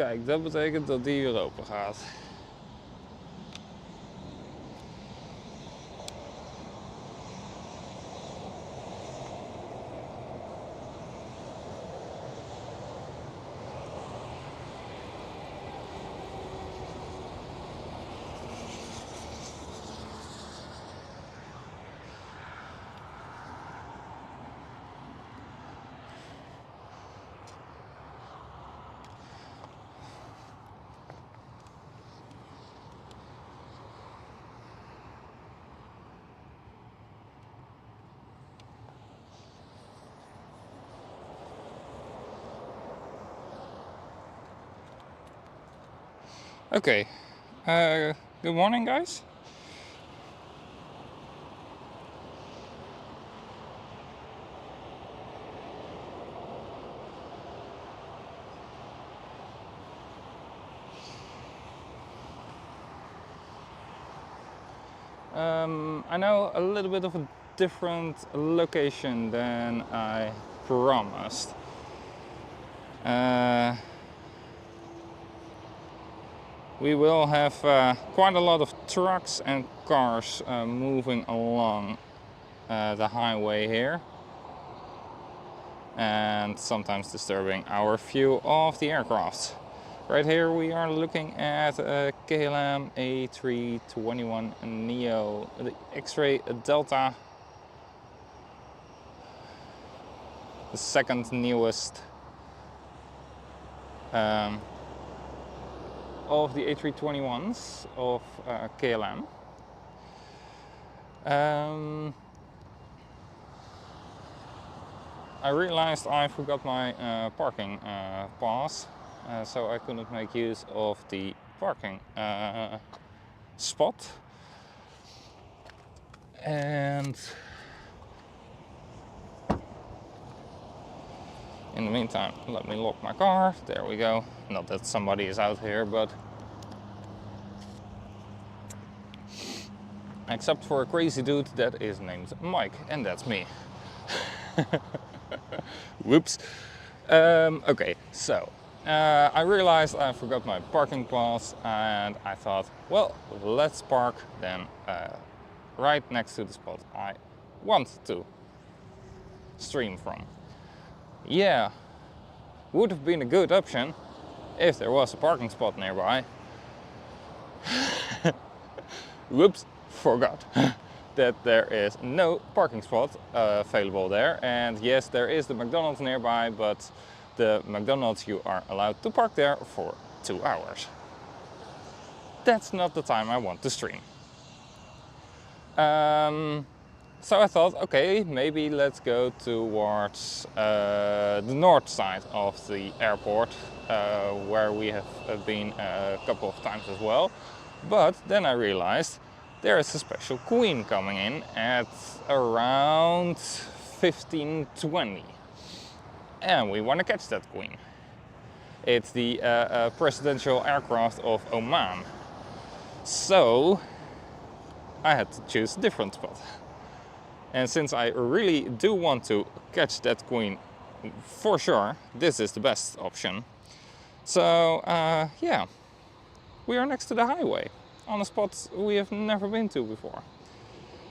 Kijk, dat betekent dat die weer open gaat. Okay, good morning guys. I know a little bit of a different location than I promised. We will have quite a lot of trucks and cars moving along the highway here, and sometimes disturbing our view of the aircraft. Right here we are looking at a KLM A321 Neo, the X-ray Delta, the second newest of the A321s of KLM. I realized I forgot my parking pass, so I couldn't make use of the parking spot. And in the meantime, let me lock my car. There we go. Not that somebody is out here, but except for a crazy dude that is named Mike, and that's me. Whoops. Okay, so I realized I forgot my parking pass, and I thought, well, let's park then right next to the spot I want to stream from. Yeah, would have been a good option if there was a parking spot nearby. Whoops, forgot that there is no parking spot available there. And yes, there is the McDonald's nearby, but the McDonald's, you are allowed to park there for 2 hours. That's not the time I want to stream. So I thought, okay, maybe let's go towards the north side of the airport, where we have been a couple of times as well. But then I realized there is a special queen coming in at around 15:20, and we want to catch that queen. It's the presidential aircraft of Oman. So I had to choose a different spot. And since I really do want to catch that queen for sure, this is the best option. So yeah, we are next to the highway on a spot we have never been to before.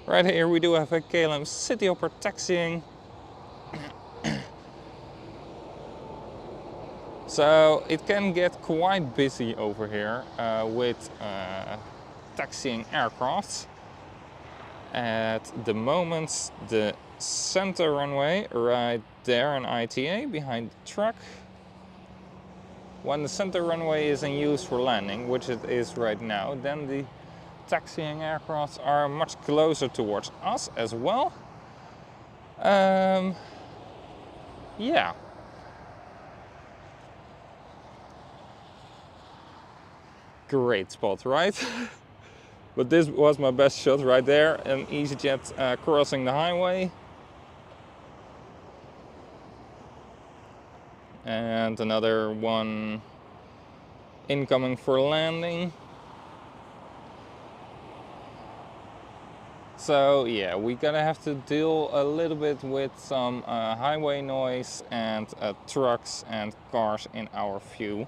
Right here we do have a KLM City Hopper taxiing. So it can get quite busy over here with taxiing aircraft. At the moment, the center runway right there in ITA behind the truck. When the center runway is in use for landing, which it is right now, then the taxiing aircraft are much closer towards us as well. Yeah. Great spot, right? But this was my best shot right there, an EasyJet crossing the highway. And another one incoming for landing. So yeah, we're gonna have to deal a little bit with some highway noise and trucks and cars in our view.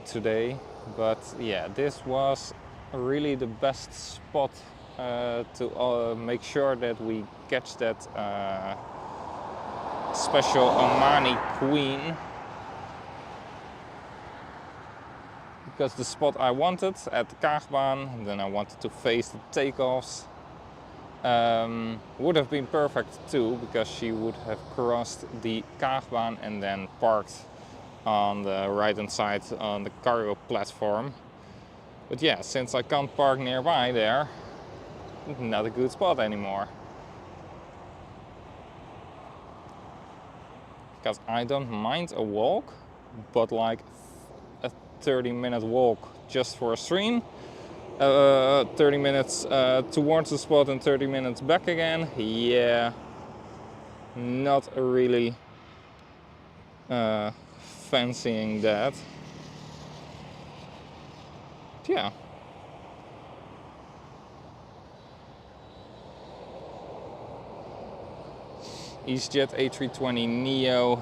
today, but yeah, this was really the best spot to make sure that we catch that special Omani queen, because the spot I wanted at the Kaagbaan, then I wanted to face the takeoffs, would have been perfect too, because she would have crossed the Kaagbaan and then parked on the right hand side on the cargo platform. But yeah, since I can't park nearby there, not a good spot anymore. Because I don't mind a walk, but like a 30-minute walk just for a stream, 30 minutes towards the spot and 30 minutes back again, yeah, not really fancying that. Yeah. EasyJet A320neo.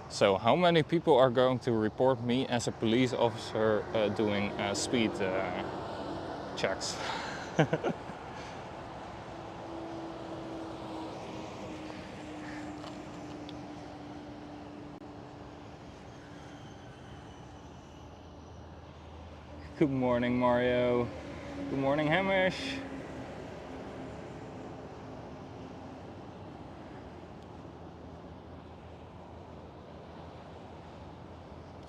So how many people are going to report me as a police officer doing speed checks? Good morning, Mario. Good morning, Hamish.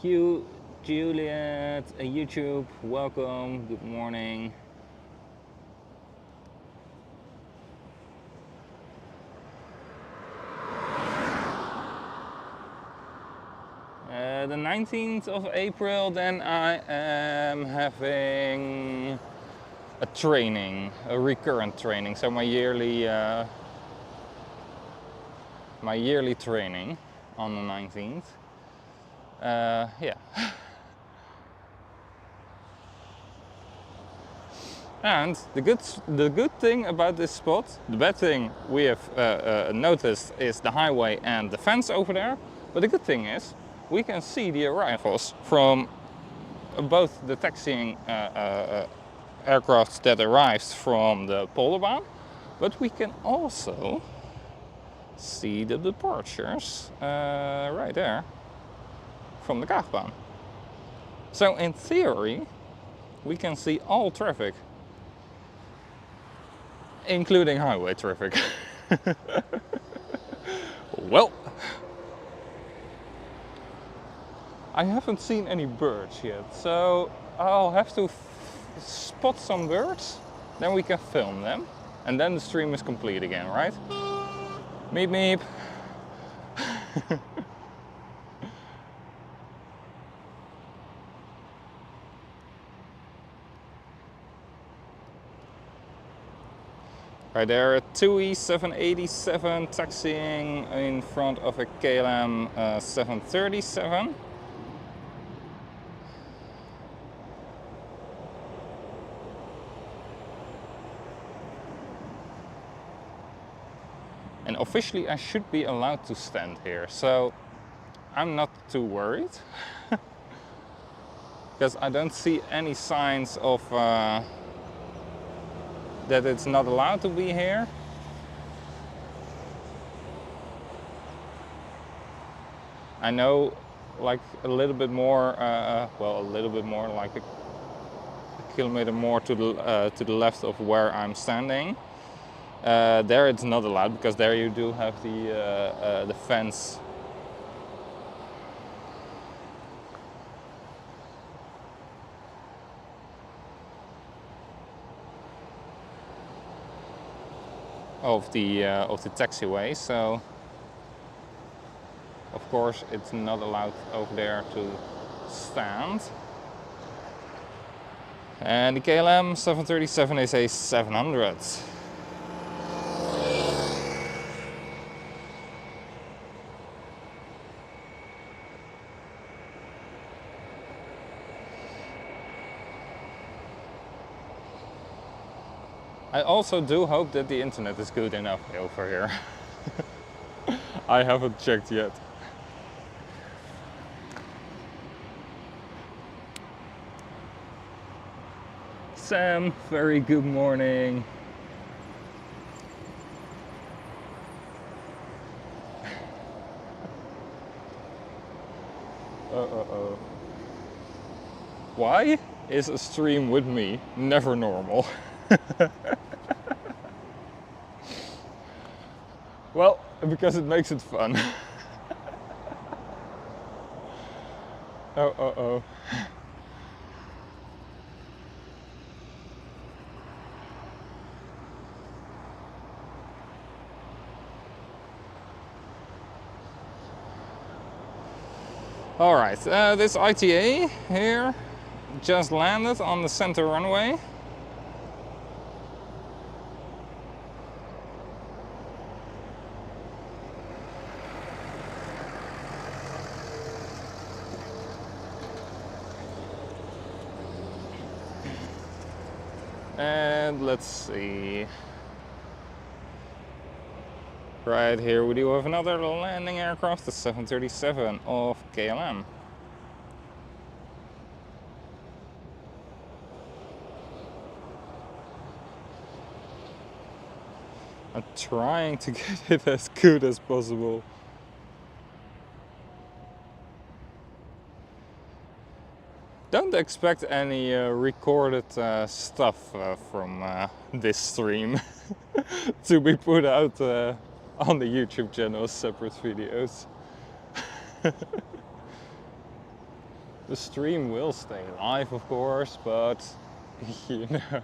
Q, Juliet, YouTube, welcome. Good morning. The 19th of April, then I am having a training, a recurrent training. So my yearly training on the 19th. Yeah. And the good thing about this spot, the bad thing we have noticed is the highway and the fence over there. But the good thing is we can see the arrivals from both the taxiing aircraft that arrives from the Polderbaan, but we can also see the departures right there from the Kaagbaan. So in theory, we can see all traffic, including highway traffic. Well, I haven't seen any birds yet, so I'll have to spot some birds, then we can film them, and then the stream is complete again, right? Meep meep. Right there, a TUI 787 taxiing in front of a KLM 737. And officially I should be allowed to stand here, so I'm not too worried. Because I don't see any signs of that it's not allowed to be here. I know like a little bit more, well, a little bit more, like a kilometer more to the left of where I'm standing. There it's not allowed, because there you do have the fence. Of the taxiway, so of course it's not allowed over there to stand. And the KLM 737 is a 700. I also do hope that the internet is good enough over here. I haven't checked yet. Sam, very good morning. Uh-oh. Why is a stream with me never normal? Well, because it makes it fun. Oh. All right, this ITA here just landed on the center runway. And let's see. Right here we do have another landing aircraft, the 737 of KLM. I'm trying to get it as good as possible. Don't expect any recorded stuff from this stream to be put out on the YouTube channel as separate videos. The stream will stay live, of course, but you know.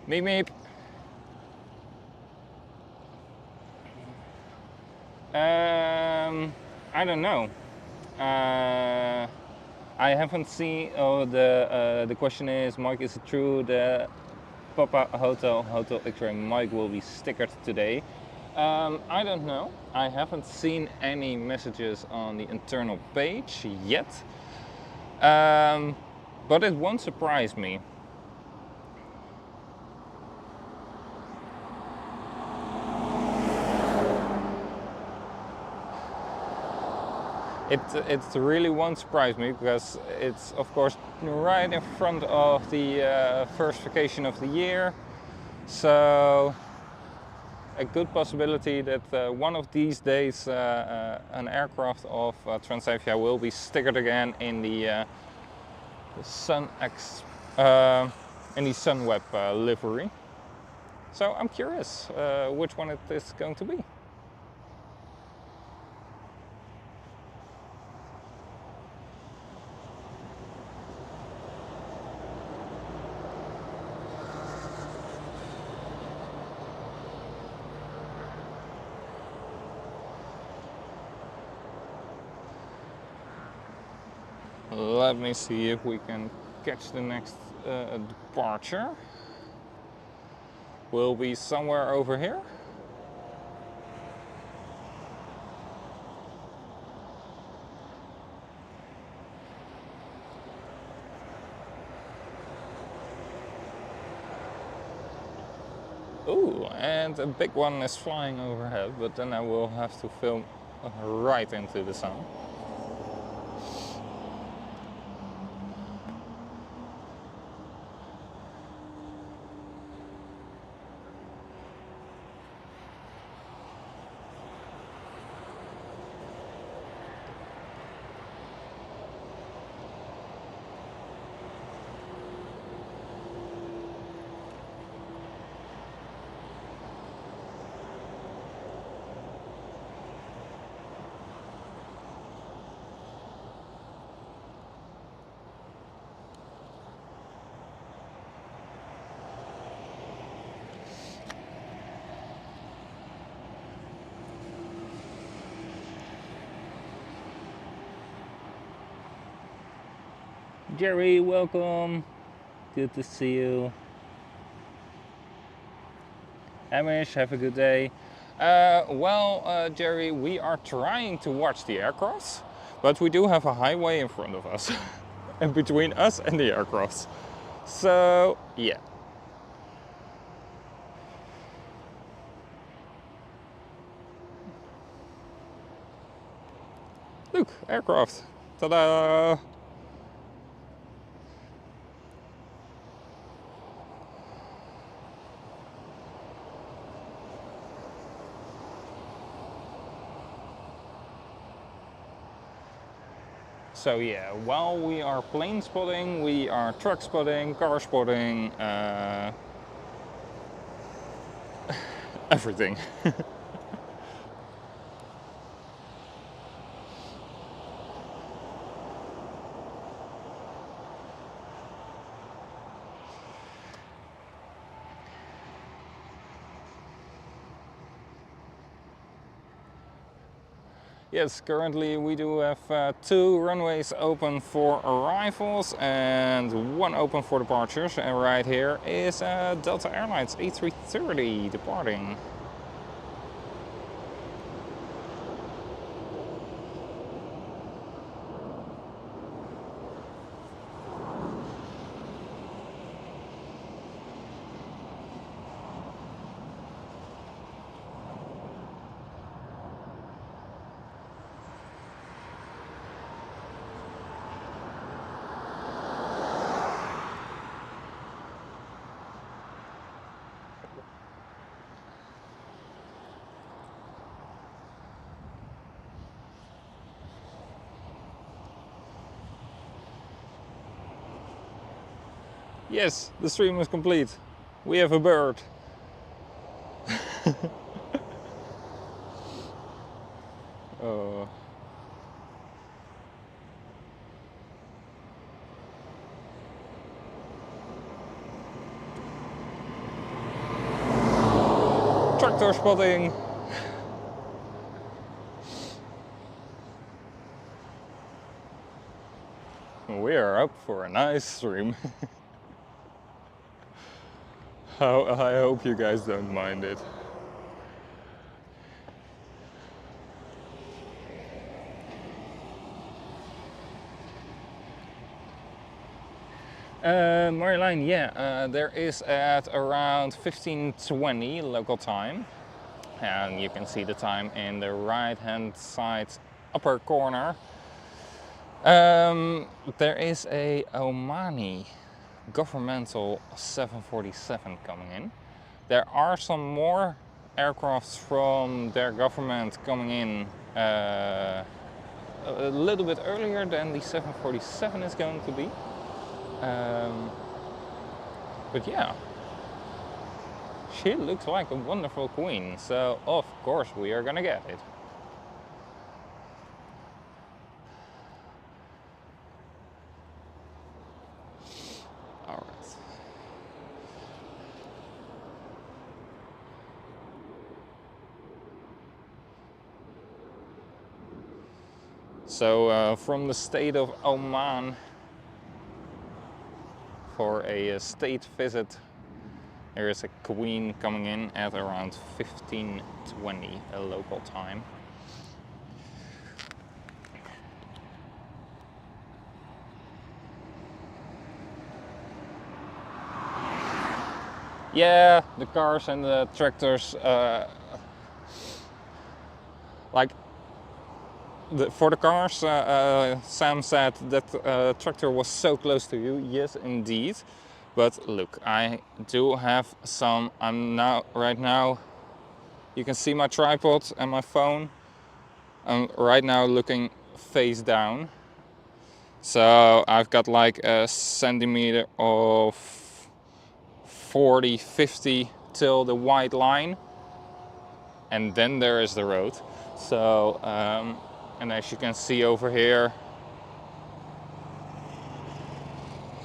Meep meep. I don't know. I haven't seen. Oh, the question is, Mike, is it true that Papa Hotel X-ray Mike will be stickered today? I don't know. I haven't seen any messages on the internal page yet, but it won't surprise me. It really won't surprise me, because it's of course right in front of the first vacation of the year, so a good possibility that one of these days an aircraft of Transavia will be stickered again in the Sunweb livery. So I'm curious which one it is going to be. Let me see if we can catch the next departure. Will be somewhere over here. Ooh, and a big one is flying overhead, but then I will have to film right into the sun. Jerry, welcome. Good to see you. Amish, have a good day. Jerry, we are trying to watch the aircrafts, but we do have a highway in front of us and between us and the aircrafts. So, yeah. Look, aircraft. Ta-da! So yeah, while we are plane spotting, we are truck spotting, car spotting, everything. Yes, currently we do have 2 runways open for arrivals and 1 open for departures. And right here is Delta Airlines A380 departing. Yes, the stream is complete. We have a bird. Oh. Tractor spotting. We are up for a nice stream. I hope you guys don't mind it. Marjolein, yeah, there is at around 15:20 local time, and you can see the time in the right hand side upper corner. There is a Omani governmental 747 coming in. There are some more aircrafts from their government coming in a little bit earlier than the 747 is going to be. But yeah, she looks like a wonderful queen, so of course we are gonna get it. Alright. So from the state of Oman for a state visit, there is a queen coming in at around 15:20 local time. Yeah, the cars and the tractors, like for the cars, Sam said that tractor was so close to you. Yes, indeed. But look, I do have some. Right now, you can see my tripod and my phone. I'm right now looking face down. So I've got like a centimeter of 40, 50 till the white line. And then there is the road. So, and as you can see over here,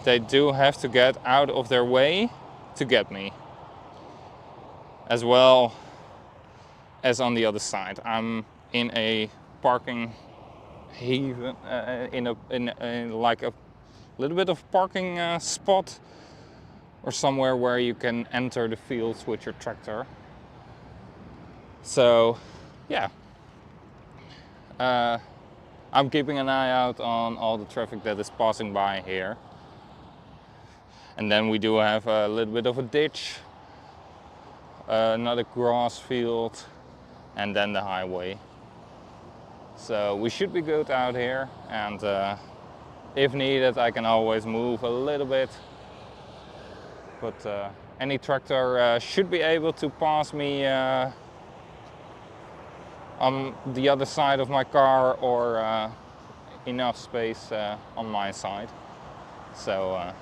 they do have to get out of their way to get me. As well as on the other side. I'm in a parking haven, in like a little bit of parking spot, or somewhere where you can enter the fields with your tractor. So yeah, I'm keeping an eye out on all the traffic that is passing by here. And then we do have a little bit of a ditch, another grass field, and then the highway. So we should be good out here, and if needed I can always move a little bit. But any tractor should be able to pass me on the other side of my car, or enough space on my side. So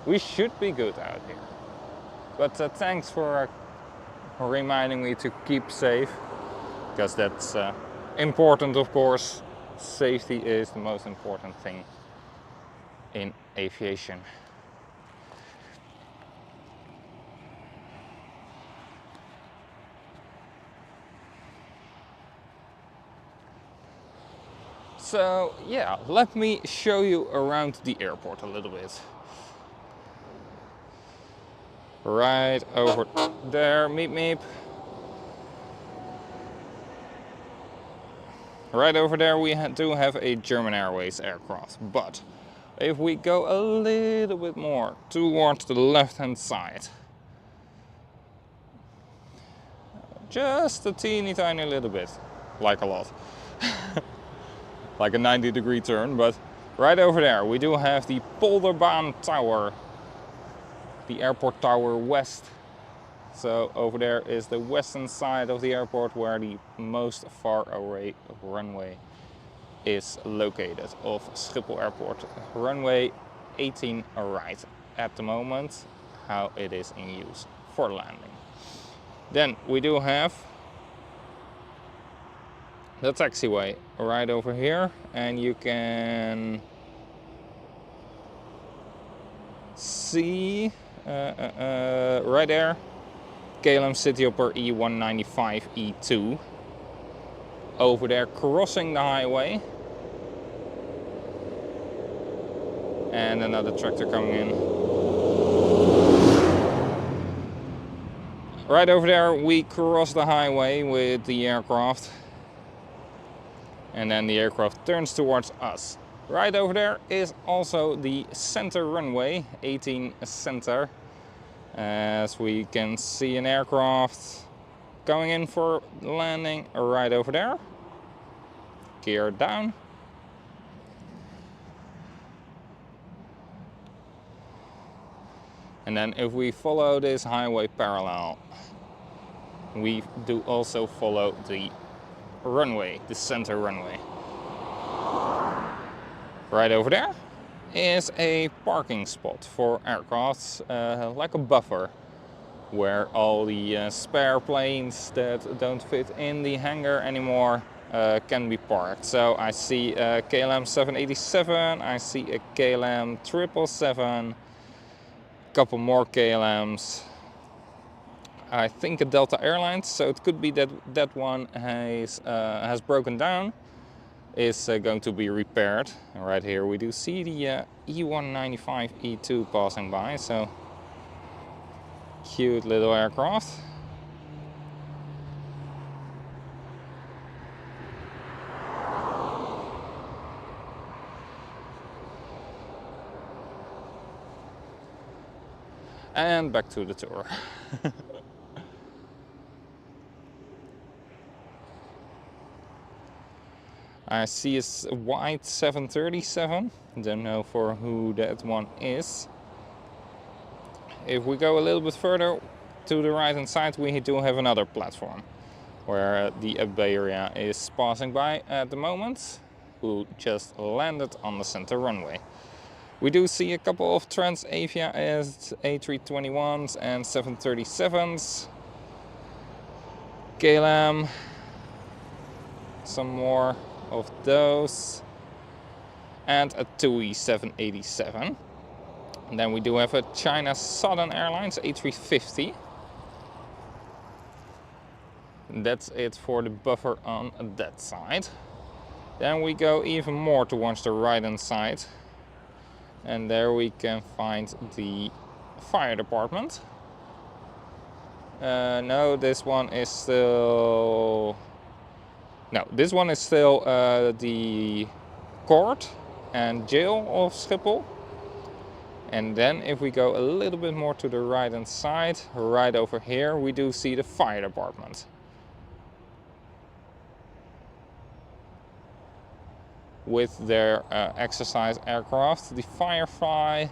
we should be good out here. But thanks for reminding me to keep safe, because that's important, of course. Safety is the most important thing in aviation. So yeah, let me show you around the airport a little bit. Right over there, meep meep. Right over there we do have a German Airways aircraft, but if we go a little bit more towards the left hand side, just a teeny tiny little bit, like a lot, like a 90-degree turn, but right over there we do have the Polderbaan Tower, the airport tower west. So over there is the western side of the airport, where the most far away runway is located of Schiphol Airport. Runway 18 right at the moment, how it is in use for landing. Then we do have the taxiway right over here, and you can see right there KLM Cityhopper E195 E2 over there crossing the highway, and another tractor coming in. Right over there we cross the highway with the aircraft, and then the aircraft turns towards us. Right over there is also the center runway, 18 center, as we can see an aircraft going in for landing right over there. Gear down. And then if we follow this highway parallel, we do also follow the runway, the center runway. Right over there is a parking spot for aircrafts, like a buffer, where all the spare planes that don't fit in the hangar anymore can be parked. So I see a KLM 787, I see a KLM 777, a couple more KLMs, I think a Delta Airlines, so it could be that that one has broken down, is going to be repaired. And right here we do see the E195 E2 passing by, so cute little aircraft. And back to the tour. I see a white 737, don't know for who that one is. If we go a little bit further to the right hand side, we do have another platform where the Iberia is passing by at the moment, who just landed on the center runway. We do see a couple of Transavia A321s and 737s, KLM, some more of those, and a TUI 787. And then we do have a China Southern Airlines A350. That's it for the buffer on that side. Then we go even more towards the right hand side, and there we can find the fire department. No, this one is still... No, this one is still the court and jail of Schiphol. And then if we go a little bit more to the right hand side, right over here, we do see the fire department. With their exercise aircraft. The Firefly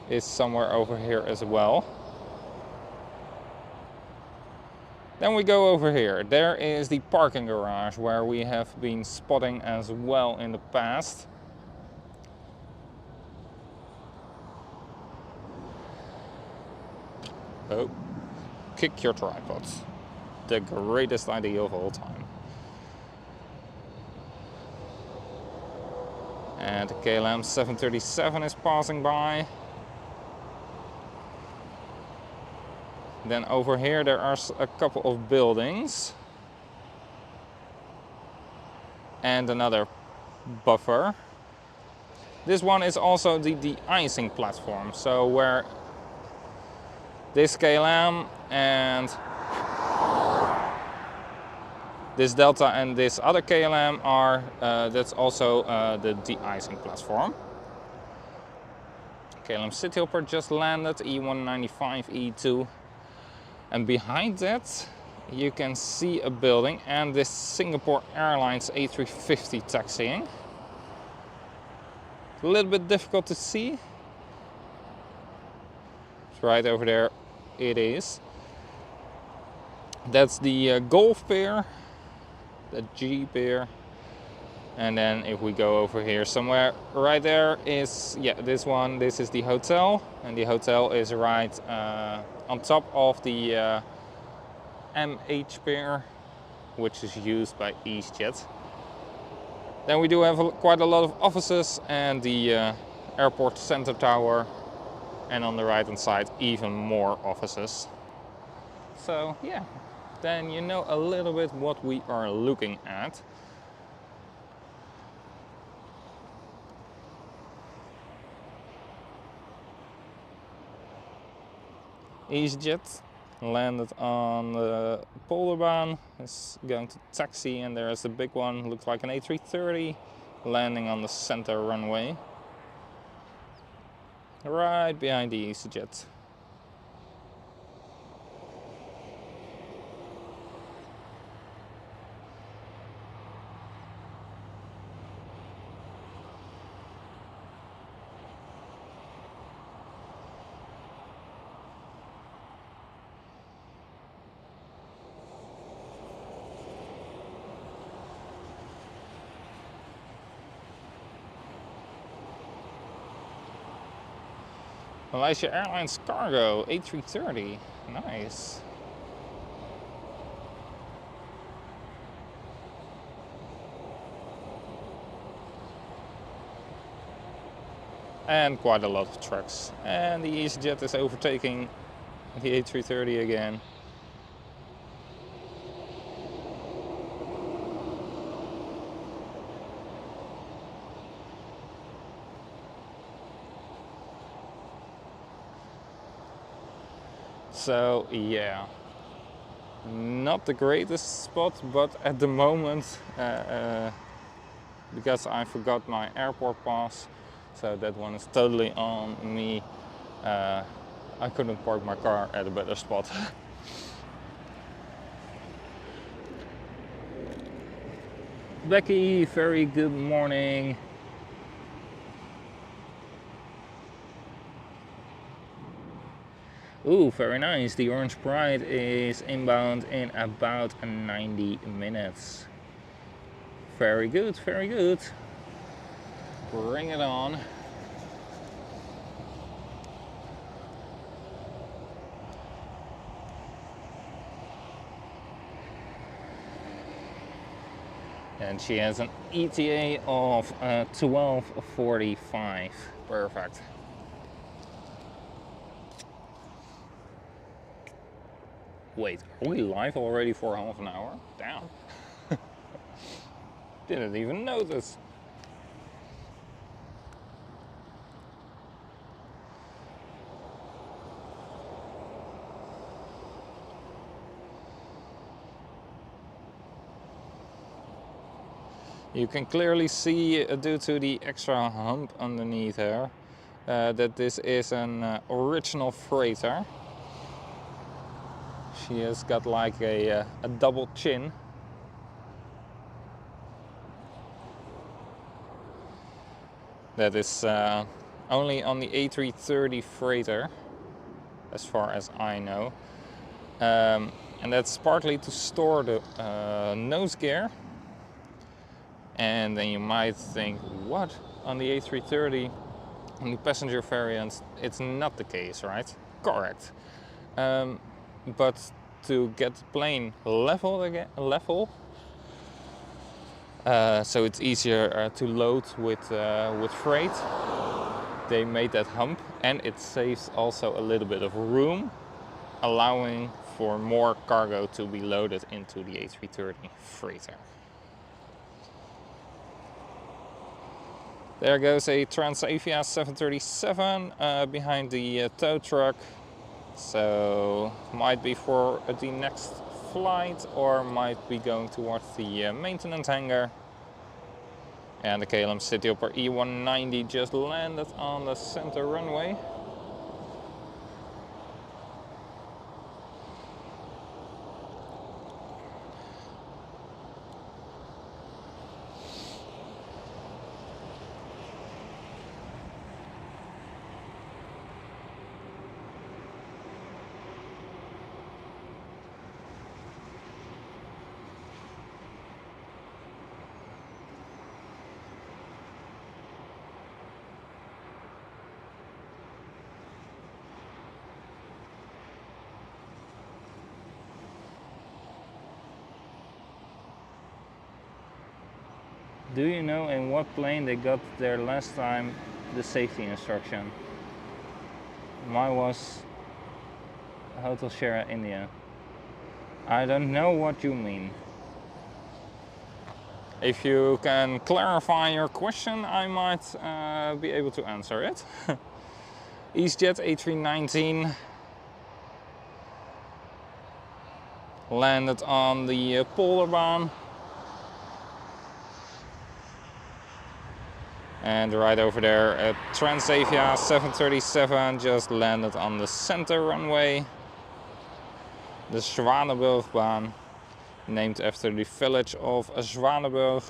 is somewhere over here as well. Then we go over here. There is the parking garage where we have been spotting as well in the past. Oh, kick your tripods. The greatest idea of all time. And the KLM 737 is passing by. Then over here there are a couple of buildings. And another buffer. This one is also the de-icing platform. So where this KLM and this Delta and this other KLM are, that's also the de-icing platform. KLM City Hopper just landed, E195, E2. And behind that you can see a building and this Singapore Airlines A380 taxiing. It's a little bit difficult to see. It's right over there, it is. That's the Golf Pier, the G Pier. And then if we go over here somewhere, right there is, yeah, this one, this is the hotel. And the hotel is right on top of the MH Pier, which is used by EasyJet. Then we do have quite a lot of offices and the airport center tower. And on the right hand side, even more offices. So yeah, then you know a little bit what we are looking at. EasyJet landed on the Polderbaan, is going to taxi, and there's the big one, looks like an A330, landing on the center runway. Right behind the EasyJet. Malaysia Airlines Cargo A330, nice. And quite a lot of trucks. And the EasyJet is overtaking the A330 again. So yeah, not the greatest spot, but at the moment, because I forgot my airport pass, so that one is totally on me. I couldn't park my car at a better spot. Becky, very good morning. Ooh, very nice. The Orange Pride is inbound in about 90 minutes. Very good, very good. Bring it on. And she has an ETA of 12:45. Perfect. Wait, are we live already for half an hour? Damn. Didn't even notice. You can clearly see, due to the extra hump underneath here, that this is an original freighter. She has got like a double chin. That is only on the A330 freighter, as far as I know. And that's partly to store the nose gear. And then you might think, what? On the A330, on the passenger variants, it's not the case, right? Correct. But to get the plane level again, so it's easier to load with freight, they made that hump, and it saves also a little bit of room, allowing for more cargo to be loaded into the A330 freighter. There goes a Transavia 737 behind the tow truck. So might be for the next flight, or might be going towards the maintenance hangar. And the KLM Cityhopper E190 just landed on the center runway. Do you know in what plane they got there last time the safety instruction? Mine was Hotel Sierra India. I don't know what you mean. If you can clarify your question, I might be able to answer it. EasyJet A319 landed on the Polderbaan. And right over there, a Transavia 737 just landed on the center runway. The Zwanenburgbaan, named after the village of Zwanenburg,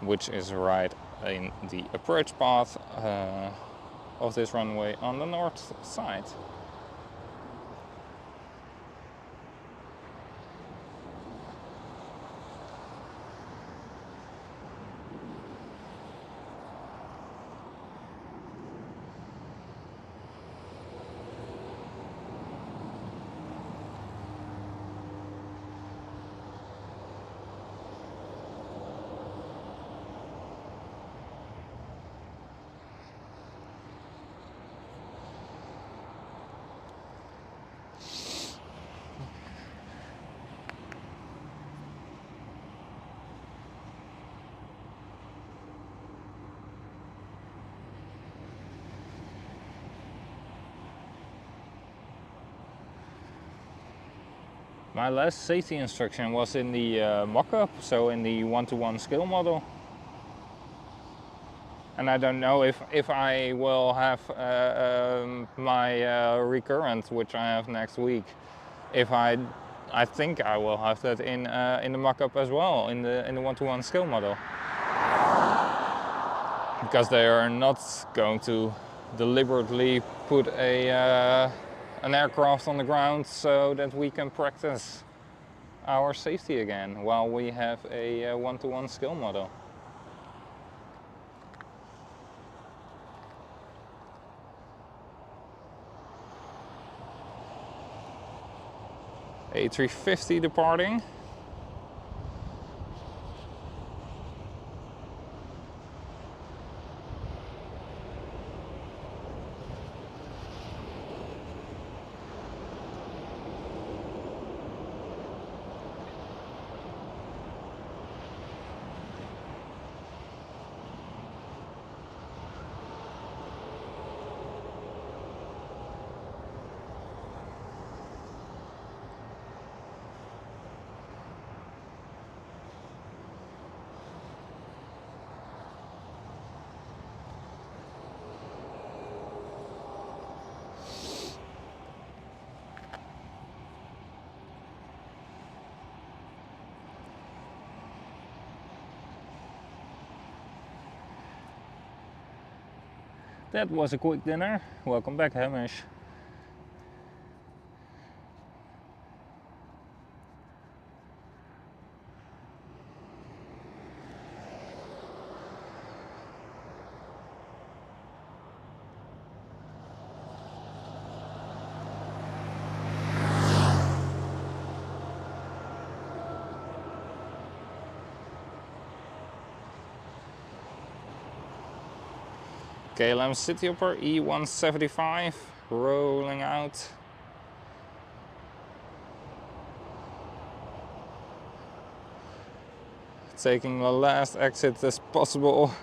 which is right in the approach path of this runway on the north side. My last safety instruction was in the mock-up, so in the 1-to-1 scale model. And I don't know if I will have my recurrent, which I have next week. If I think I will have that in the mock-up as well, in the 1-to-1 scale model. Because they are not going to deliberately put an aircraft on the ground so that we can practice our safety again while we have a 1-to-1 scale model. A350 departing. That was a quick dinner. Welcome back, Hamish. KLM City Hopper E175 rolling out. Taking the last exit as possible.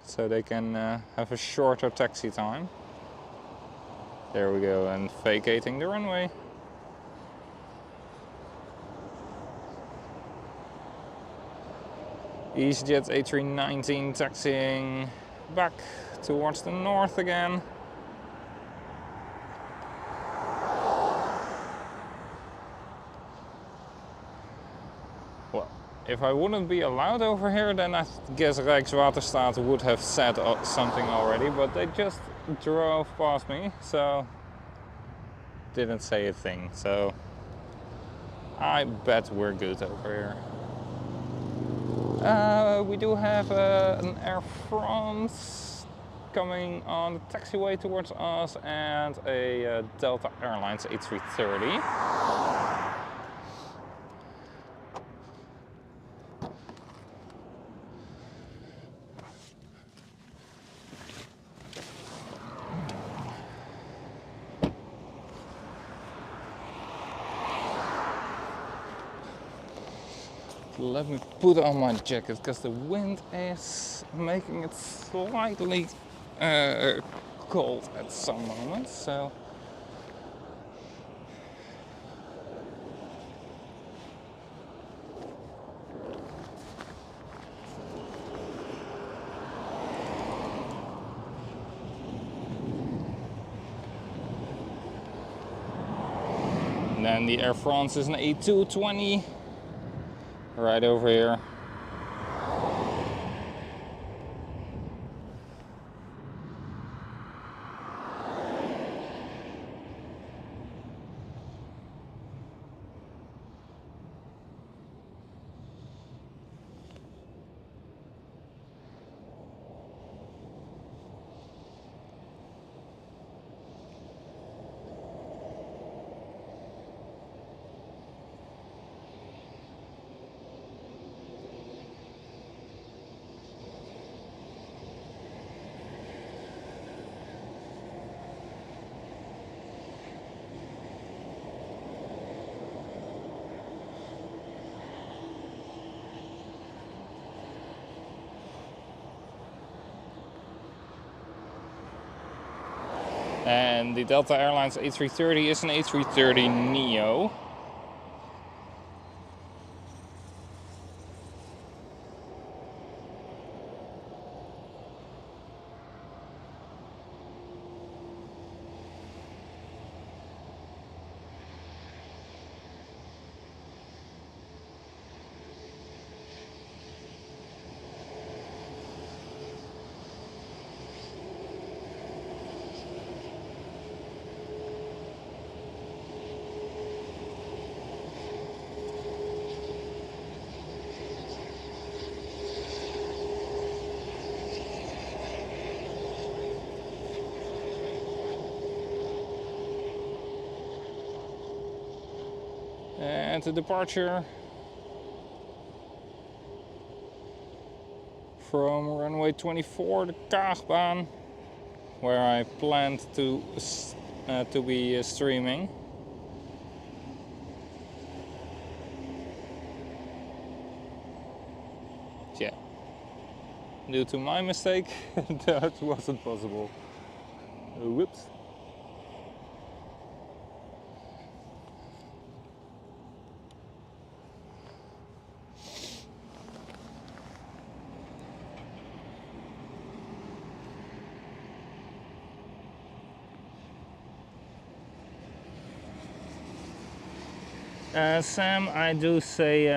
So they can have a shorter taxi time. There we go, and vacating the runway. EasyJet A380 taxiing back towards the north again. Well, if I wouldn't be allowed over here, then I guess Rijkswaterstaat would have said something already, but they just drove past me, so didn't say a thing. So I bet we're good over here. We do have an Air France coming on the taxiway towards us and a Delta Airlines A330. Let me put on my jacket because the wind is making it slightly cold at some moments. So and then the Air France is an A220 right over here. And the Delta Airlines A330 is an A330neo. And the departure from runway 24, the Kaagbaan, where I planned to be streaming. Yeah, due to my mistake, that wasn't possible. Whoops. Sam, I do say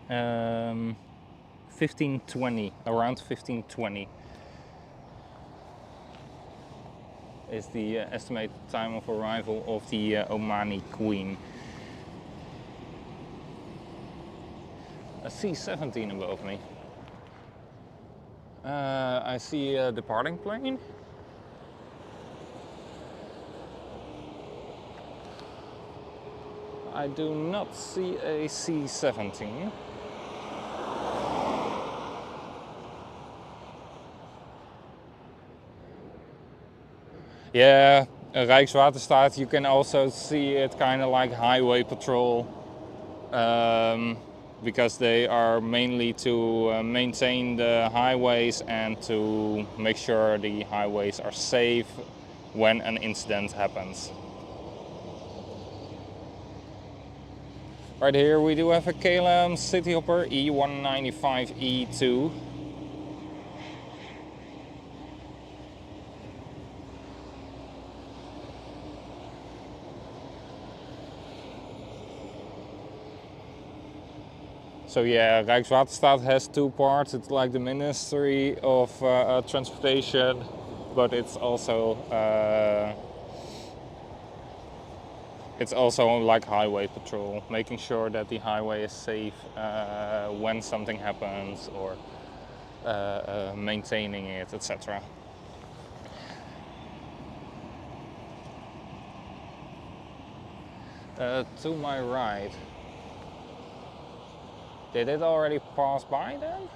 15:20, around 15:20 is the estimated time of arrival of the Omani Queen. A C-17 above me. I see a departing plane. I do not see a C-17. Yeah, Rijkswaterstaat, you can also see it kind of like highway patrol, because they are mainly to maintain the highways and to make sure the highways are safe when an incident happens. Right here we do have a KLM Cityhopper E195E2. So yeah, Rijkswaterstaat has two parts. It's like the Ministry of Transportation, but it's also like highway patrol, making sure that the highway is safe when something happens, or maintaining it, etc. To my right. Did it already pass by then?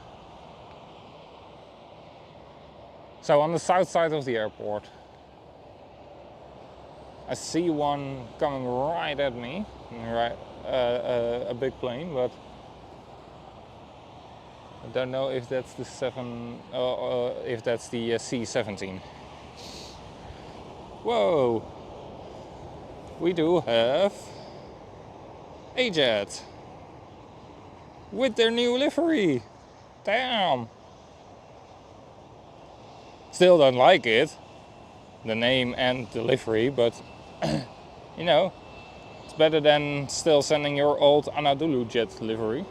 So on the south side of the airport, I see one coming right at me, right, a big plane, but I don't know if that's the if that's the C-17. Whoa! We do have a jet with their new livery. Damn! Still don't like it, the name and the livery, but you know, it's better than still sending your old Anadolu jet livery.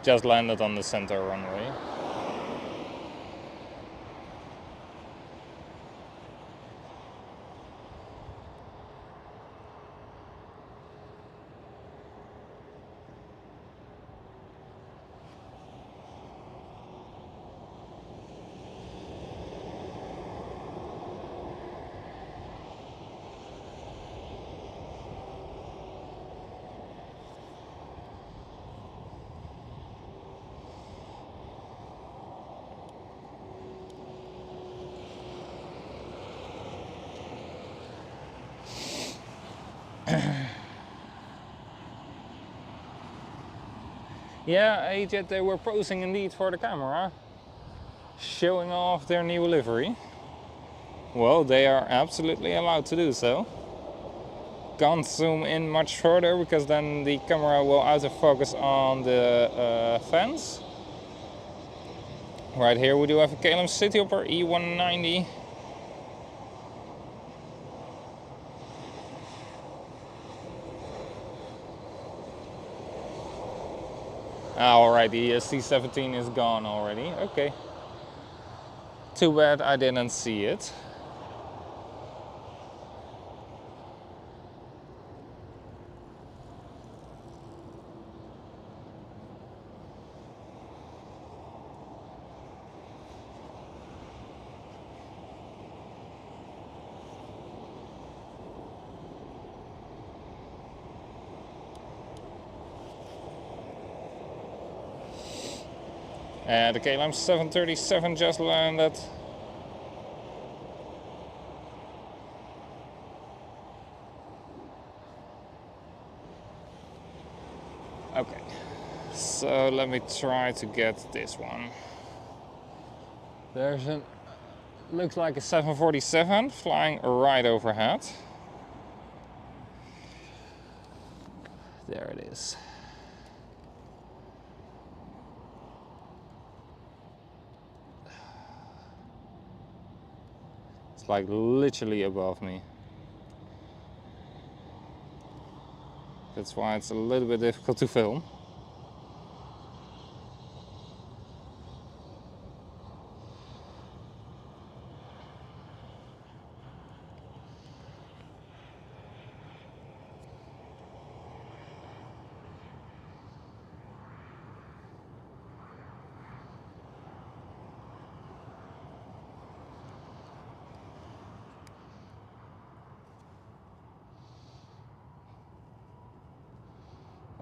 Just landed on the center runway. Yeah, a jet, they were posing indeed for the camera, showing off their new livery. Well, they are absolutely allowed to do so. Can't zoom in much further because then the camera will autofocus on the fence. Right here we do have a KLM Cityhopper E190. Alright, the C-17 is gone already. Okay. Too bad I didn't see it. The KLM 737 just landed. Okay, so let me try to get this one. There's a, looks like a 747 flying right overhead. There it is. It's like literally above me. That's why it's a little bit difficult to film.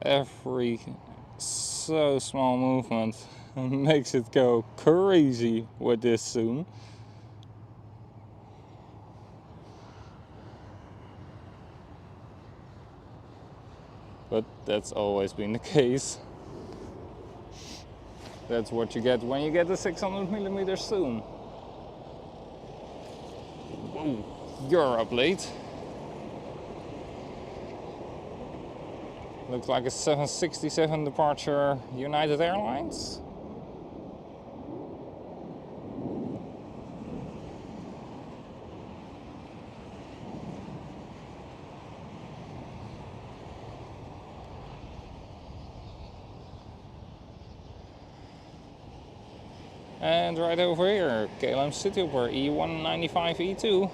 Every so small movement makes it go crazy with this zoom. But that's always been the case. That's what you get when you get the 600mm zoom. Whoa, you're up late. Looks like a 767 departure United Airlines. And right over here, KLM Cityhopper E195E2.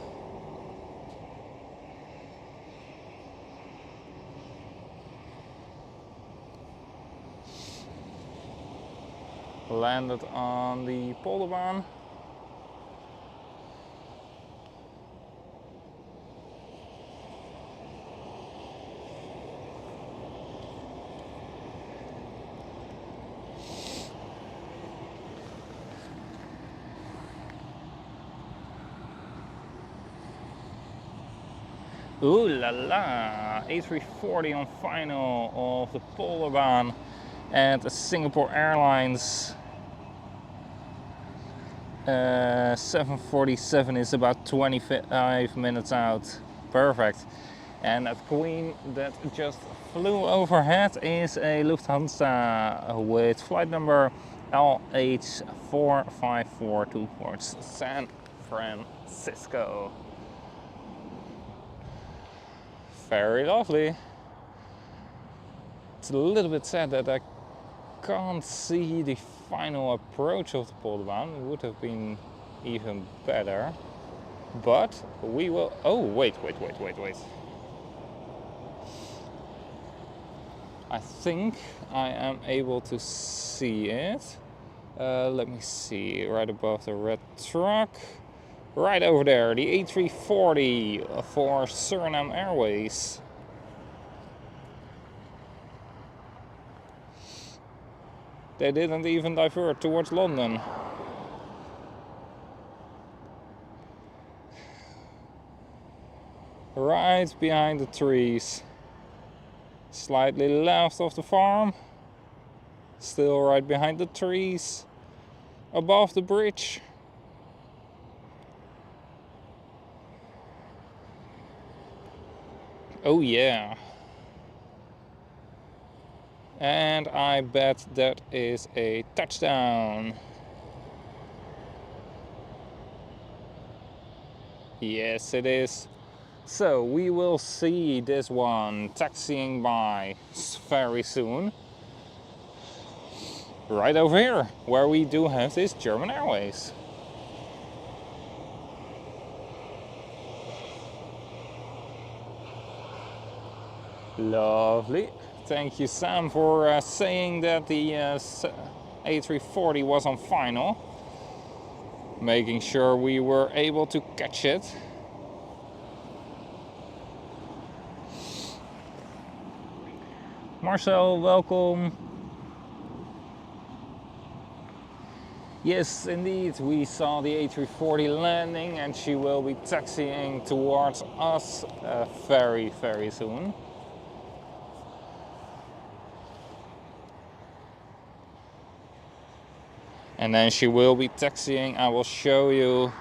Landed on the Polderbaan. Ooh la la, A340 on final of the Polderbaan and Singapore Airlines. 747 is about 25 minutes out. Perfect. And that queen that just flew overhead is a Lufthansa with flight number LH4542 towards San Francisco. Very lovely. It's a little bit sad that I can't see the final approach of the Polderbaan. It would have been even better. But we will... Oh, wait. I think I am able to see it. Let me see, right above the red truck. Right over there, the A340 for Suriname Airways. They didn't even divert towards London. Right behind the trees. Slightly left of the farm. Still right behind the trees. Above the bridge. Oh yeah. And I bet that is a touchdown. Yes, it is. So we will see this one taxiing by very soon. Right over here, where we do have this German Airways. Lovely. Thank you, Sam, for saying that the A340 was on final. Making sure we were able to catch it. Marcel, welcome. Yes, indeed, we saw the A340 landing and she will be taxiing towards us very, very soon. And then she will be taxiing, I will show you,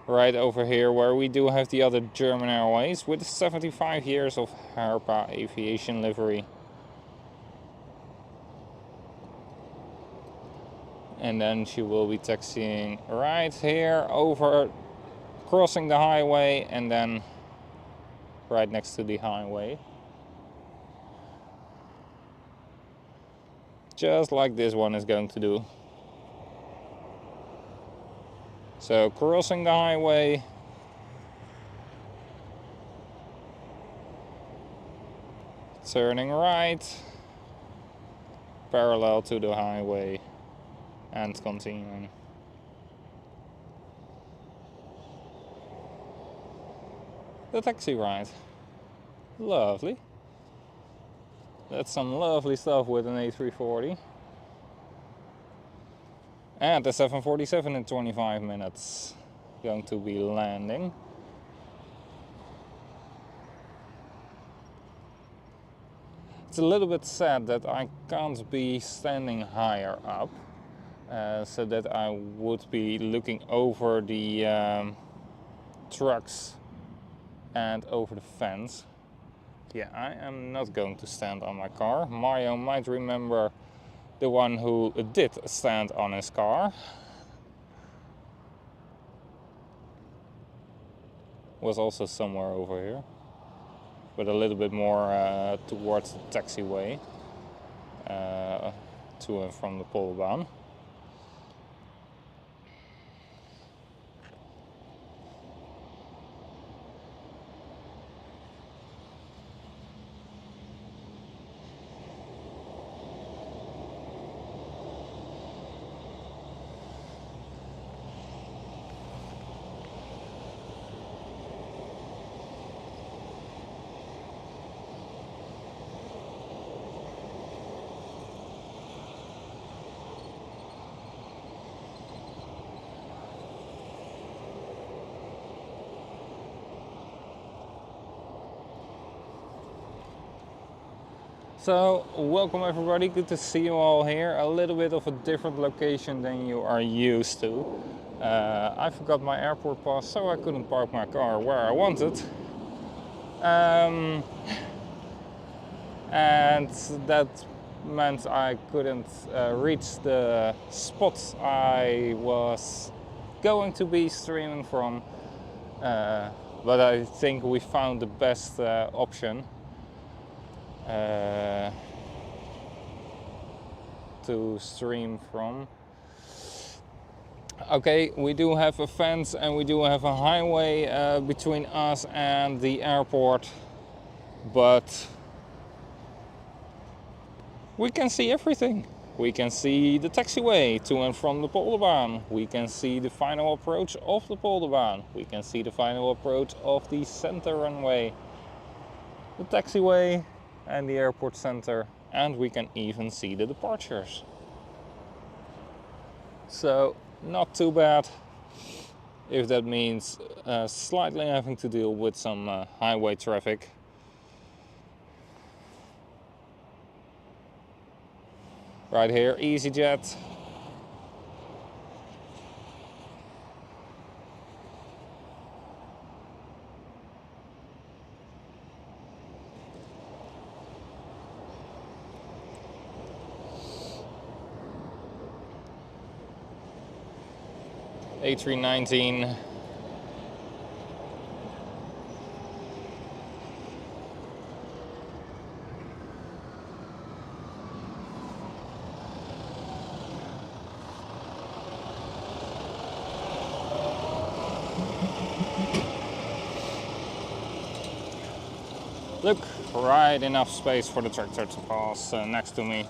right over here where we do have the other German Airways with 75 years of Herpa aviation livery. And then she will be taxiing right here over, crossing the highway, and then right next to the highway. Just like this one is going to do. So crossing the highway. Turning right. Parallel to the highway. And continuing. The taxi ride. Lovely. That's some lovely stuff with an A340. And the 747 in 25 minutes. Going to be landing. It's a little bit sad that I can't be standing higher up. So that I would be looking over the trucks and over the fence. Yeah, I am not going to stand on my car. Mario might remember the one who did stand on his car. Was also somewhere over here, but a little bit more towards the taxiway, to and from the Polderbaan. So, welcome everybody, good to see you all here. A little bit of a different location than you are used to. I forgot my airport pass, so I couldn't park my car where I wanted. And that meant I couldn't reach the spot I was going to be streaming from. But I think we found the best option. To stream from. Okay, we do have a fence and we do have a highway between us and the airport, but we can see everything. We can see the taxiway to and from the Polderbaan. We can see the final approach of the Polderbaan. We can see the final approach of the center runway, the taxiway and the airport center, and we can even see the departures. So not too bad, if that means slightly having to deal with some highway traffic. Right here, EasyJet. A319. Look, right enough space for the tractor to pass next to me.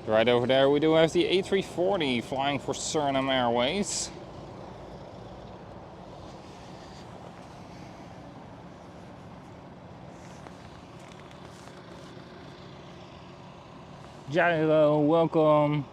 Right over there we do have the A340 flying for Suriname Airways. Jairo, welcome.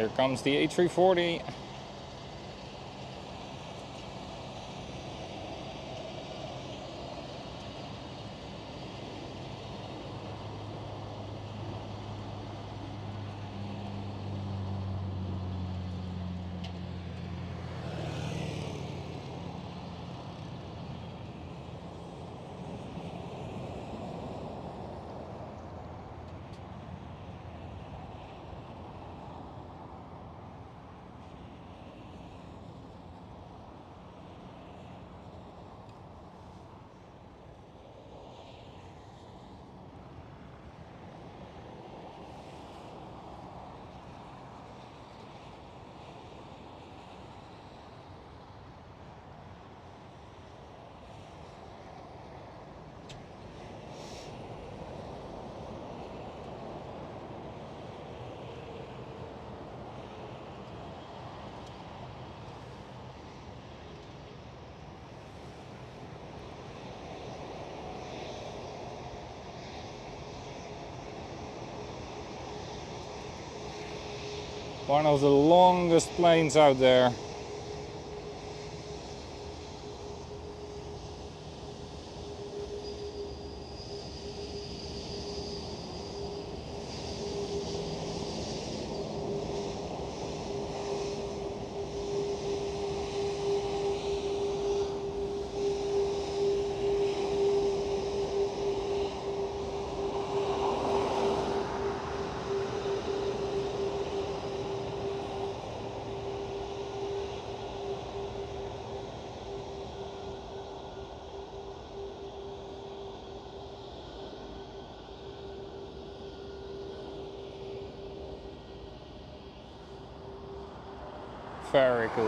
Here comes the A340. One of the longest planes out there. Very cool.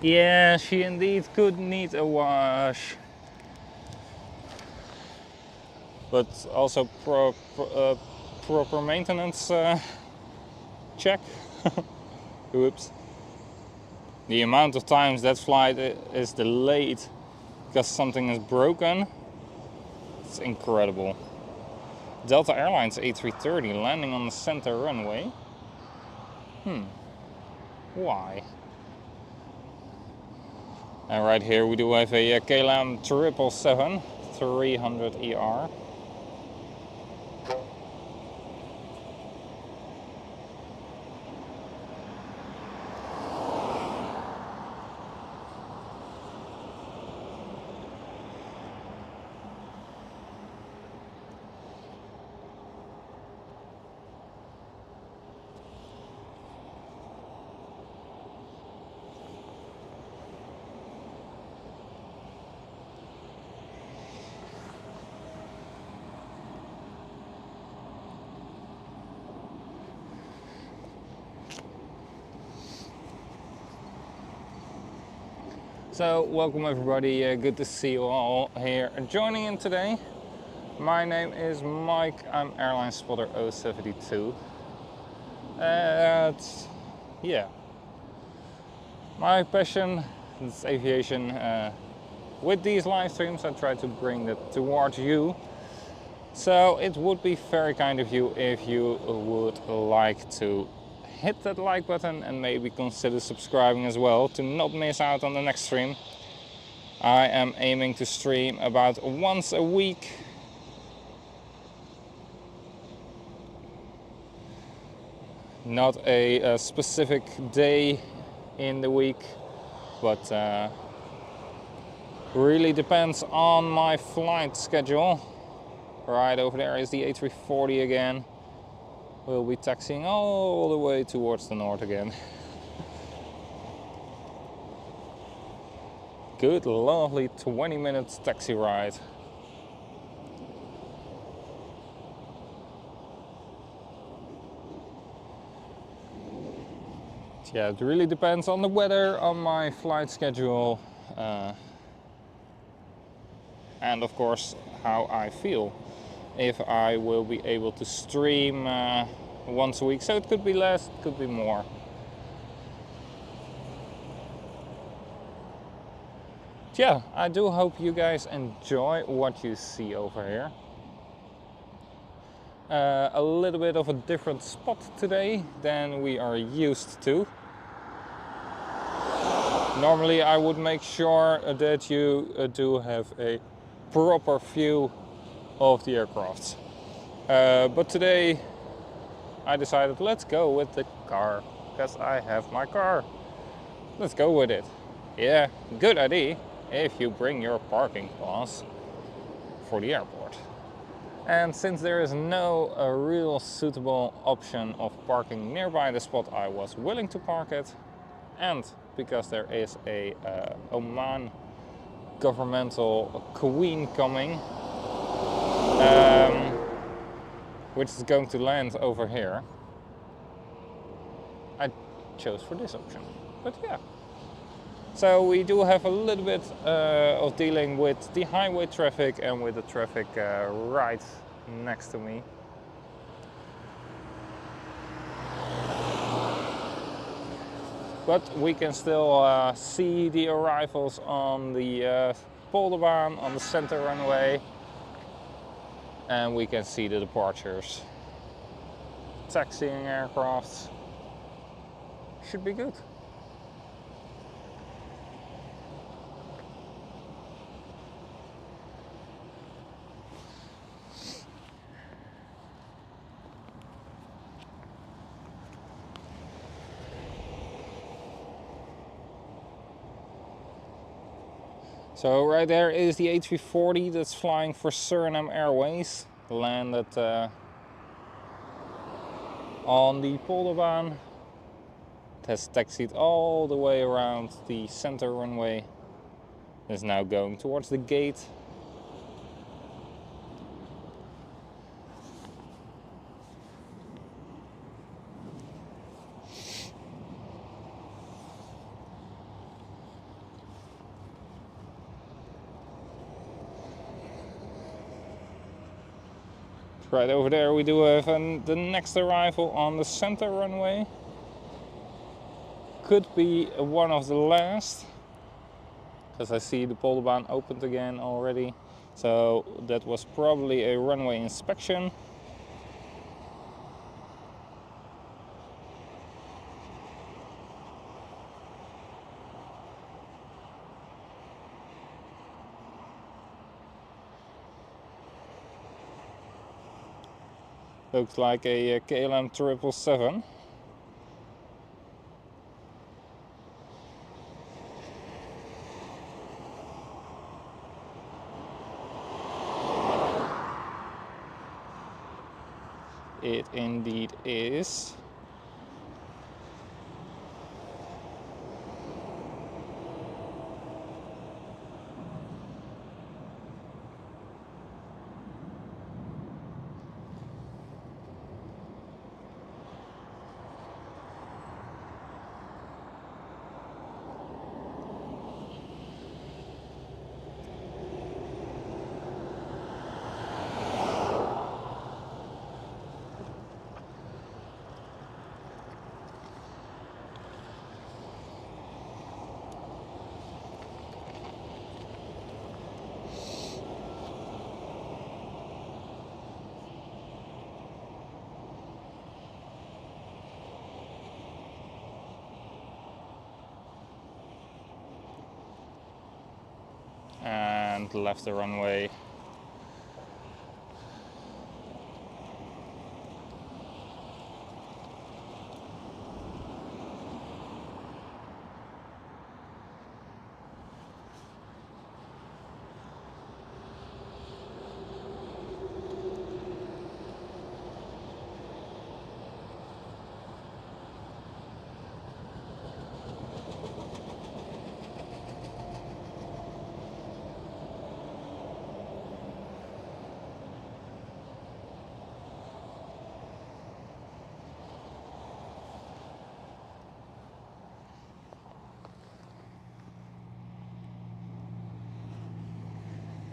Yeah, she indeed could need a wash. But also proper maintenance check. Whoops. The amount of times that flight is delayed because something is broken, it's incredible. Delta Airlines A380 landing on the center runway. Why? And right here we do have a KLM 777 300 ER. So welcome everybody, good to see you all here joining in today. My name is Mike, I'm Airlinespotter072. Yeah, my passion is aviation. With these live streams I try to bring that towards you. So it would be very kind of you if you would like to hit that like button and maybe consider subscribing as well to not miss out on the next stream. I am aiming to stream about once a week. Not a specific day in the week, but really depends on my flight schedule. Right over there is the A340 again. We'll be taxiing all the way towards the north again. Good, lovely 20 minutes taxi ride. Yeah, it really depends on the weather, on my flight schedule. and of course how I feel. If I will be able to stream once a week, so it could be less, it could be more. Yeah, I do hope you guys enjoy what you see over here. A little bit of a different spot today than we are used to. Normally I would make sure that you do have a proper view of the aircraft. But today I decided let's go with the car, because I have my car. Let's go with it. Yeah, good idea if you bring your parking pass for the airport. And since there is no real suitable option of parking nearby the spot I was willing to park it, and because there is a Oman governmental queen coming, which is going to land over here, I chose for this option. But yeah. So we do have a little bit of dealing with the highway traffic and with the traffic right next to me. But we can still see the arrivals on the Polderbaan, on the center runway, and we can see the departures. Taxiing aircraft should be good. So right there is the A340 that's flying for Suriname Airways, landed on the Polderbaan. It has taxied all the way around the center runway. It is now going towards the gate. Right over there we do have the next arrival on the center runway. Could be one of the last, because I see the Polderbaan opened again already. So that was probably a runway inspection. Looks like a KLM 777. It indeed is. And left the runway.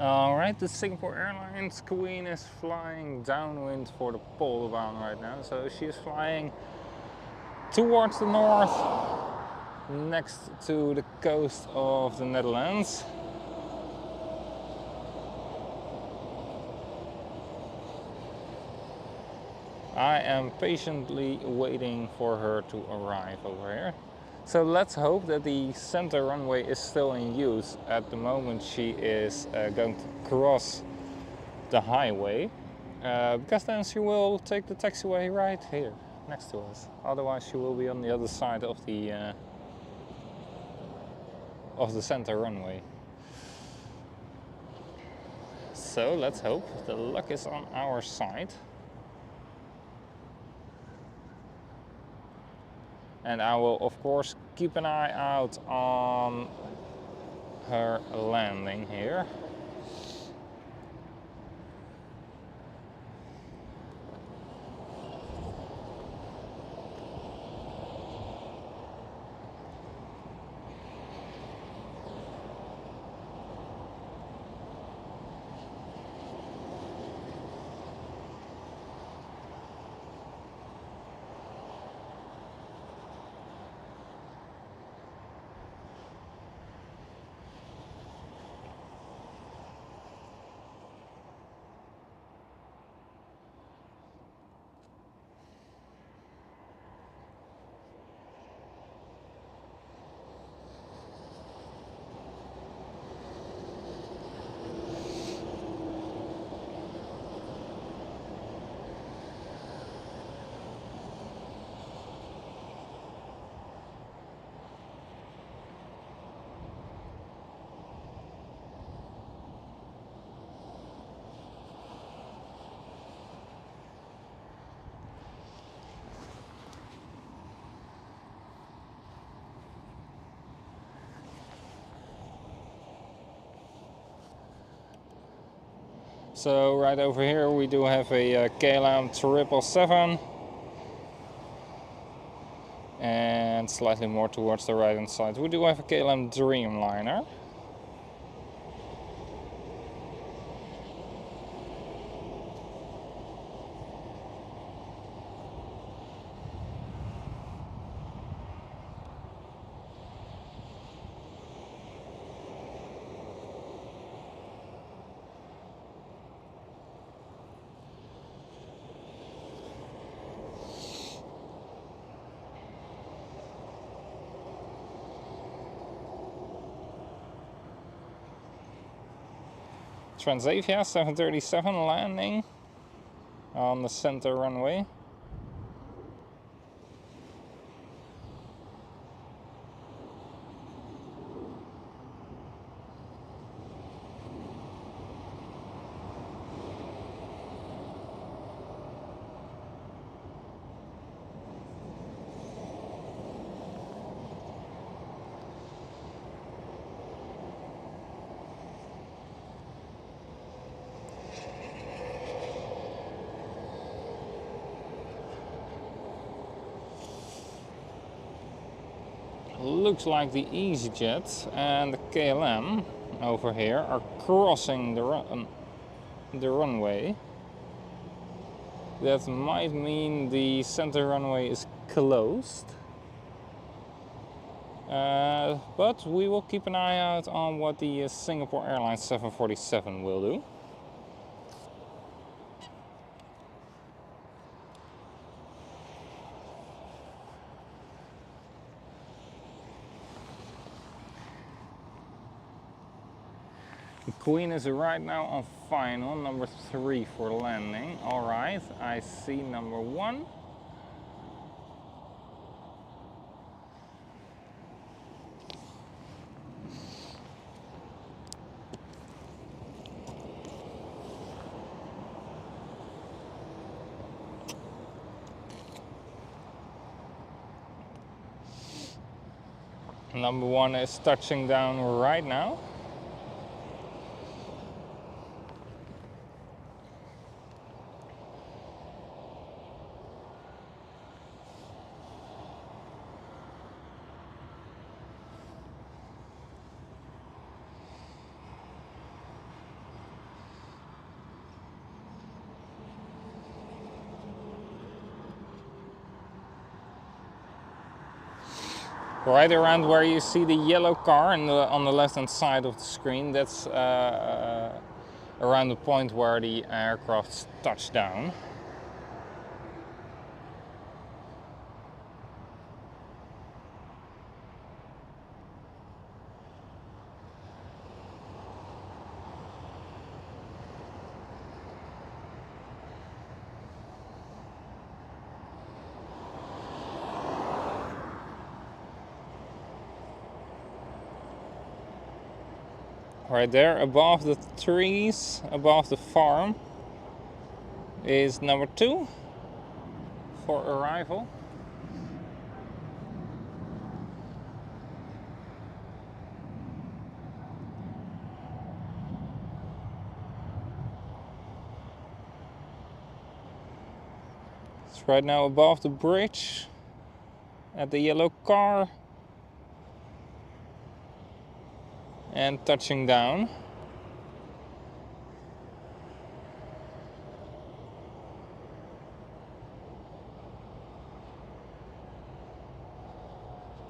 Alright, the Singapore Airlines Queen is flying downwind for the Polderbaan right now. So she is flying towards the north, next to the coast of the Netherlands. I am patiently waiting for her to arrive over here. So let's hope that the center runway is still in use at the moment she is going to cross the highway, because then she will take the taxiway right here next to us. Otherwise she will be on the other side of the center runway. So let's hope the luck is on our side. And I will of course keep an eye out on her landing here. So right over here we do have a KLM 777, and slightly more towards the right hand side we do have a KLM Dreamliner. Transavia 737 landing on the center runway. Looks like the EasyJet and the KLM over here are crossing the runway. That might mean the center runway is closed. But we will keep an eye out on what the Singapore Airlines 747 will do. The Queen is right now on final, number 3 for landing. Alright, I see number 1. Number 1 is touching down right now. Right around where you see the yellow car on the left hand side of the screen, that's around the point where the aircraft touched down. Right there, above the trees, above the farm, is number 2 for arrival. It's right now above the bridge at the yellow car and touching down.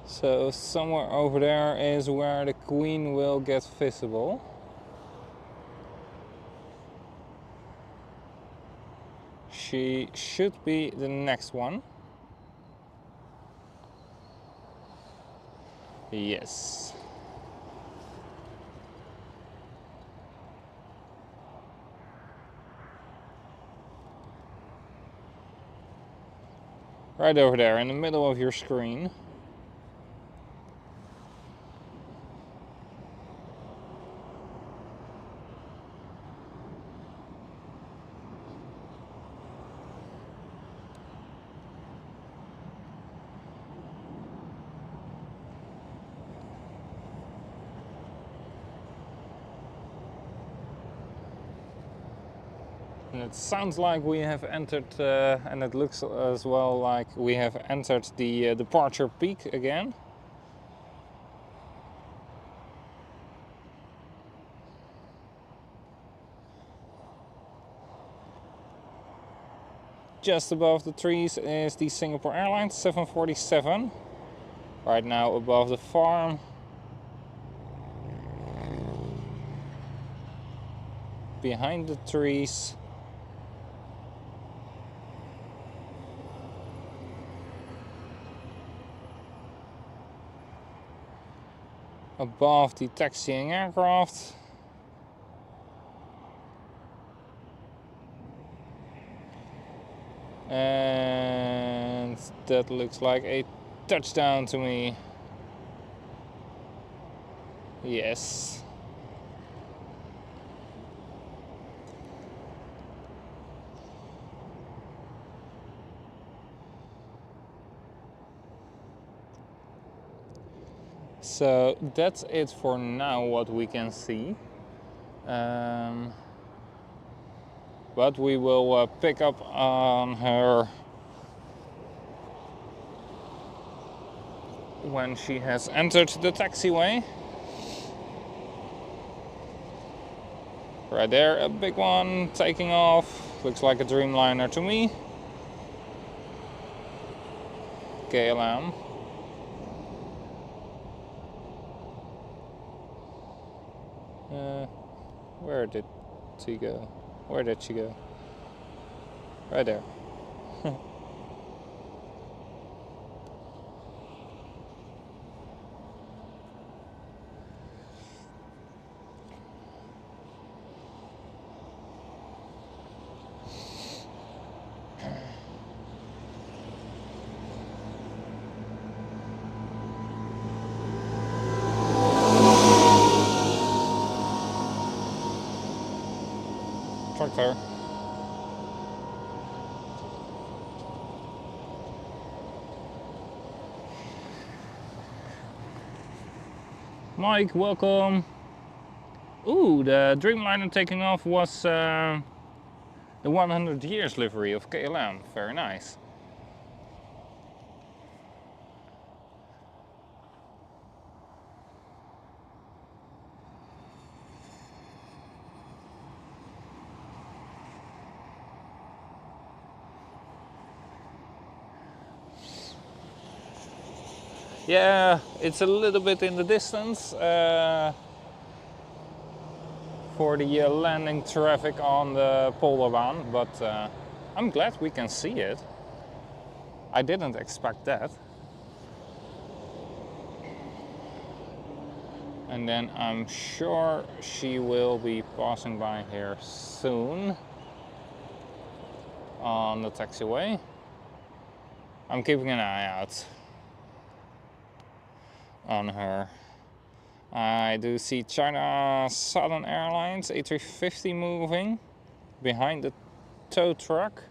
So somewhere over there is where the Queen will get visible. She should be the next one. Yes. Right over there in the middle of your screen. And it sounds like we have entered, and it looks as well like we have entered the departure peak again. Just above the trees is the Singapore Airlines 747. Right now above the farm. Behind the trees. Above the taxiing aircraft. And that looks like a touchdown to me. Yes. So that's it for now, what we can see. But we will pick up on her when she has entered the taxiway. Right there, a big one taking off. Looks like a Dreamliner to me. KLM. Where did she go? Where did she go? Right there. Tractor. Mike, welcome. Ooh, the Dreamliner taking off was the 100 years livery of KLM. Very nice. Yeah, it's a little bit in the distance for the landing traffic on the Polderbaan, but I'm glad we can see it. I didn't expect that. And then I'm sure she will be passing by here soon on the taxiway. I'm keeping an eye out on her. I do see China Southern Airlines A380 moving behind the tow truck.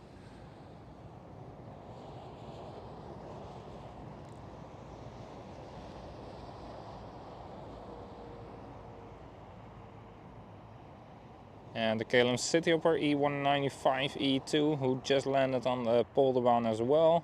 And the KLM Cityhopper E195E2 who just landed on the Polderbaan as well.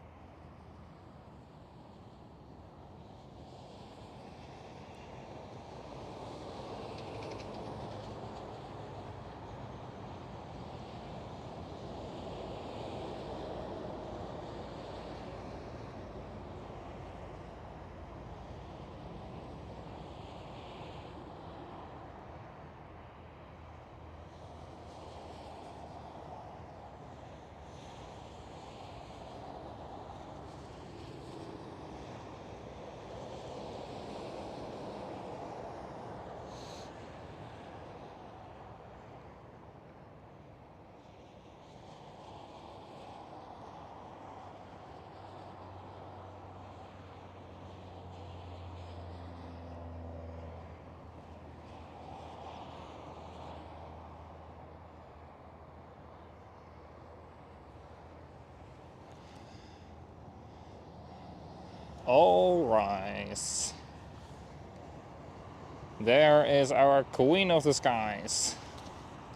All right. There is our Queen of the Skies.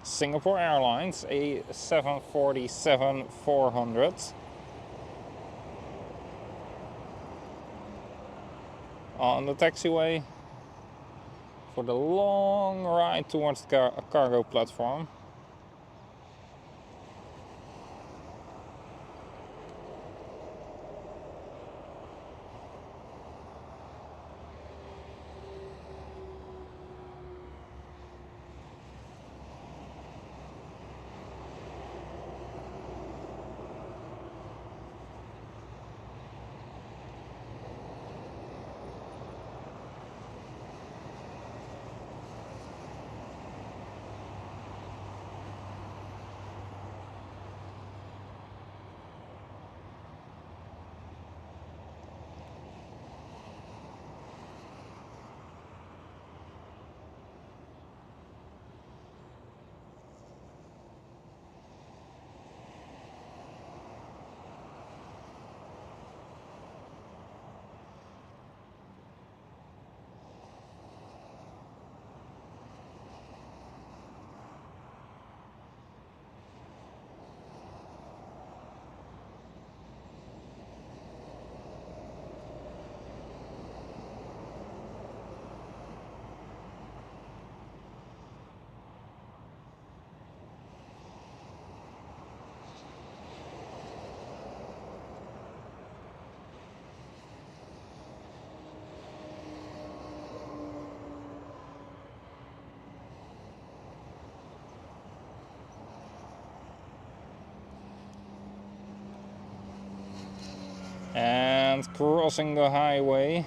Singapore Airlines A747-400 on the taxiway for the long ride towards the cargo platform. And crossing the highway.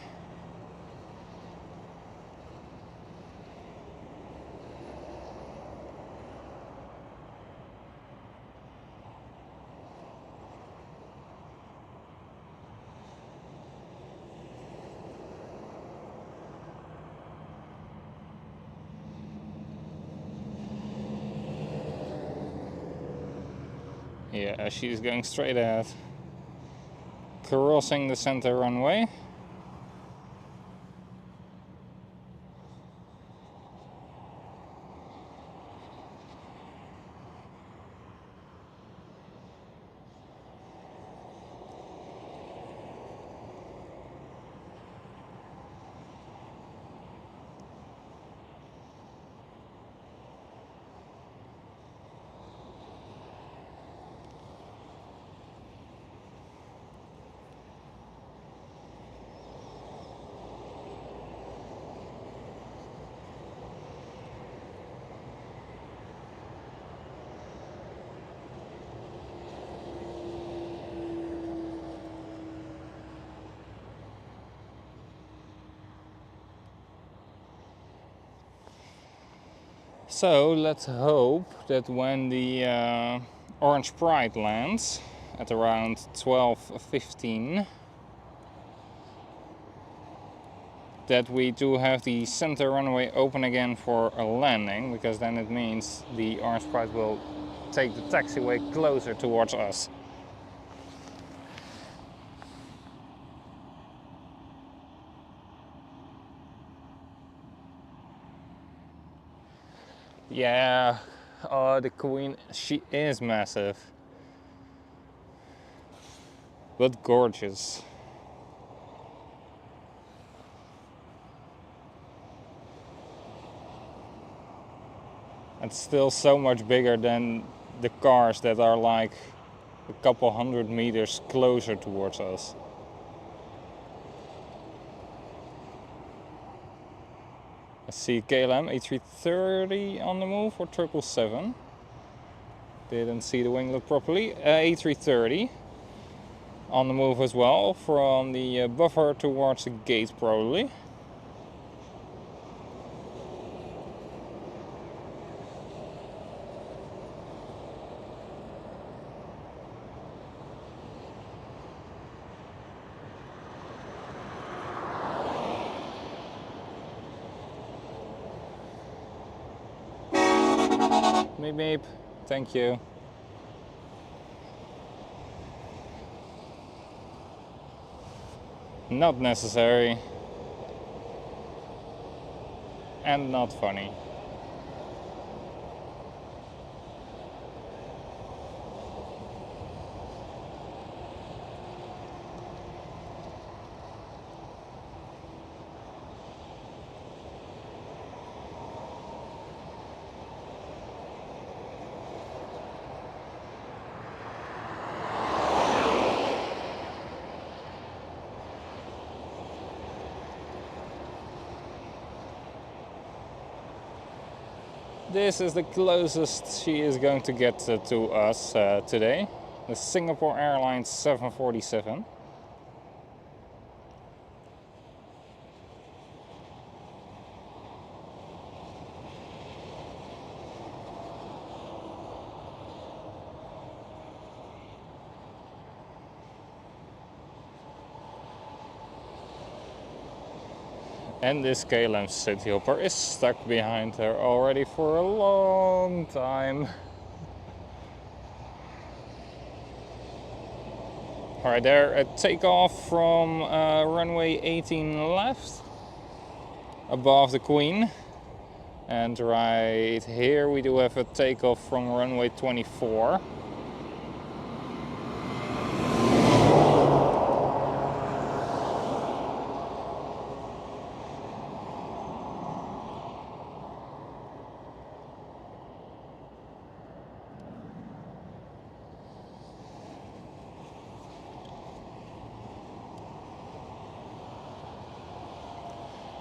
Yeah, she's going straight ahead. Crossing the center runway. So let's hope that when the Orange Pride lands at around 12:15, that we do have the center runway open again for a landing, because then it means the Orange Pride will take the taxiway closer towards us. Yeah, the Queen, she is massive, but gorgeous. It's still so much bigger than the cars that are like a couple hundred meters closer towards us. I see KLM A330 on the move, or 777. Didn't see the winglet properly. A330 on the move as well, from the buffer towards the gate probably. Meep meep, thank you. Not necessary. And not funny. This is the closest she is going to get to us today. The Singapore Airlines 747. And this KLM City Hopper is stuck behind her already for a long time. Alright, there, a takeoff from runway 18 left, above the Queen. And right here we do have a takeoff from runway 24.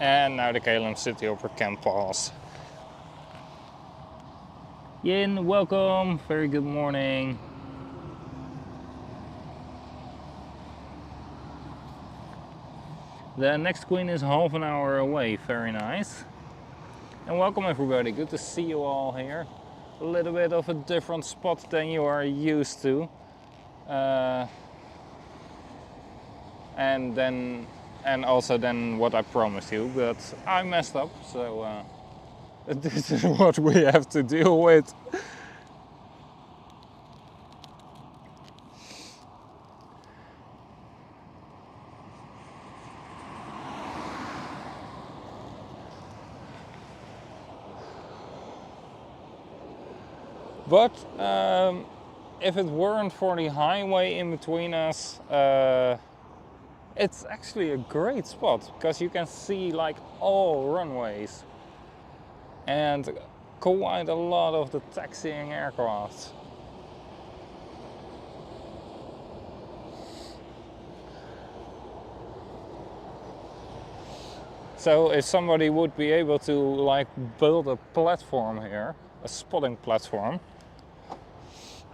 And now the KLM City Hopper can pass. Yin, welcome, very good morning. The next Queen is half an hour away, very nice. And welcome everybody, good to see you all here. A little bit of a different spot than you are used to. And also then what I promised you, but I messed up, so this is what we have to deal with. But if it weren't for the highway in between us, it's actually a great spot, because you can see like all runways and quite a lot of the taxiing aircraft. So if somebody would be able to like build a platform here, a spotting platform,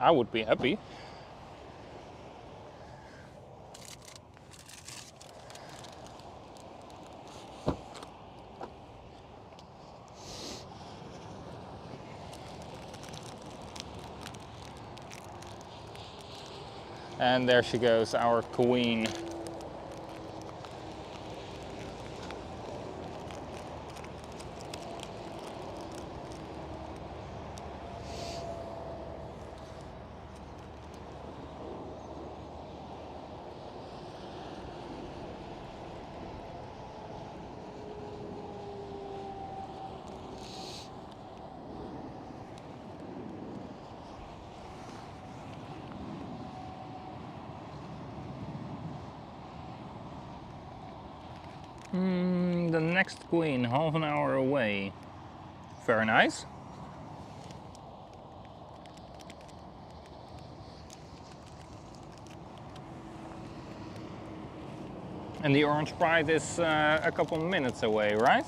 I would be happy. And there she goes, our queen. The next queen, half an hour away. Very nice. And the Orange Pride is a couple minutes away, right?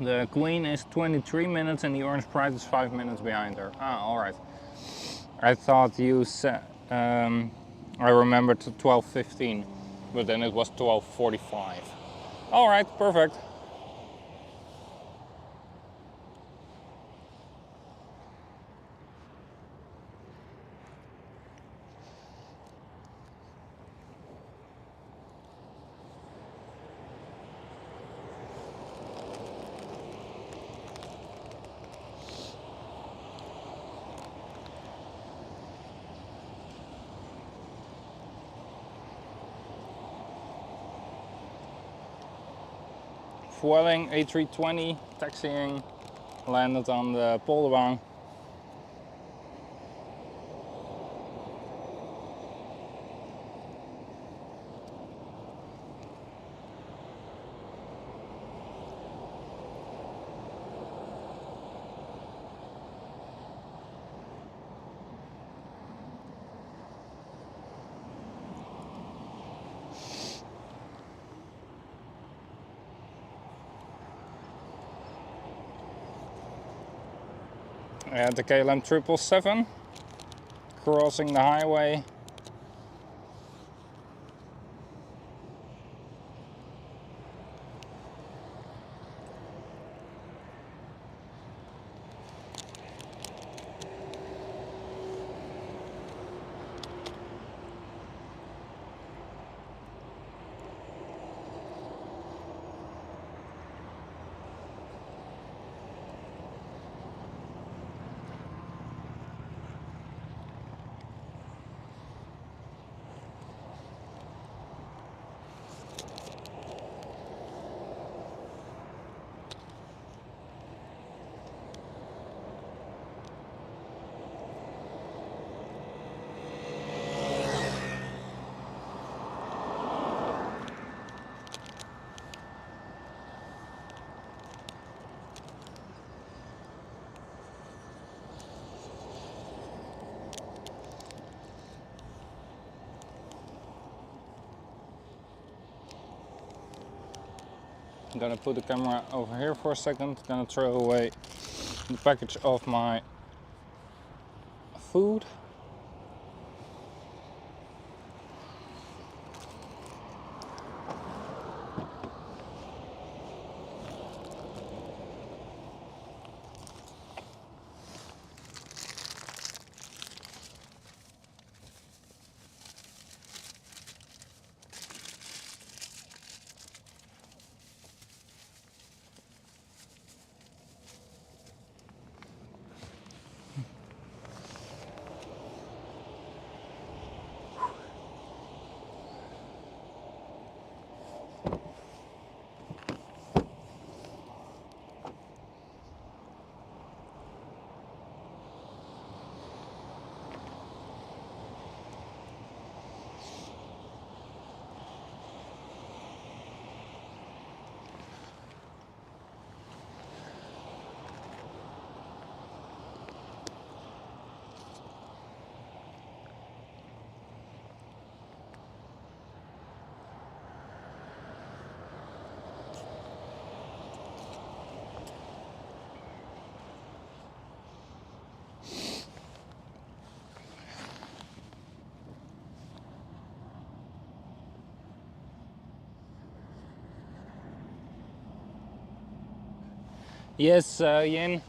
The Queen is 23 minutes and the Orange Pride is 5 minutes behind her. Ah, alright. I thought you said, I remembered 12:15, but then it was 12:45. Alright, perfect. Vueling A320, taxiing, landed on the polderbaan. At the KLM 777, crossing the highway. I'm gonna put the camera over here for a second. Gonna throw away the package of my food. Yes, Yin.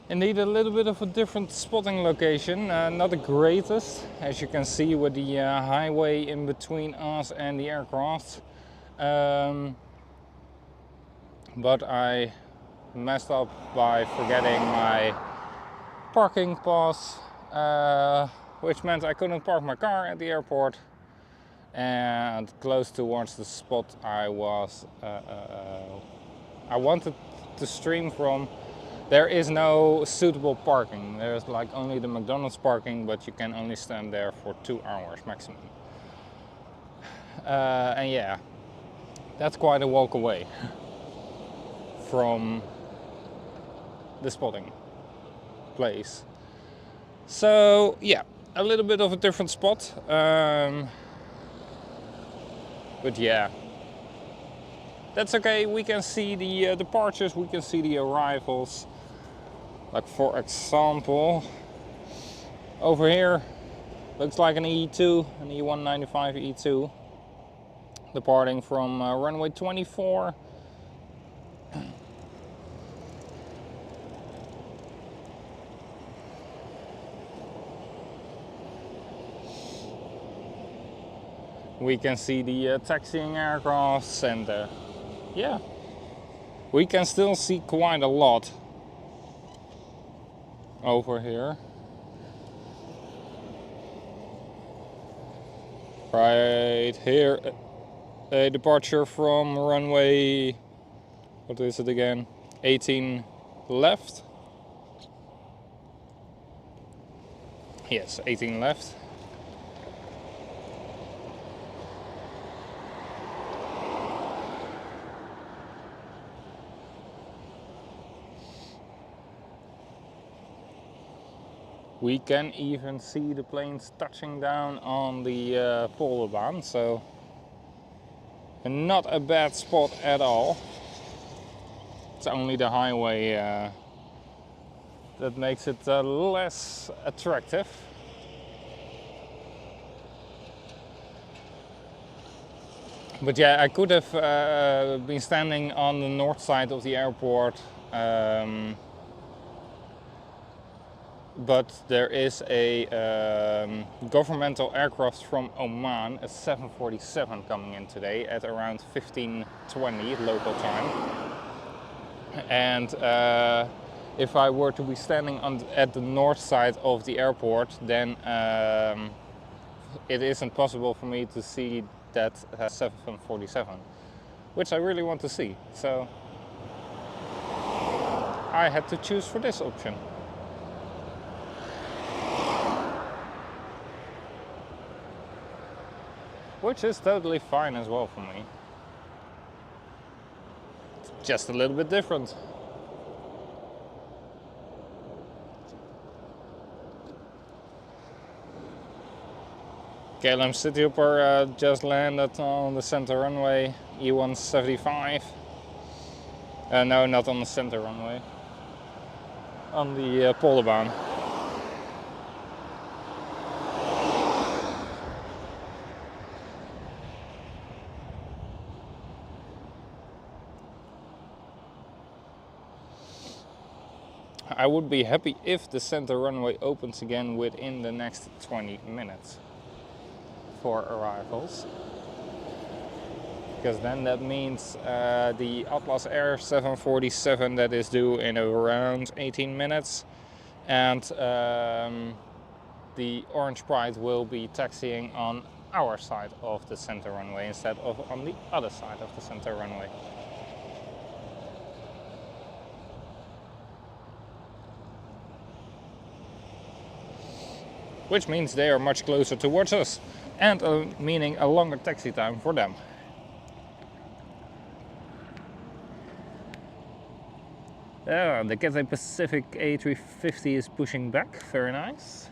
Indeed, a little bit of a different spotting location. Not the greatest, as you can see, with the highway in between us and the aircraft. But I messed up by forgetting my parking pass, which meant I couldn't park my car at the airport. And close towards the spot I wanted to stream from, there is no suitable parking. There's like only the McDonald's parking, but you can only stand there for 2 hours maximum. And yeah, that's quite a walk away from the spotting place. So yeah, a little bit of a different spot. But yeah, that's okay. We can see the departures, we can see the arrivals. Like for example, over here looks like an E2, an E195 E2, departing from runway 24. We can see the taxiing aircrafts, and yeah, we can still see quite a lot over here. Right here, a departure from runway, what is it again? 18 left. Yes, 18 left. We can even see the planes touching down on the Polderbaan, so not a bad spot at all. It's only the highway that makes it less attractive. But yeah, I could have been standing on the north side of the airport. But there is a governmental aircraft from Oman, a 747, coming in today at around 15:20 local time. And if I were to be standing at the north side of the airport, then it isn't possible for me to see that 747, which I really want to see. So I had to choose for this option. Which is totally fine as well for me. It's just a little bit different. KLM Cityhopper just landed on the center runway, E175. No, not on the center runway. On the Polderbaan. I would be happy if the center runway opens again within the next 20 minutes for arrivals. Because then that means the Atlas Air 747 that is due in around 18 minutes, and the Orange Pride will be taxiing on our side of the center runway instead of on the other side of the center runway. Which means they are much closer towards us, and meaning a longer taxi time for them. The Cathay Pacific A380 is pushing back, very nice.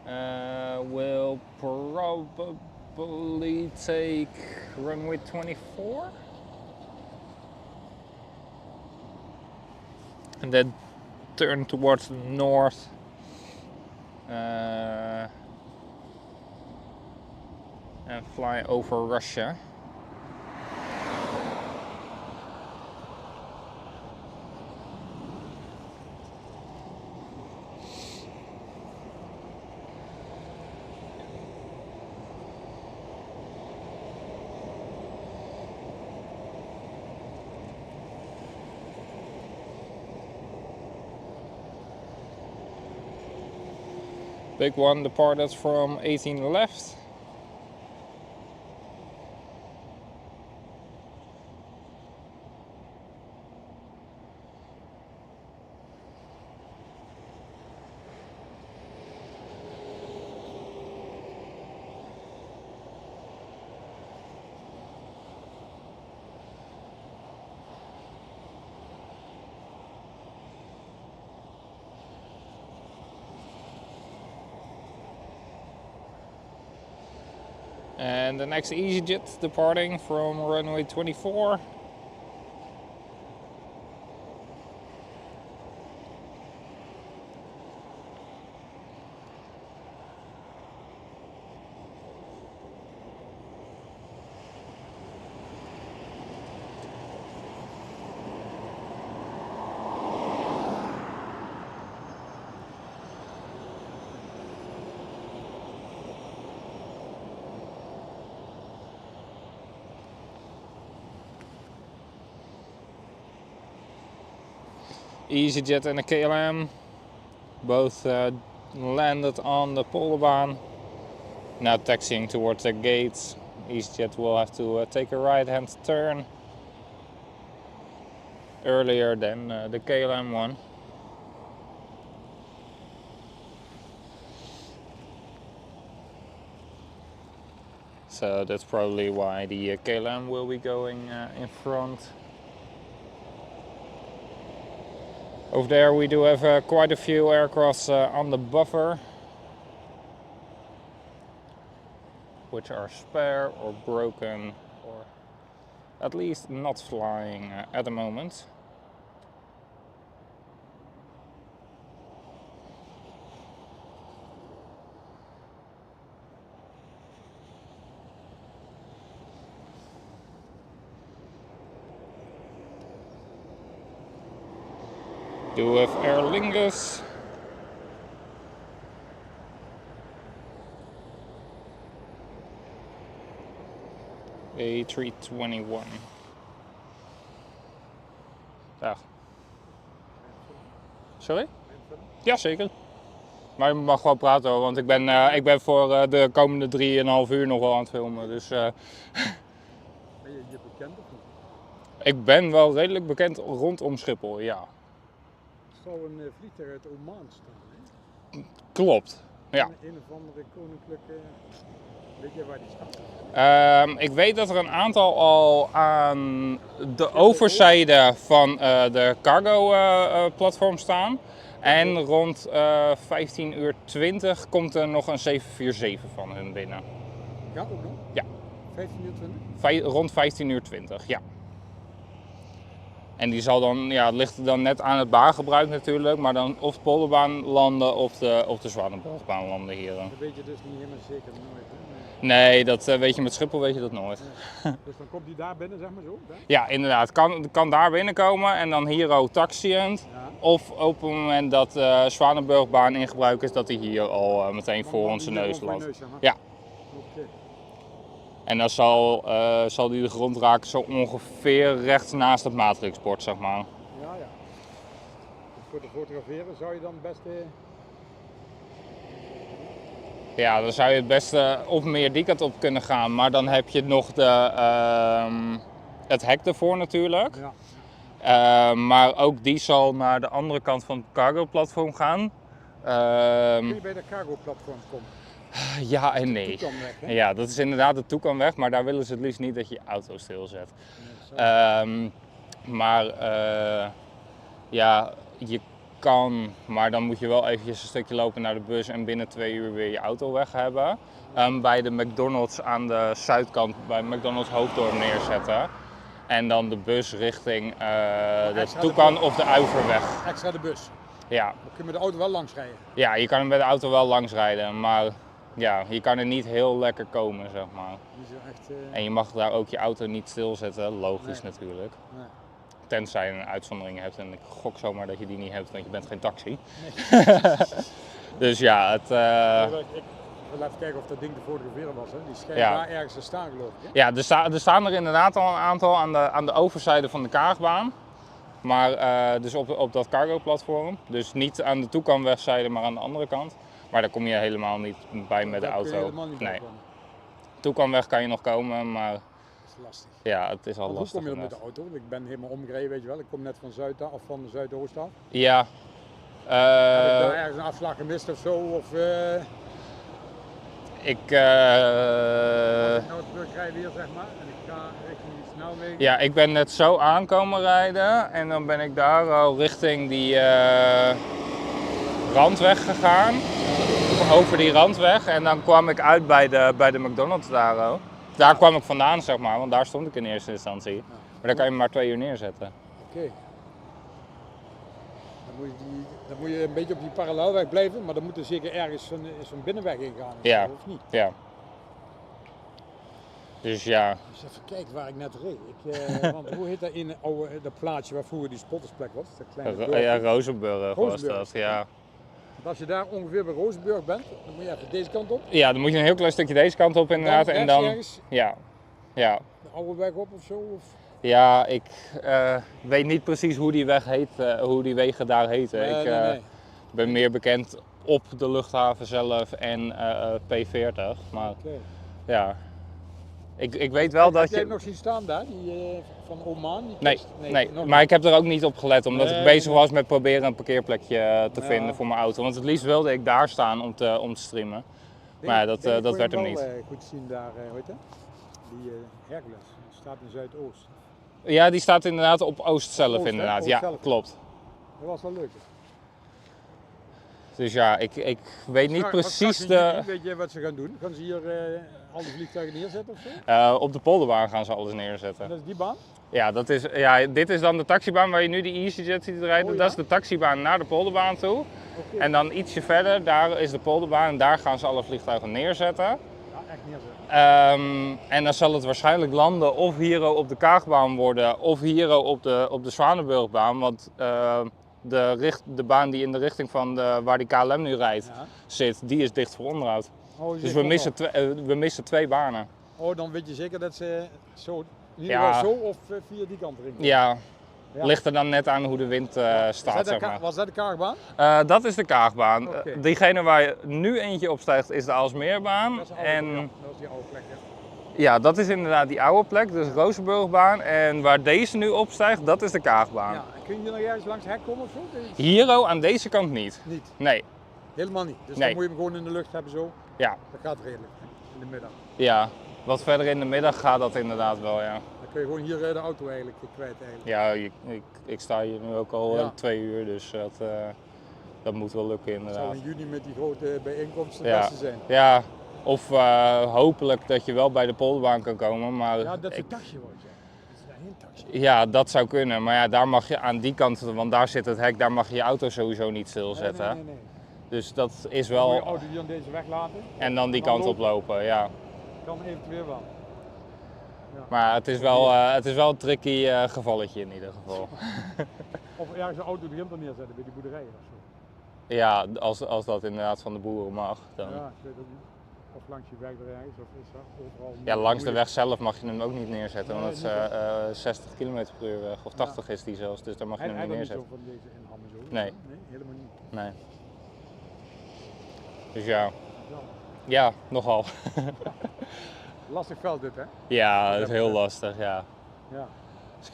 Will probably take runway 24. And then turn towards the north. And fly over Russia. Big one departed from 18 left. And the next EasyJet departing from runway 24. EasyJet and the KLM both landed on the polderbaan. Now taxiing towards the gates. EasyJet will have to take a right-hand turn earlier than the KLM one. So that's probably why the KLM will be going in front. Over there we do have quite a few aircrafts on the buffer, which are spare or broken or at least not flying at the moment. Do have Aer Lingus. A321. Ja. Sorry? Ja, zeker. Maar je mag wel praten hoor, want ik ben voor de komende 3,5 uur nog wel aan het filmen. Dus, Ben je bekend of niet? Ik ben wel redelijk bekend rondom Schiphol, ja. Er zou een vliegtuig uit Oman staan, hè? Klopt, ja. Een of andere koninklijke... Weet je waar die staat? Ik weet dat er een aantal al aan de overzijde van de cargo platform staan. En rond 15:20 komt er nog een 747 van hun binnen. Ja, ook nog? Ja. 15:20? Rond 15:20, ja. En die zal dan, ja, het ligt dan net aan het baangebruik natuurlijk, maar dan of de polderbaan landen of de Zwanenbergbaan landen hier. Dat weet je dus niet helemaal zeker nooit, hè? Nee, dat weet je met Schiphol weet je dat nooit. Nee. Dus dan komt die daar binnen, zeg maar zo? Daar? Ja, inderdaad. Kan daar binnenkomen en dan hier ook taxiënd. Ja. Of op het moment dat de Zwanenbergbaan in gebruik is, dat hij hier al meteen voor onze neus landt. Ja. Okay. En dan zal die de grond raken zo ongeveer rechts naast het matrixbord, zeg maar. Ja, ja. Dus voor te fotograferen zou je dan best... Ja, dan zou je het beste of meer die kant op kunnen gaan, maar dan heb je nog het hek ervoor natuurlijk. Ja. Maar ook die zal naar de andere kant van het cargo-platform gaan. Kun je bij de cargo-platform komen? Ja en nee. Toekomweg, ja, dat is inderdaad de toekomweg, maar daar willen ze het liefst niet dat je je auto stilzet. Maar ja, je kan, maar dan moet je wel eventjes een stukje lopen naar de bus en binnen 2 uur weer je auto weg hebben. Bij de McDonald's aan de zuidkant, bij McDonald's Hoofddorp neerzetten. En dan de bus richting de Toekan of de Uiverweg. Extra de bus? Ja. Dan kun je met de auto wel langs rijden? Ja, je kan er met de auto wel langs rijden, maar ja, je kan er niet heel lekker komen, zeg maar. Echt, En je mag daar ook je auto niet stilzetten, logisch natuurlijk. Nee. Tenzij je een uitzondering hebt en ik gok zomaar dat je die niet hebt, want je bent geen taxi. Nee. Dus ja, het... Ik wil even kijken of dat ding te fotograferen was, hè? Die schijnt daar ergens te staan, geloof ik. Hè? Ja, er staan er inderdaad al een aantal aan de overzijde van de kaagbaan. Maar dus op dat cargo-platform. Dus niet aan de toekanwegzijde, maar aan de andere kant. Maar daar kom je helemaal niet bij met de auto. Nee. Toekomweg kan je nog komen, maar... Dat is lastig. Ja, het is al lastig. Hoe kom je er met de auto? Ik ben helemaal omgereden, weet je wel. Ik kom net van van Zuidoost af. Ja. Heb ik daar ergens een afslag gemist of zo? Of, Ik nou terugrijden weer, zeg maar. En ik ga richting die snelwegen. Ja, ik ben net zo aankomen rijden en dan ben ik daar al richting die randweg gegaan. Over die randweg en dan kwam ik uit bij de McDonald's daar. Daar kwam ik vandaan, zeg maar, want daar stond ik in eerste instantie. Ja. Maar daar kan je maar 2 uur neerzetten. Oké. Dan moet je een beetje op die parallelweg blijven, maar dan moet er zeker ergens zo'n binnenweg ingaan. Ja. Of niet? Ja. Dus ja. Dus even kijken waar ik net reed. Want hoe heet dat plaatsje waar vroeger die spottersplek was? Dat kleine ja, Rozenburg was dat, ja. Als je daar ongeveer bij Rozenburg bent, dan moet je even deze kant op. Ja, dan moet je een heel klein stukje deze kant op inderdaad. En dan ergens, ja. de oude weg op of zo? Of? Ja, ik weet niet precies hoe die weg heet, hoe die wegen daar heten. Nee. Ben meer bekend op de luchthaven zelf en P40. Maar ja, ik weet wel dat je... Heb jij het nog zien staan daar, die van Oman? Die nee, maar ik heb er ook niet op gelet, omdat ik bezig was met proberen een parkeerplekje te vinden voor mijn auto. Want het liefst wilde ik daar staan om te streamen. Maar ja, dat werd hem niet. Goed zien daar, hoe heet dat? Die Hercules, die staat in Zuidoost. Ja, die staat inderdaad op Oost zelf inderdaad. Oost ja, zelf. Klopt. Dat was wel leuk. Dus ja, ik weet niet precies Weet je wat ze gaan doen? Gaan ze hier al die vliegtuigen neerzetten of zo? Op de polderbaan gaan ze alles neerzetten. En dat is die baan? Ja, dit is dan de taxibaan waar je nu die EasyJet ziet rijden. Dat is de taxibaan naar de polderbaan toe. Okay. En dan ietsje verder, daar is de polderbaan en daar gaan ze alle vliegtuigen neerzetten. Ja, echt neerzetten. En dan zal het waarschijnlijk landen of hier op de Kaagbaan worden of hier op de Zwanenburgbaan. Want de baan die in de richting van waar die KLM nu rijdt zit, die is dicht voor onderhoud. Dus we missen 2 banen. Oh, dan weet je zeker dat ze zo, in ieder geval zo of via die kant erin komen? Ja. Ligt er dan net aan hoe de wind staat, zeg maar. Was dat de Kaagbaan? Dat is de Kaagbaan. Diegene waar je nu eentje op stijgt is de Aalsmeerbaan. Dat is die oude plek, ja. Ja, dat is inderdaad die oude plek, dus de Rozenburgbaan. En waar deze nu opstijgt, dat is de Kaagbaan. Ja, kun je hier nog ergens langs het hek komen of zo? Hier aan deze kant niet. Niet? Nee. Helemaal niet? Dus dan moet je hem gewoon in de lucht hebben zo? Ja. Dat gaat redelijk, in de middag? Ja, wat verder in de middag gaat dat inderdaad wel, ja. Dan kun je gewoon hier de auto eigenlijk kwijt eigenlijk. Ja, ik sta hier nu ook al 2 uur, dus dat moet wel lukken inderdaad. Het zou in juni met die grote bijeenkomsten het beste zijn. Ja. Of hopelijk dat je wel bij de polderbaan kan komen, maar... Ja, dat is een taxi wordt, ja. Dat is daarheen taxi. Ja, dat zou kunnen, maar ja, daar mag je aan die kant, want daar zit het hek, daar mag je je auto sowieso niet stilzetten. Nee. Dus dat is wel... Dan moet je auto die aan deze weg laten. En dan die kant oplopen, ja. Kan eventueel wel. Ja. Maar het is wel een tricky gevalletje in ieder geval. Of ergens een auto begint er neerzetten bij die boerderijen of zo. Ja, als dat inderdaad van de boeren mag, dan... Ja, ik weet het niet. Of langs je weg er ergens, of is dat overal... Ja, langs de weg zelf mag je hem ook niet neerzetten, want het is 60 km per uur weg, of 80 is die zelfs, dus daar mag je hem niet neerzetten. Niet zo van deze inhammen zo? Nee. Nee, helemaal niet. Nee. Dus ja. Ja, nogal. Lastig veld dit, hè? Ja, dat is heel lastig, ja. Ja. Dus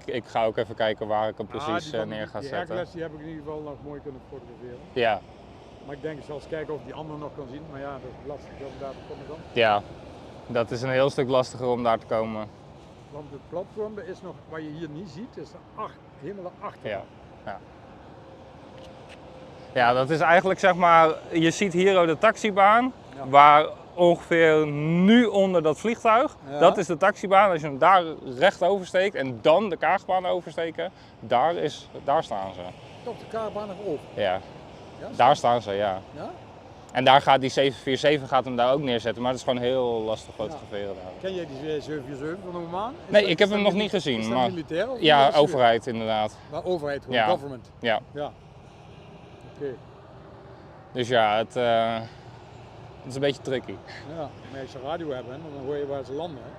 ik ga ook even kijken waar ik hem precies neer ga zetten. Hercules die heb ik in ieder geval nog mooi kunnen fotograferen. Ja. Maar ik denk, ik zal eens kijken of ik die andere nog kan zien. Maar ja, dat is lastig om daar te komen dan. Ja, dat is een heel stuk lastiger om daar te komen. Want het platform is nog, wat je hier niet ziet, is helemaal daarachter. Ja. Ja, dat is eigenlijk zeg maar, je ziet hier de taxibaan, waar ongeveer nu onder dat vliegtuig, dat is de taxibaan. Als je hem daar recht oversteekt en dan de Kaagbaan oversteken, daar staan ze. Toch de Kaagbaan nog over? Ja, daar staan ze, ja. En daar gaat die 747 hem daar ook neerzetten, maar het is gewoon heel lastig fotograferen daar. Ken jij die 747 van Oman? Nee, ik heb hem nog niet gezien. Is dat maar militair? Of ja, overheid inderdaad. Maar overheid, gewoon government? Ja. Oké. Dus ja, het is een beetje tricky. Ja, maar als je radio hebben, dan hoor je waar ze landen. Hè?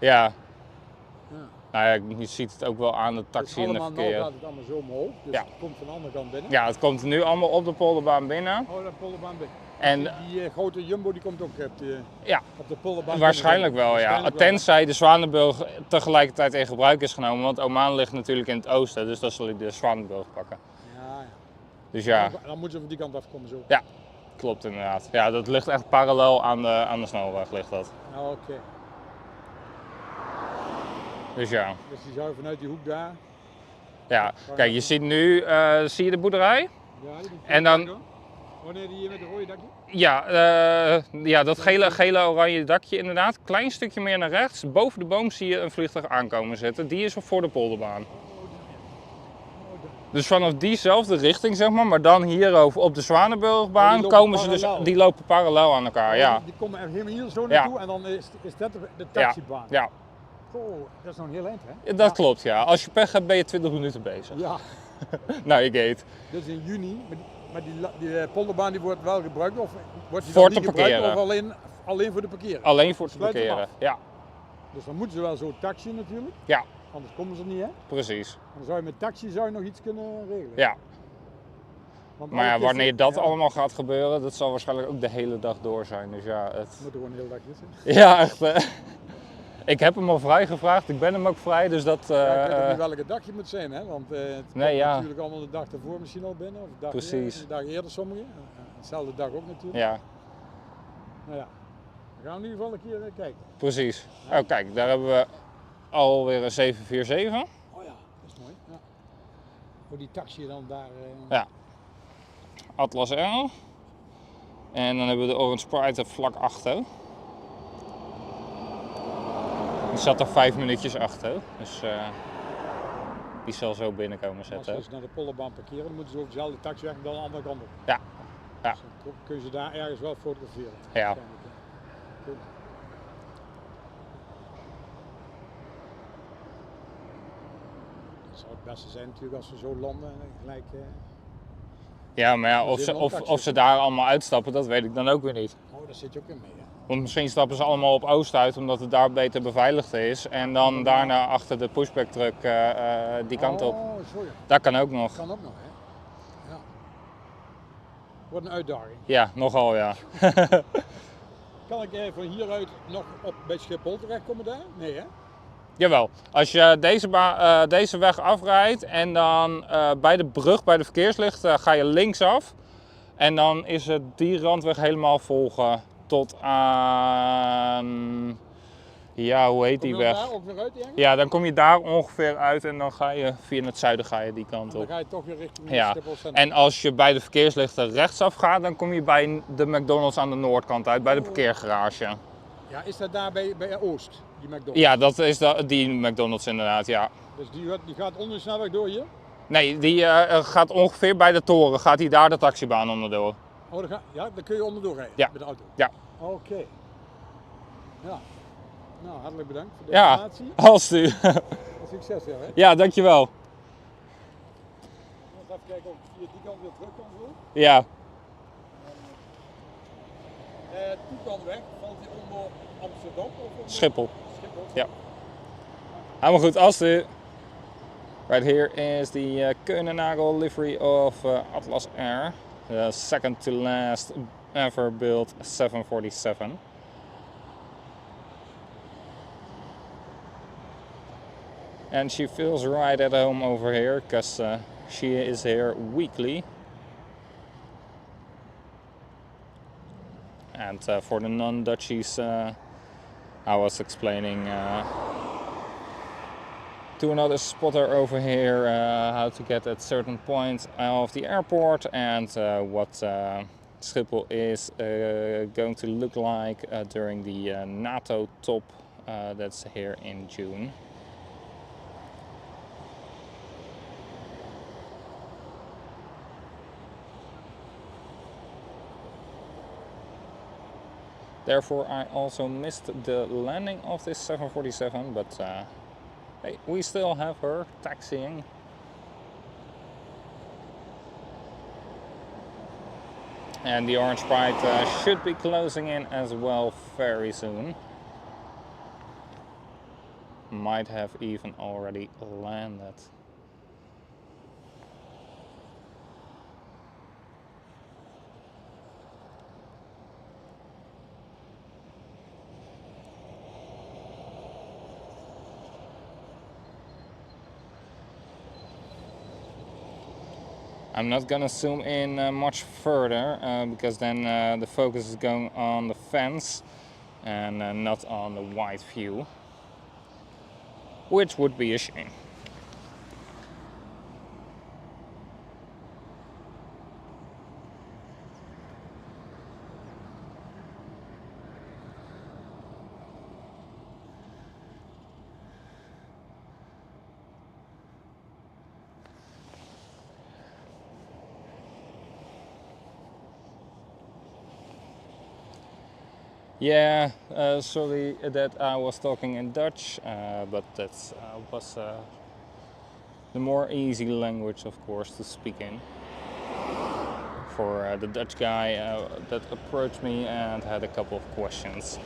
Ja. Nou ja, je ziet het ook wel aan de taxi en de Nou verkeer. gaat het allemaal zo omhoog, dus Ja. het komt van de andere kant binnen. Ja, het komt nu allemaal op de polderbaan binnen. Oh, de polderbaan binnen. En Die grote Jumbo die komt ook ja, op de polderbaan waarschijnlijk wel, ja. Waarschijnlijk wel, Tenzij de Zwanenburg tegelijkertijd in gebruik is genomen, want Oman ligt natuurlijk in het oosten, dus dan zal ik de Zwanenburg pakken. Ja. Dus ja. Dan moeten ze van die kant afkomen zo. Ja, klopt inderdaad. Ja, dat ligt echt parallel aan de snelweg ligt dat. Oké. Dus ja. Dus die zou vanuit die hoek daar. Ja, kijk, je ziet nu, zie je de boerderij? Ja, En dan, wanneer die hier met de rode dakje? ja, dat gele-oranje dakje inderdaad. Klein stukje meer naar rechts. Boven de boom zie je een vliegtuig aankomen zitten. Die is voor de polderbaan. Dus vanaf diezelfde richting, zeg maar dan hierover op de Zwanenburgbaan komen ze dus, die lopen parallel aan elkaar, ja. Die komen er helemaal hier zo naartoe en dan is dat de taxibaan. Ja. Oh, dat is nog een heel eind, hè? Dat klopt, ja. Als je pech hebt ben je 20 minuten bezig. Ja. Nou, je gate. Dus in juni, maar die polderbaan die wordt wel gebruikt of wordt die voor dan niet te parkeren. gebruikt of alleen voor de parkeren? Alleen voor te Sluit hem parkeren, af. ja. Dus dan moeten ze wel zo taxi natuurlijk. Ja. Anders komen ze niet, hè? Precies. Dan zou je met taxi nog iets kunnen regelen. Ja. Want Maar ja, wanneer dat ja, allemaal gaat gebeuren, dat zal waarschijnlijk ook de hele dag door zijn. Dus ja, het moet er gewoon een hele dag zitten. Ja, echt. Ik heb hem al vrij gevraagd, ik ben hem ook vrij, dus dat... Ja, ik weet ook niet welke dag je moet zijn, hè? Want het komt natuurlijk allemaal de dag ervoor misschien al binnen. Of de dag precies. Eerder, de dag eerder sommigen. Dezelfde dag ook natuurlijk. Ja. Nou ja, we gaan in ieder geval een keer kijken. Precies. Ja. Oh kijk, daar hebben we alweer een 747. Oh ja, dat is mooi. Ja. Hoe die taxi dan daar... Ja. Atlas L. En dan hebben we de Orange Pride er vlak achter. Die zat er 5 minuutjes achter, dus die zal zo binnenkomen zetten. Als ze naar de polderbaan parkeren, dan moeten ze over dezelfde taxiweg dan de andere kant op. Ja. Ja. Dus dan kun je ze daar ergens wel fotograferen. Ja. Goed. Het zou het beste zijn natuurlijk als ze zo landen en gelijk... Ja, maar ja, of ze daar allemaal uitstappen, dat weet ik dan ook weer niet. Oh, daar zit je ook in mee, hè? Want misschien stappen ze allemaal op Oost uit, omdat het daar beter beveiligd is. En dan daarna achter de pushback truck die kant op. Sorry. Dat kan ook nog. Kan ook nog, hè? Ja. Wordt een uitdaging. Ja, nogal ja. Kan ik van hieruit nog bij Schiphol terechtkomen daar? Nee, hè? Jawel, als je deze weg afrijdt en dan bij de brug, bij de verkeerslichten, ga je linksaf. En dan is het die randweg helemaal volgen tot aan... Ja, hoe heet die weg? Daar ook weer uit, ja, dan kom je daar ongeveer uit en dan ga je via het zuiden ga je die kant op. Dan ga je toch weer richting Schiphol Centrum. En als je bij de verkeerslichten rechtsaf gaat, dan kom je bij de McDonald's aan de noordkant uit, bij de parkeergarage. Ja, is dat daar bij Oost, die McDonald's? Ja, dat is die McDonald's inderdaad, ja. Dus die gaat onder de snelweg door hier? Nee, die gaat ongeveer bij de toren, gaat hij daar de taxibaan onderdoor. Oh, ja, dan kun je onderdoor rijden met de auto? Ja. Oké. Ja. Nou, hartelijk bedankt voor de informatie. Ja, alstublieft. Succes weer, hè? Ja, dankjewel. Even kijken of je die kant weer terug kan zo. Ja. Toekantweg, valt die onder Amsterdam of onder... Schiphol. Schiphol. Ja. Helemaal goed, alstublieft. Right here is the Koenenagel livery of Atlas Air. The second to last ever built 747. And she feels right at home over here because she is here weekly. And for the non-Dutchies, I was explaining to another spotter over here how to get at certain points of the airport and what Schiphol is going to look like during the NATO top that's here in June. Therefore I also missed the landing of this 747, but hey, we still have her taxiing. And the Orange Pride should be closing in as well very soon. might have even already landed. I'm not gonna zoom in much further because then the focus is going on the fence and not on the wide view, which would be a shame. Yeah, sorry that I was talking in Dutch, but that was the more easy language, of course, to speak in. For the Dutch guy that approached me and had a couple of questions.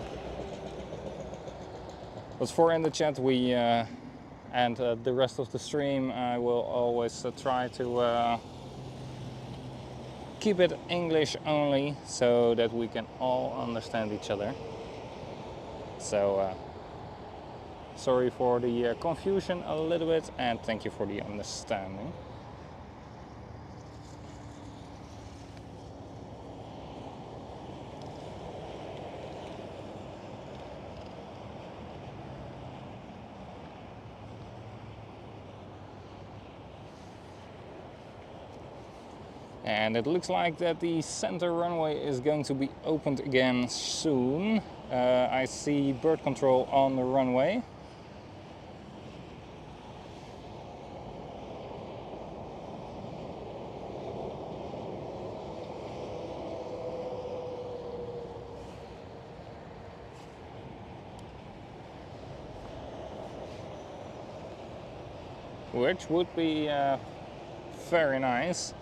But for in the chat, we and the rest of the stream, I will always try to keep it English only so that we can all understand each other. So sorry for the confusion a little bit, and thank you for the understanding. And it looks like that the center runway is going to be opened again soon. I see bird control on the runway. Which would be very nice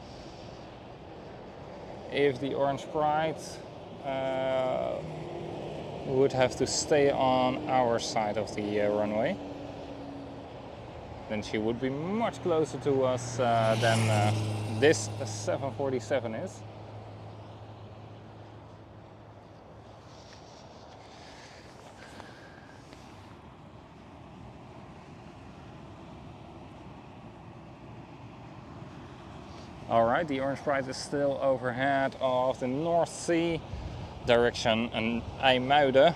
if the orange bride would have to stay on our side of the runway. Then she would be much closer to us than this 747 is. Alright, the orange bride is still overhead of the North Sea, direction IJmuiden.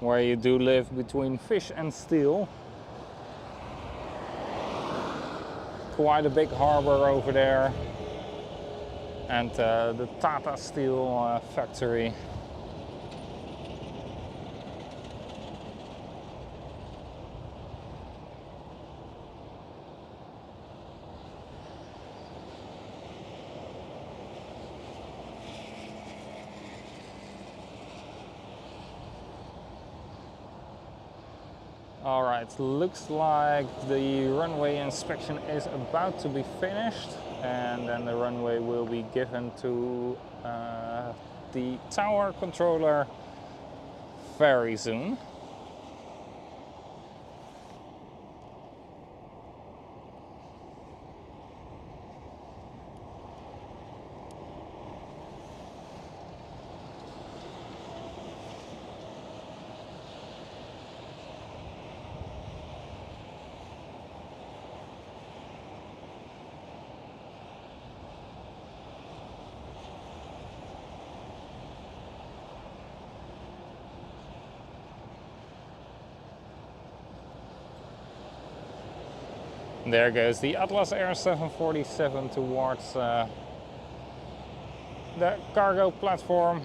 Where you do live between fish and steel. Quite a big harbor over there. And the Tata Steel factory. Alright, looks like the runway inspection is about to be finished, and then the runway will be given to the tower controller very soon. There goes the Atlas Air 747 towards the cargo platform.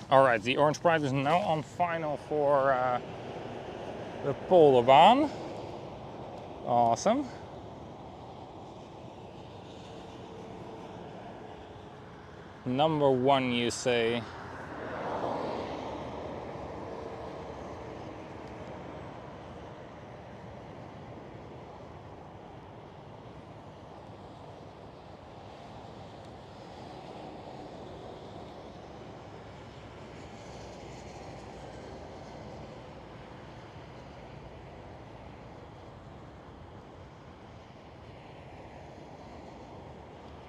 Alright, the orange bride is now on final for the Polderbaan. Awesome. Number 1, you say?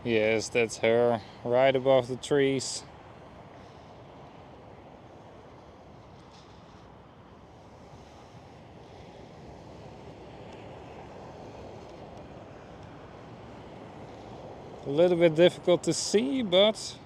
Yes, that's her, right above the trees. A little bit difficult to see, but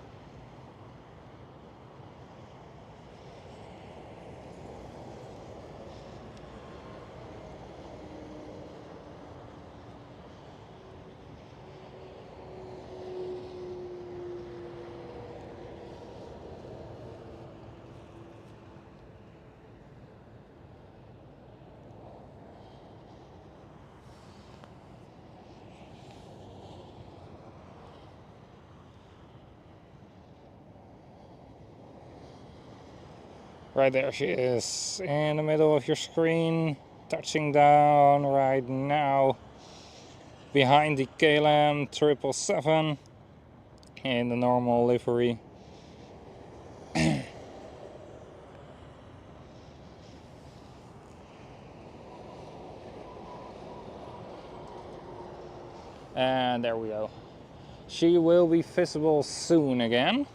right there she is, in the middle of your screen, touching down right now, behind the KLM 777 in the normal livery. And there we go. She will be visible soon again,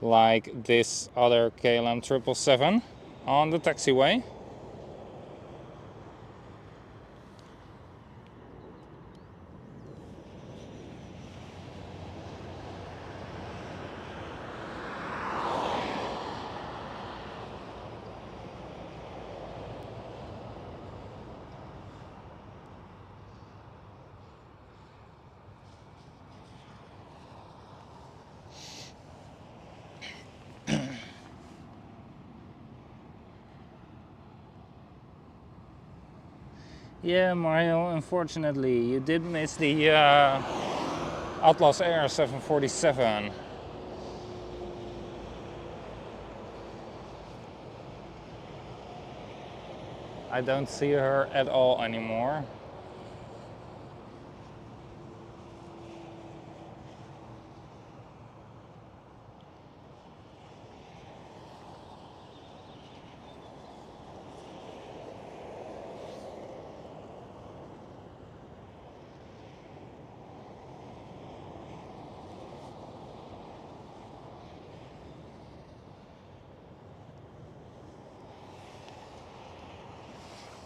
like this other KLM 777 on the taxiway. Yeah, Mario, unfortunately, you did miss the Atlas Air 747. I don't see her at all anymore.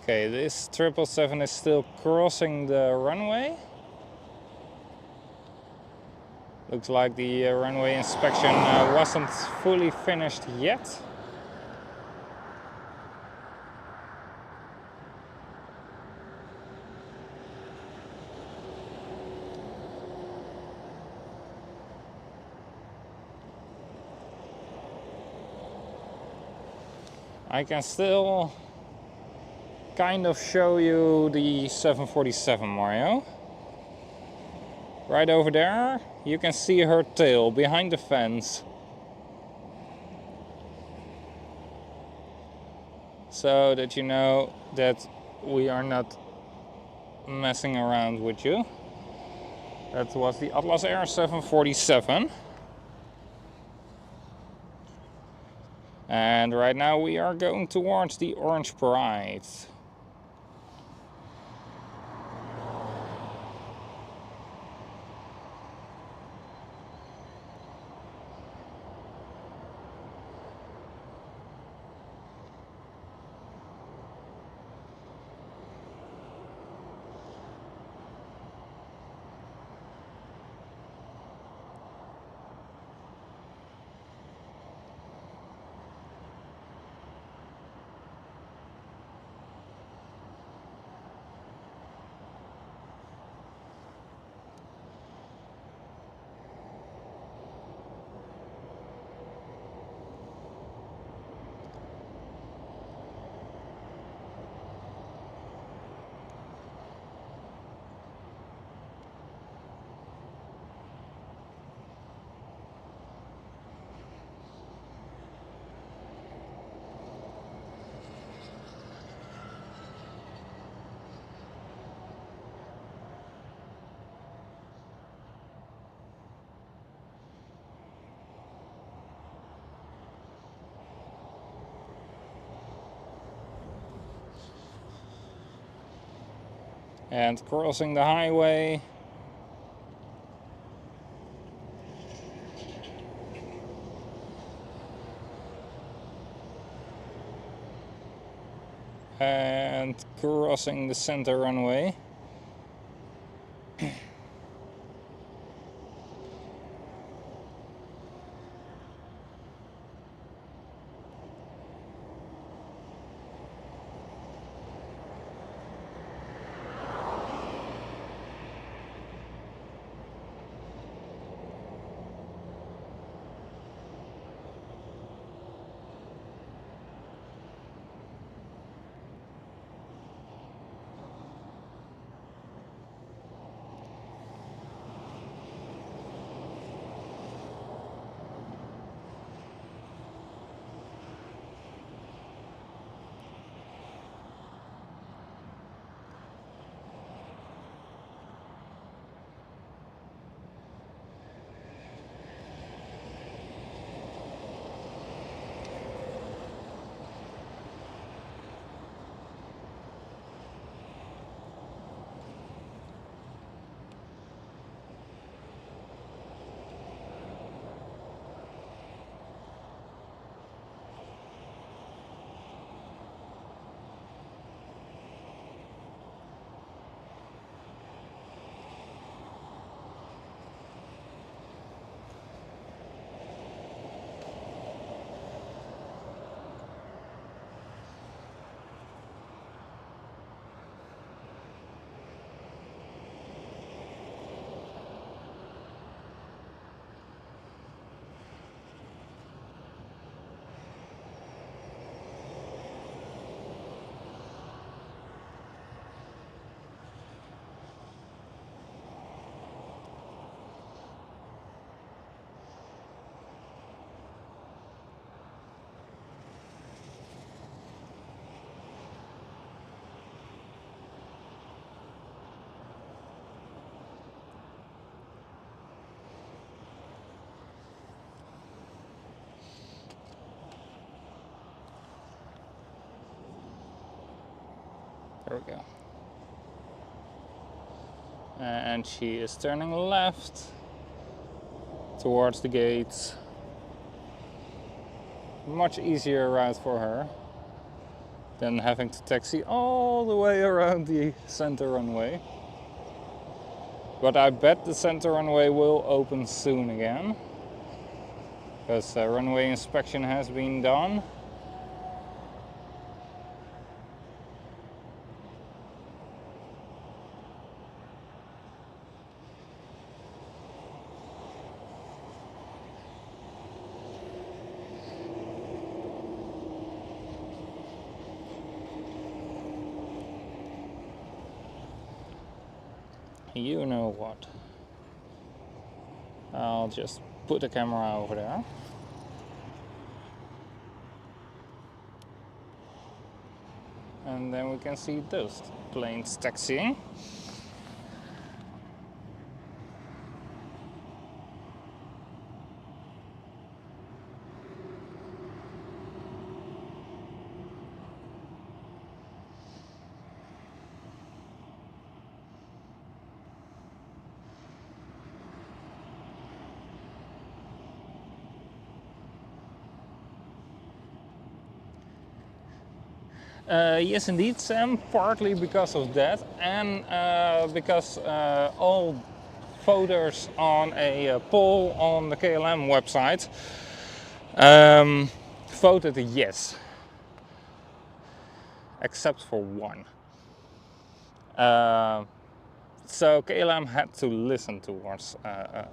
Okay, this 777 is still crossing the runway. Looks like the runway inspection wasn't fully finished yet. I can still kind of show you the 747, Mario. Right over there, you can see her tail behind the fence. So that you know that we are not messing around with you. That was the Atlas Air 747. And right now we are going towards the Orange Parade. and crossing the highway. And crossing the center runway. There we go. And she is turning left towards the gates. Much easier route for her than having to taxi all the way around the center runway. But I bet the center runway will open soon again, because runway inspection has been done. You know what? I'll just put the camera over there. And then we can see those planes taxiing. Yes, indeed, Sam. Partly because of that, and because all voters on a poll on the KLM website voted yes, except for one. So KLM had to listen towards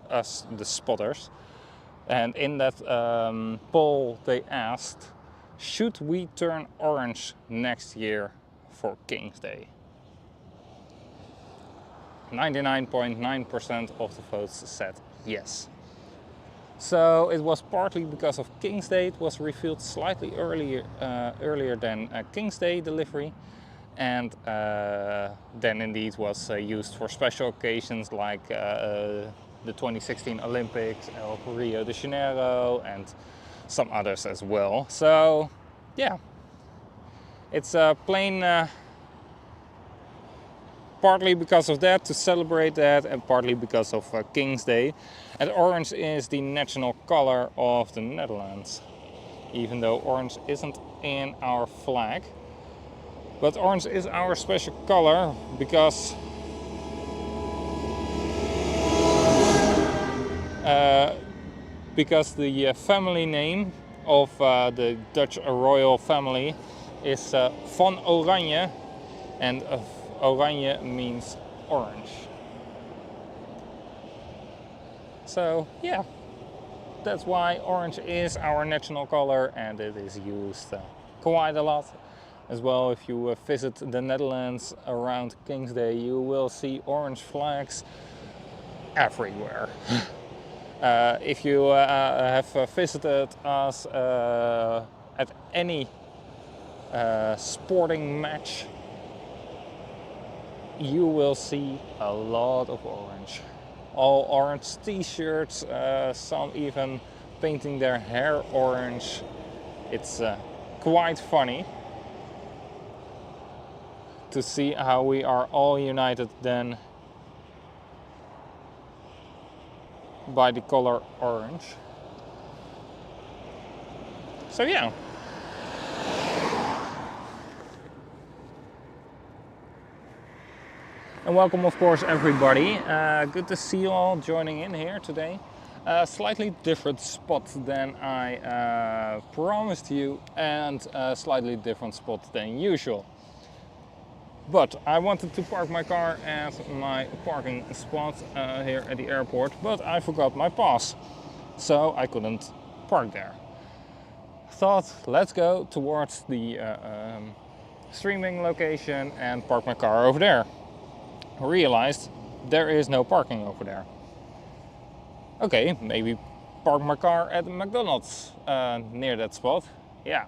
us, the spotters, and in that poll they asked, should we turn orange next year for King's Day? 99.9% of the votes said yes. So it was partly because of King's Day. It was revealed slightly earlier than King's Day delivery, and then indeed was used for special occasions like the 2016 Olympics or Rio de Janeiro and some others as well. So yeah, it's a plane partly because of that, to celebrate that, and partly because of King's Day. And orange is the national color of the Netherlands, even though orange isn't in our flag. But orange is our special color because the family name of the Dutch royal family is Van Oranje, and Oranje means orange. So yeah, that's why orange is our national color, and it is used quite a lot. As well, if you visit the Netherlands around King's Day, you will see orange flags everywhere. If you have visited us at any sporting match, you will see a lot of orange. All orange t-shirts, some even painting their hair orange. It's quite funny to see how we are all united then by the color orange. So yeah. And welcome, of course, everybody. Good to see you all joining in here today. Slightly different spot than I promised you, and a slightly different spot than usual. But I wanted to park my car at my parking spot here at the airport, but I forgot my pass, so I couldn't park there. Thought, let's go towards the streaming location and park my car over there. Realized there is no parking over there. Okay, maybe park my car at the McDonald's near that spot. Yeah,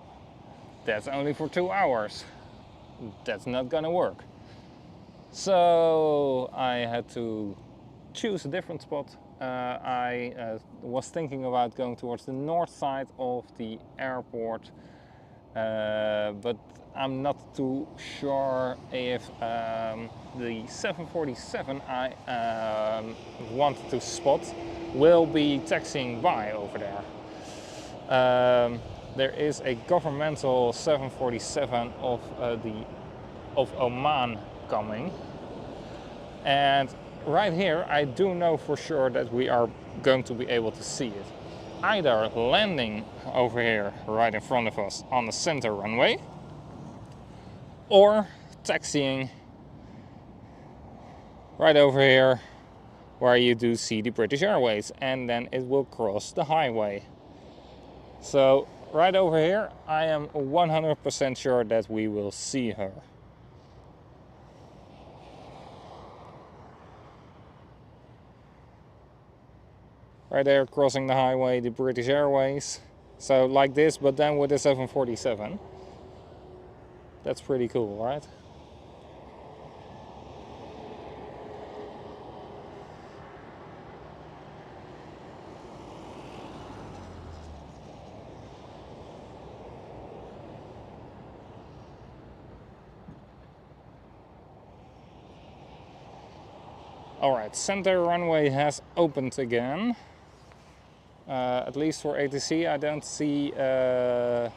that's only for 2 hours. That's not gonna work. So I had to choose a different spot. I was thinking about going towards the north side of the airport, but I'm not too sure if the 747 I wanted to spot will be taxiing by over there. There is a governmental 747 of Oman coming, and right here I do know for sure that we are going to be able to see it, either landing over here right in front of us on the center runway, or taxiing right over here where you do see the British Airways, and then it will cross the highway. So right over here I am 100% sure that we will see her. Right there, crossing the highway, the British Airways. So like this, but then with the 747. That's pretty cool, right? Alright, center runway has opened again. At least for ATC, I don't see an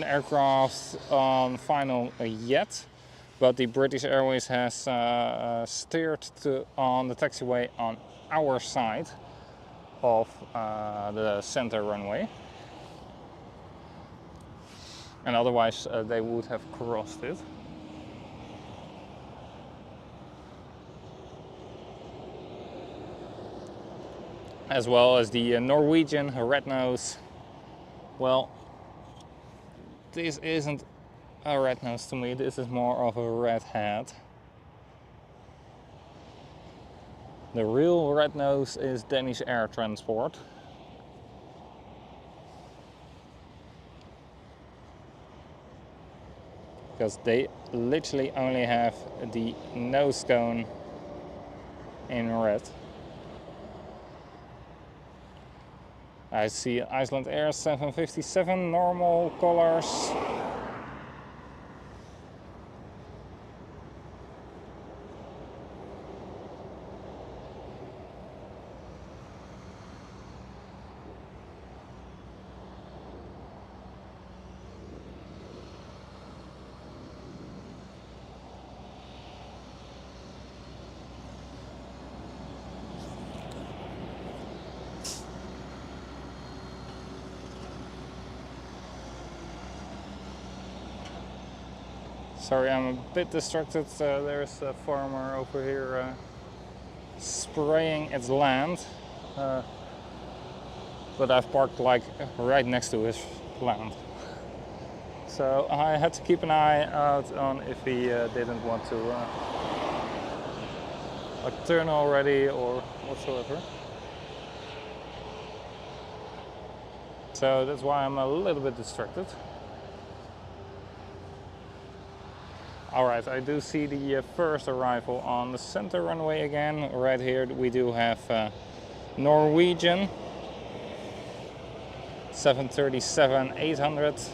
aircraft on final yet, but the British Airways has steered on the taxiway on our side of the center runway, and otherwise they would have crossed it. As well as the Norwegian red nose. Well, this isn't a red nose to me, this is more of a red hat. The real red nose is Danish Air Transport. Because they literally only have the nose cone in red. I see Iceland Air 757 normal colors. Sorry, I'm a bit distracted. There's a farmer over here spraying its land. But I've parked like right next to his land. So I had to keep an eye out on if he didn't want to like turn already or whatsoever. So that's why I'm a little bit distracted. Alright, I do see the first arrival on the center runway again. Right here we do have Norwegian 737-800.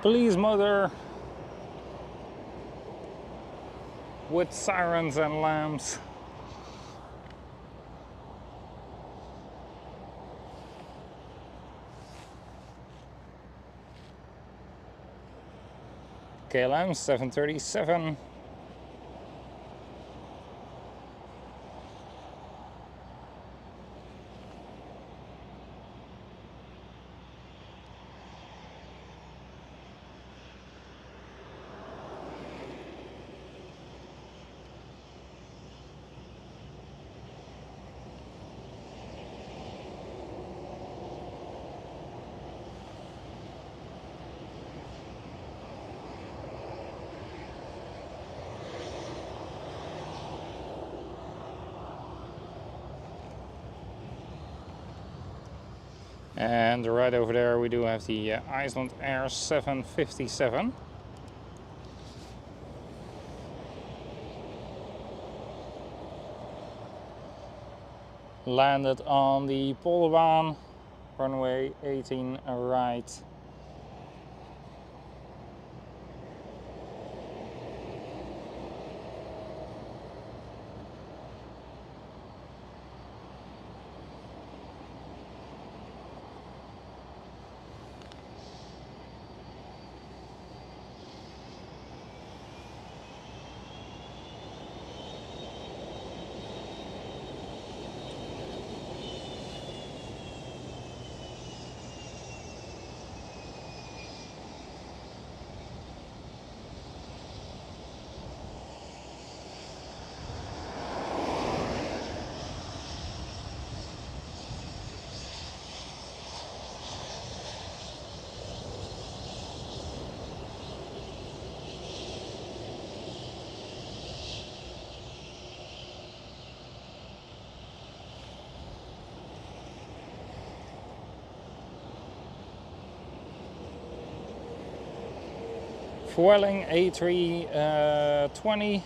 Police motor with sirens and lamps. KLM 737. And right over there we do have the Iceland Air 757. Landed on the Polderbaan, runway 18 right. Vueling A320.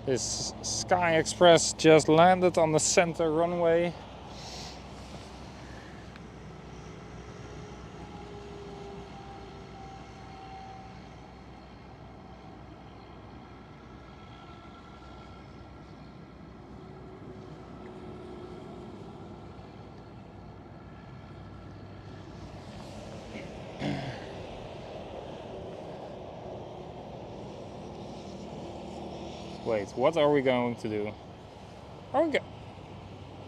This Sky Express just landed on the center runway. Wait, what are we going to do?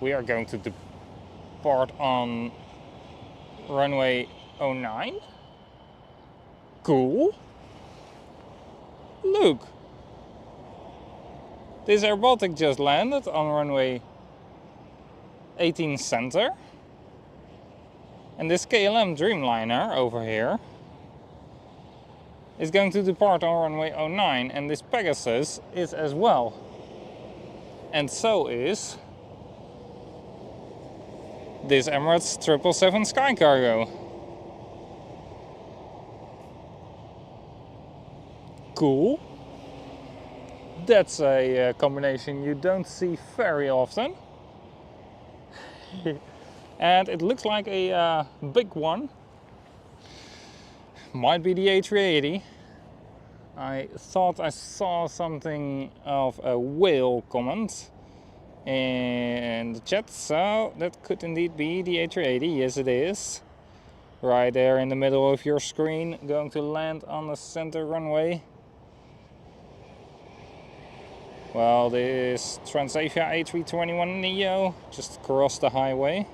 We are going to depart on runway 09? Cool. Look. This Air Baltic just landed on runway 18 center. And this KLM Dreamliner over here is going to depart on runway 09, and this Pegasus is as well. And so is this Emirates 777 Sky Cargo. Cool. That's a combination you don't see very often. And it looks like a big one. Might be the A380. I thought I saw something of a whale comment in the chat, so that could indeed be the A380. Yes, it is. Right there in the middle of your screen, going to land on the center runway. Well, this Transavia A321neo just crossed the highway.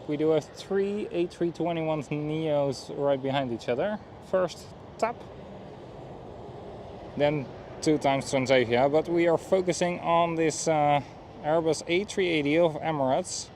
We do have three A321neos right behind each other. First TAP, then 2 times Transavia, but we are focusing on this Airbus A380 of Emirates.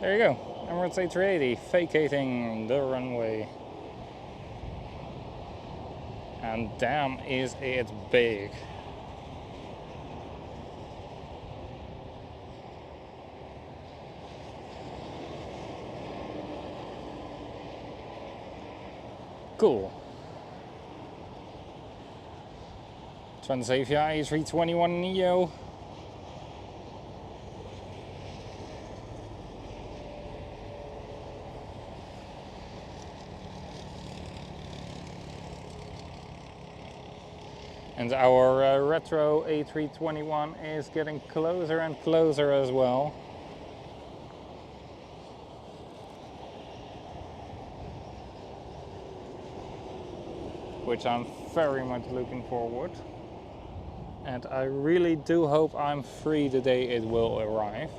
There you go, Emirates A380 vacating the runway. And damn is it big. Cool. Transavia A321neo. And our retro A321 is getting closer and closer as well. Which I'm very much looking forward. And I really do hope I'm free the day it will arrive.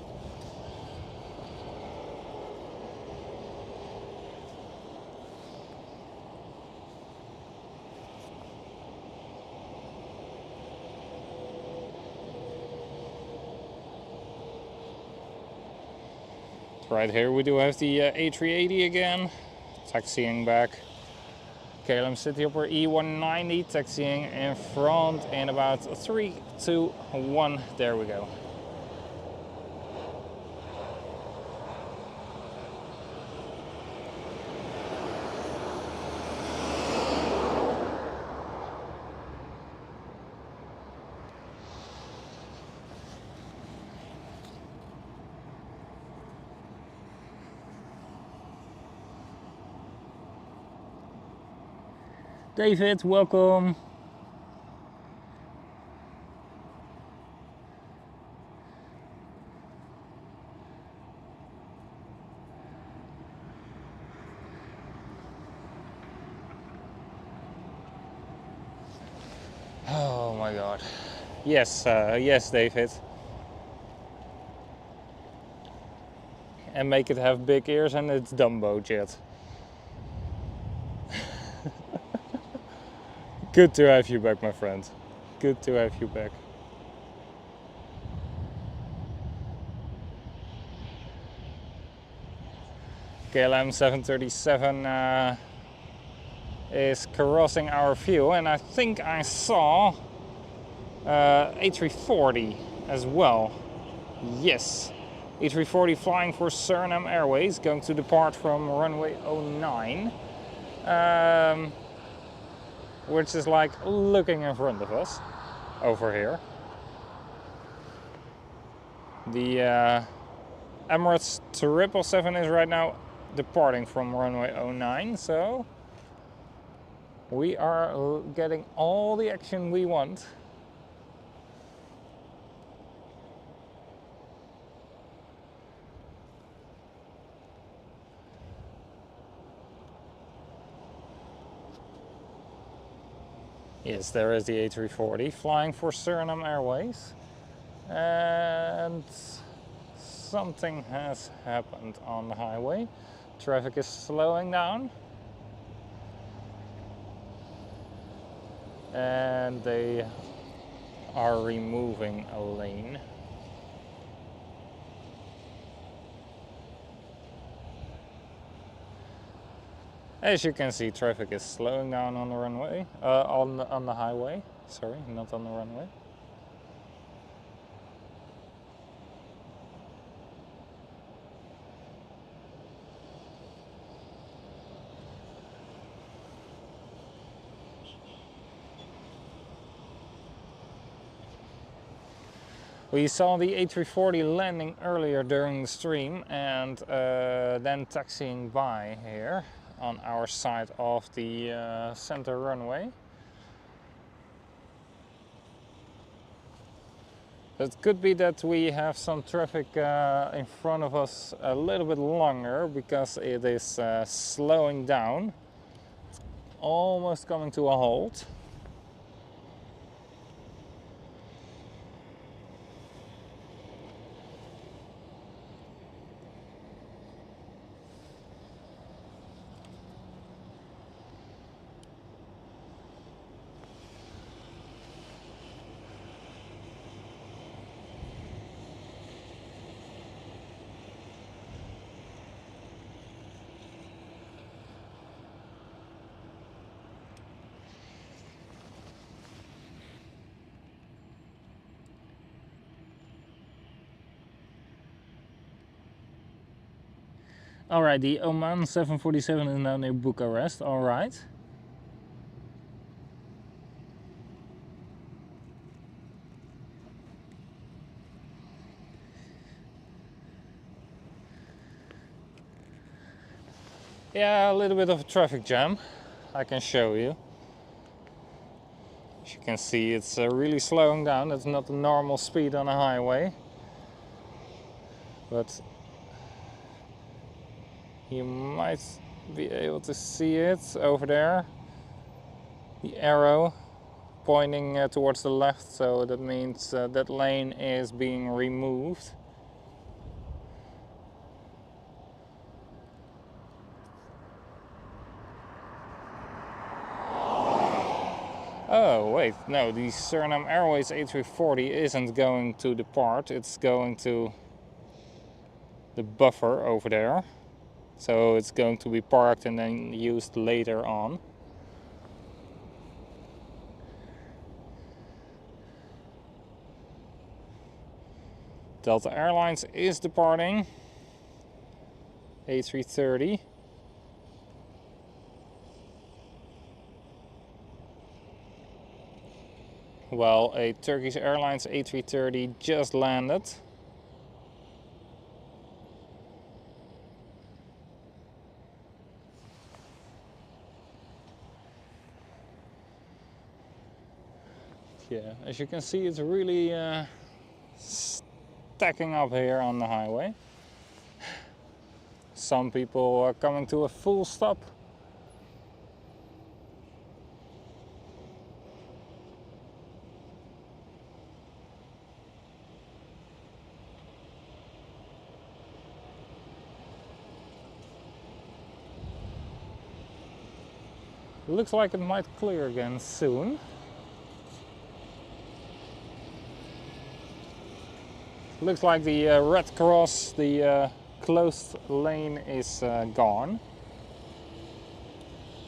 Right here we do have the A380 again, taxiing back. KLM City Hopper E190 taxiing in front in about 3, 2, 1. There we go. David, welcome. Oh my god. Yes, yes, David. And make it have big ears and it's Dumbo jet. Good to have you back, my friend. Good to have you back. KLM 737 is crossing our view, and I think I saw A340 as well. Yes, A340 flying for Suriname Airways, going to depart from runway 09, which is like looking in front of us over here. The Emirates A380 is right now departing from runway 09, so we are getting all the action we want. Yes, there is the A340 flying for Suriname Airways, and something has happened on the highway. Traffic is slowing down, and they are removing a lane. As you can see, traffic is slowing down on the runway, on the highway. Sorry, not on the runway. We saw the A340 landing earlier during the stream and then taxiing by here on our side of the center runway. It could be that we have some traffic in front of us a little bit longer because it is slowing down, almost coming to a halt. Alright, the Oman 747 is now near Bucharest, alright. Yeah, a little bit of a traffic jam, I can show you. As you can see, it's really slowing down. It's not the normal speed on a highway, but you might be able to see it over there. The arrow pointing towards the left, so that means that lane is being removed. Oh wait, no, the Suriname Airways A340 isn't going to depart, it's going to the buffer over there. So it's going to be parked and then used later on. Delta Airlines is departing, A330. Well, a Turkish Airlines A330 just landed. Yeah, as you can see, it's really stacking up here on the highway. Some people are coming to a full stop. Looks like it might clear again soon. Looks like the red cross, the closed lane is gone.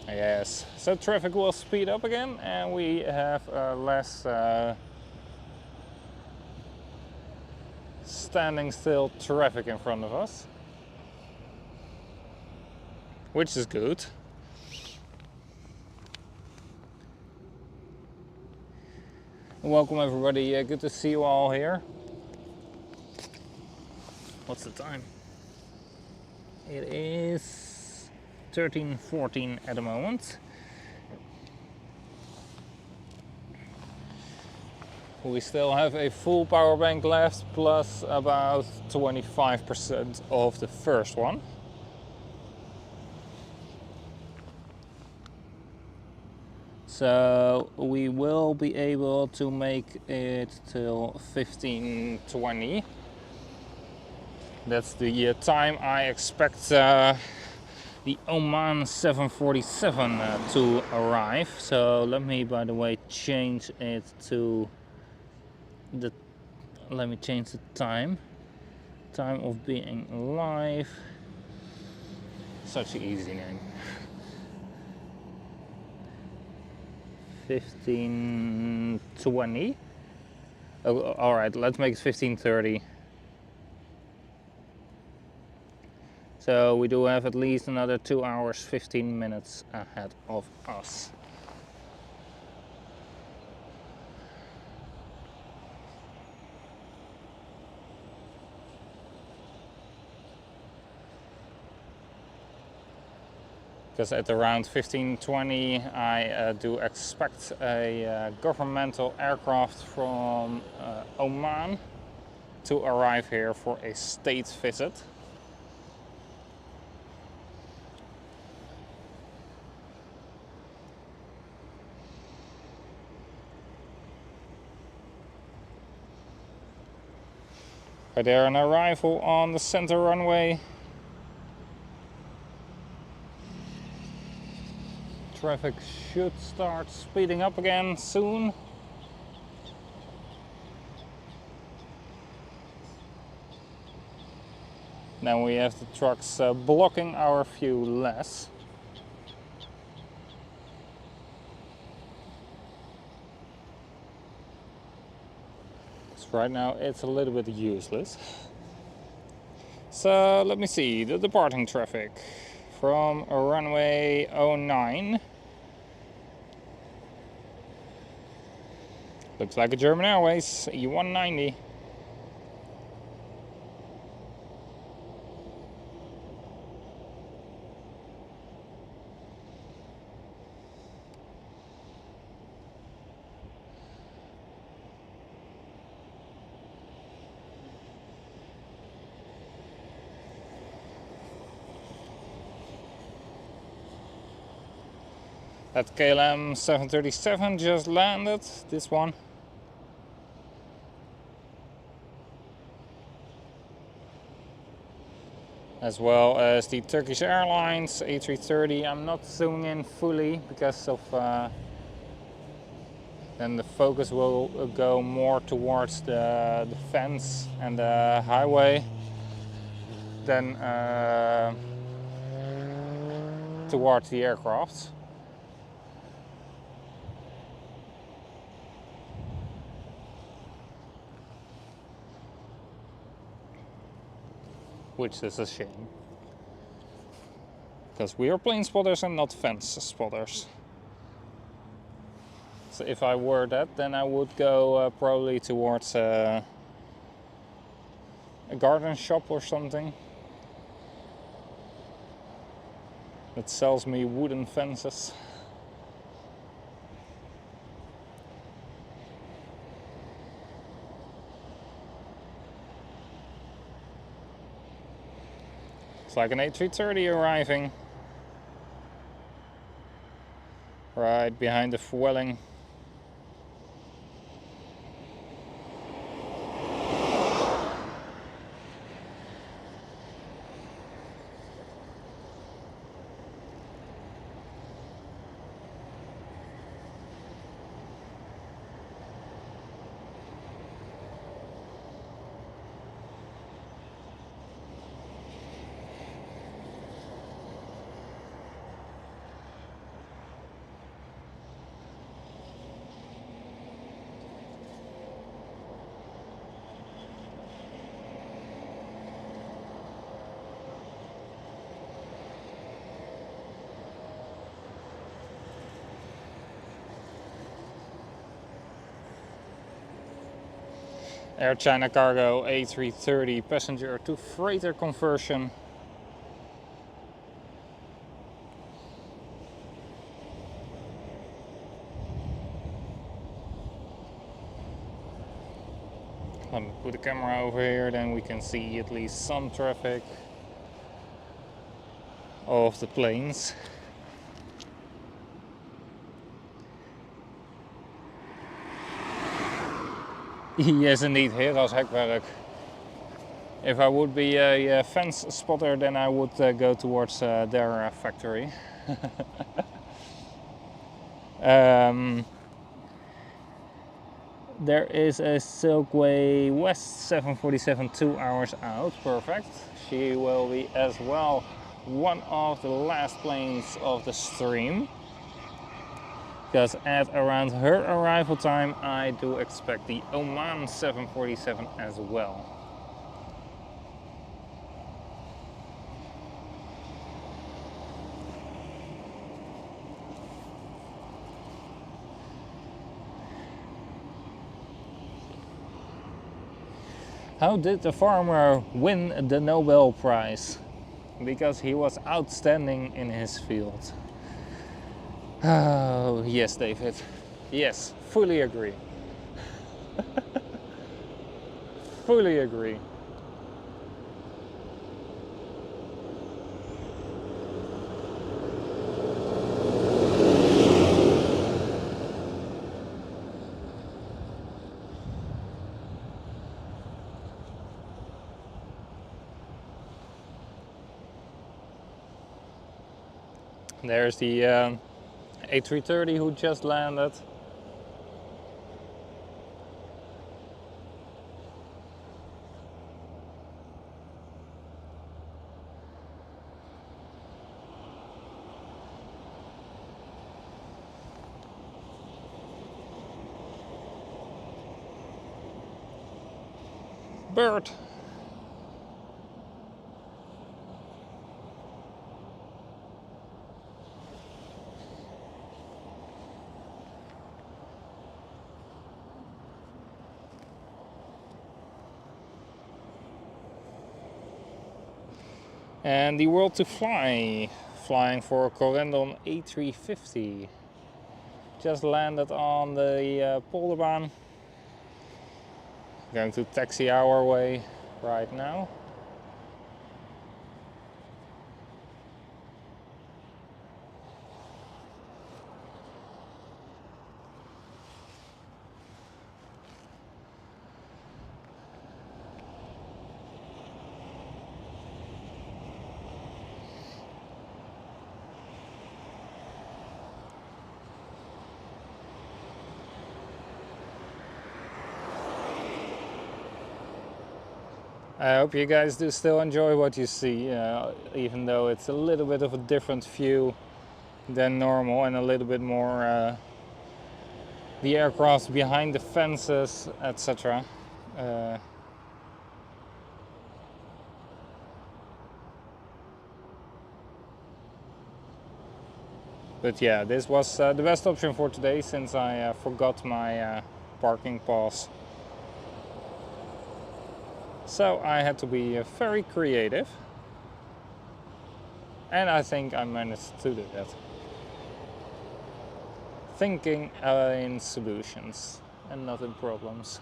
Yes, so traffic will speed up again and we have less standing still traffic in front of us, which is good. Welcome everybody, good to see you all here. What's the time? It is 13:14 at the moment. We still have a full power bank left, plus about 25% of the first one. So we will be able to make it till 15:20. That's the time I expect the Oman 747 to arrive. So let me, by the way, change it to the. Let me change the time of being live. Such an easy name. 15:20. Oh, all right, let's make it 15:30. So we do have at least another 2 hours, 15 minutes ahead of us. Because at around 15:20 I do expect a governmental aircraft from Oman to arrive here for a state visit. Right there, an arrival on the center runway. Traffic should start speeding up again soon. Then we have the trucks blocking our view less. Right now it's a little bit useless. So let me see the departing traffic from runway 09. Looks like a German Airways E190. That KLM 737 just landed, this one. As well as the Turkish Airlines A380. I'm not zooming in fully because of then the focus will go more towards the fence and the highway than towards the aircraft. Which is a shame, because we are plane spotters and not fence spotters. So if I were that, then I would go probably towards a garden shop or something that sells me wooden fences. It's like an A330 arriving right behind the Vueling. Air China Cargo A330 passenger to freighter conversion. Let me put the camera over here, then we can see at least some traffic of the planes. Yes, indeed, Hera's hekwerk. If I would be a fence spotter, then I would go towards their factory. There is a Silkway West 747 2 hours out, perfect. She will be as well one of the last planes of the stream. Because at around her arrival time, I do expect the Oman 747 as well. How did the farmer win the Nobel Prize? Because he was outstanding in his field. Oh, yes, David. Yes, fully agree. Fully agree. There's the A330 who just landed. Bird. And the world to fly, flying for Corendon A350. Just landed on the Polderbaan. Going to taxi our way right now. I hope you guys do still enjoy what you see, even though it's a little bit of a different view than normal and a little bit more the aircraft behind the fences, etc. But yeah, this was the best option for today since I forgot my parking pass. So I had to be very creative, and I think I managed to do that. Thinking in solutions and not in problems.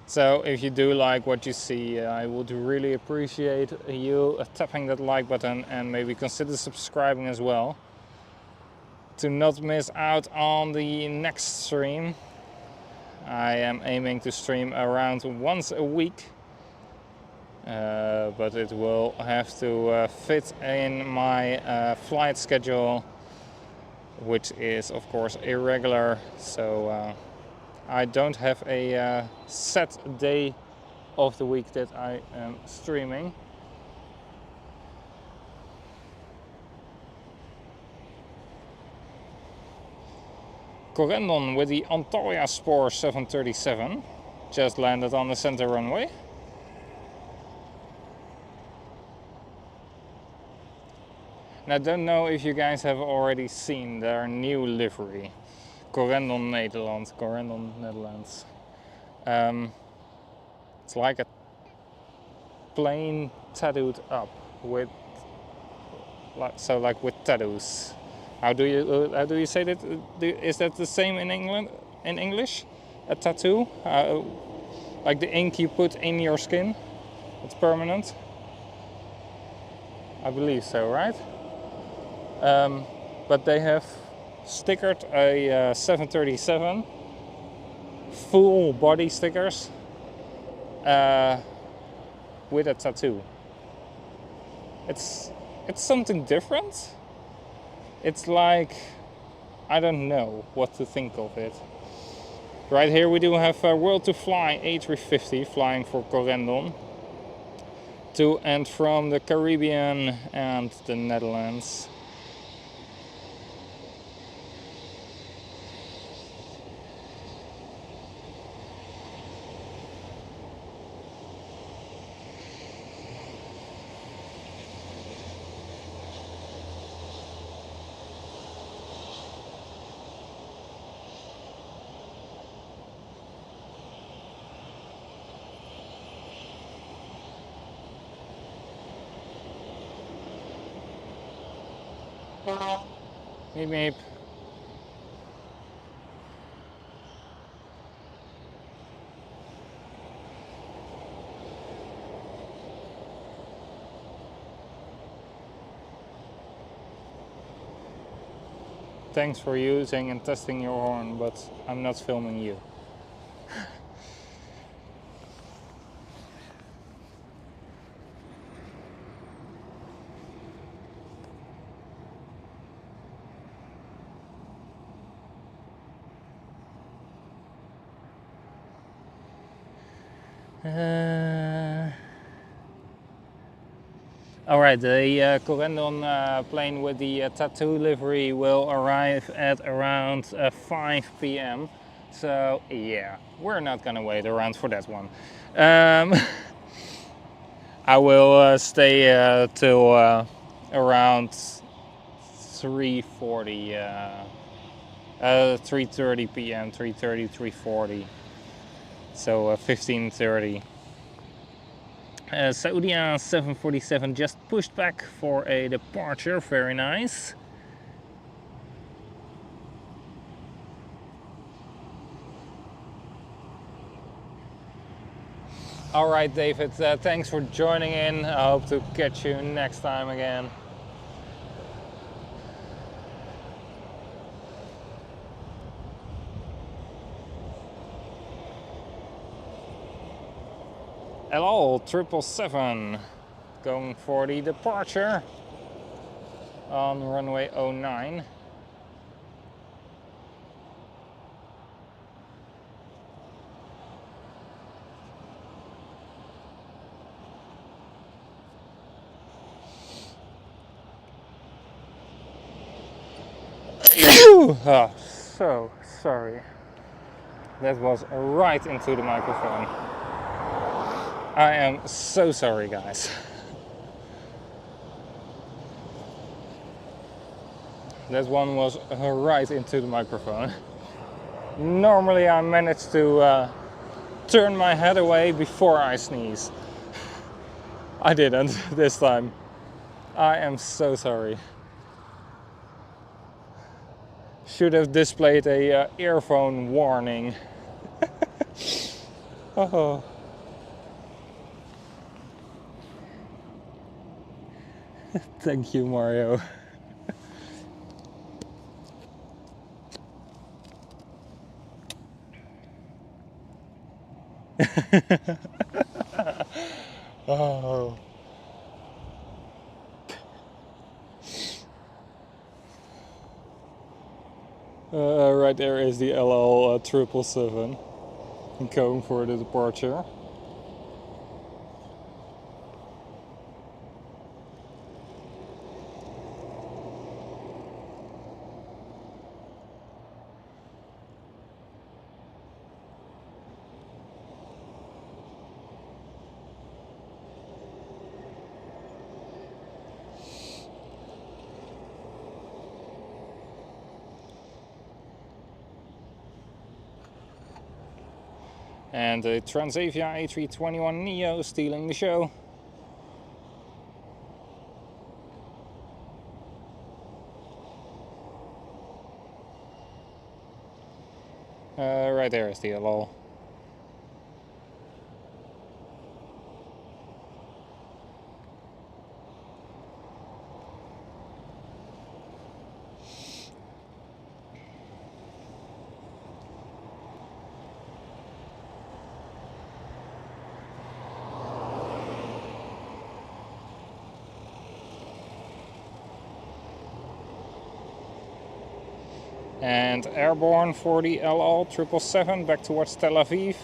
So if you do like what you see, I would really appreciate you tapping that like button and maybe consider subscribing as well to not miss out on the next stream. I am aiming to stream around once a week, but it will have to fit in my flight schedule, which is of course irregular. So I don't have a set day of the week that I am streaming. Corendon with the Antalya Spore 737 just landed on the center runway. And I don't know if you guys have already seen their new livery. Corendon Netherlands. It's like a plane tattooed up with, like with tattoos. How do you say that? Is that the same in England? In English, a tattoo, like the ink you put in your skin. It's permanent. I believe so, right? But they have stickered a 737, full body stickers, with a tattoo. It's something different. It's like, I don't know what to think of it. Right here we do have World to Fly A380 flying for Corendon to and from the Caribbean and the Netherlands. Meep meep. Thanks for using and testing your horn, but I'm not filming you. Alright, the Corendon plane with the tattoo livery will arrive at around 5 p.m. So yeah, we're not gonna wait around for that one. I will stay till around 3:40, 3:30 p.m., 3:30, 3:40. So 15:30. Saudia 747 just pushed back for a departure, very nice. Alright David, thanks for joining in. I hope to catch you next time again. Hello, 777, going for the departure on runway 09. Oh, so sorry. That was right into the microphone. I am so sorry, guys. That one was right into the microphone. Normally I manage to turn my head away before I sneeze. I didn't this time. I am so sorry. Should have displayed a earphone warning. Oh. Thank you, Mario. Oh. Right there is the LL 777 going for the departure. And the Transavia A321neo stealing the show. Right there is the LL. And airborne for the LL 777 back towards Tel Aviv.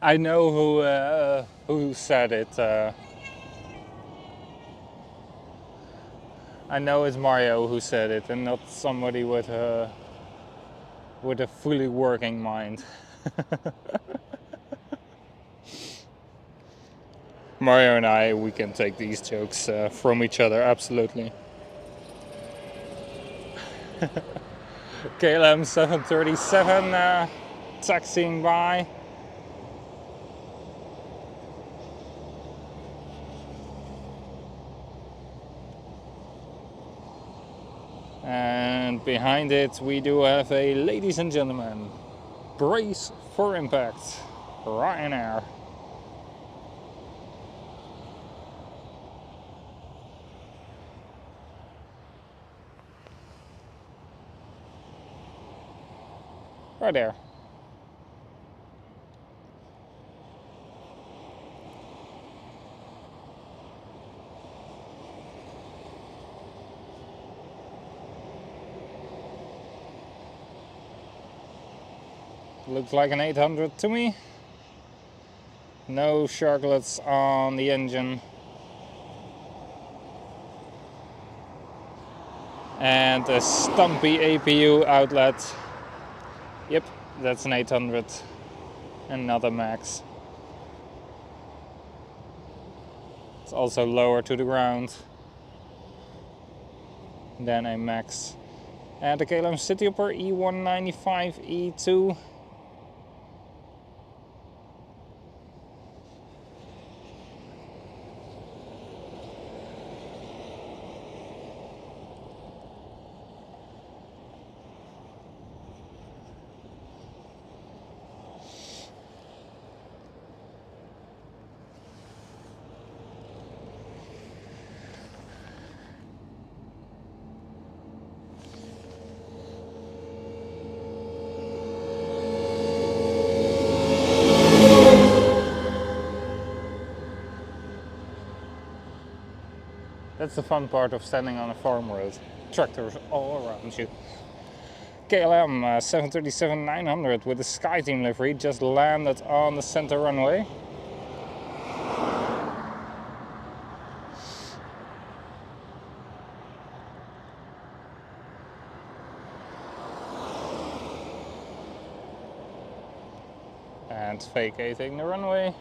I know who said it. I know it's Mario who said it, and not somebody with a fully working mind. Mario and I, we can take these jokes from each other, absolutely. KLM 737 taxiing by. And behind it we do have a, ladies and gentlemen, brace for impact, Ryanair. Right there. Looks like an 800 to me. No sharklets on the engine. And a stumpy APU outlet. Yep, that's an 800. Another max. It's also lower to the ground than a max. And the KLM Cityhopper E195 E2. That's the fun part of standing on a farm road. Tractors all around you. KLM 737-900 with a SkyTeam livery just landed on the center runway. And vacating the runway.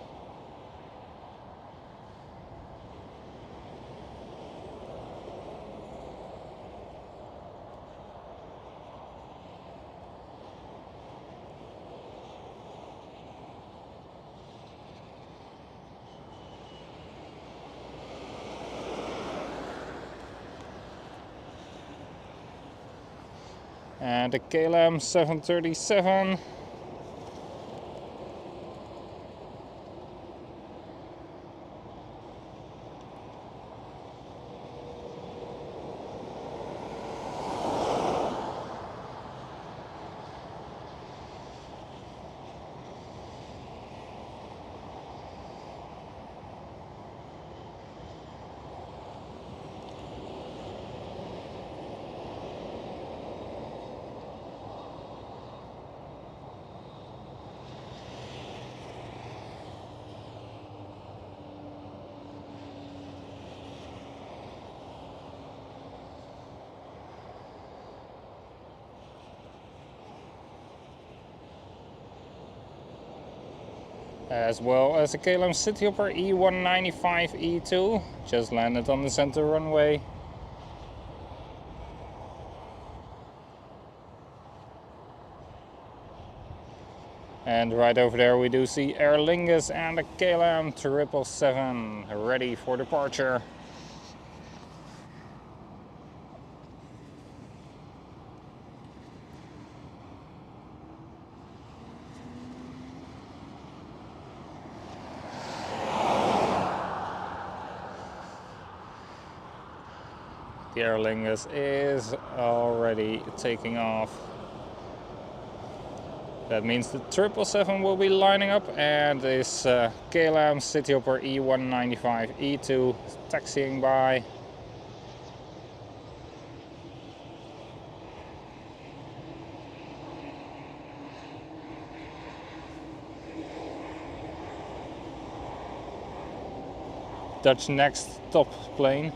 And the KLM 737 as well as a KLM Cityhopper E195E2, just landed on the center runway. And right over there we do see Aer Lingus and a KLM 777 ready for departure. The Aer Lingus is already taking off. That means the 777 will be lining up and this KLM Cityhopper E195E2 taxiing by. Dutch next top plane.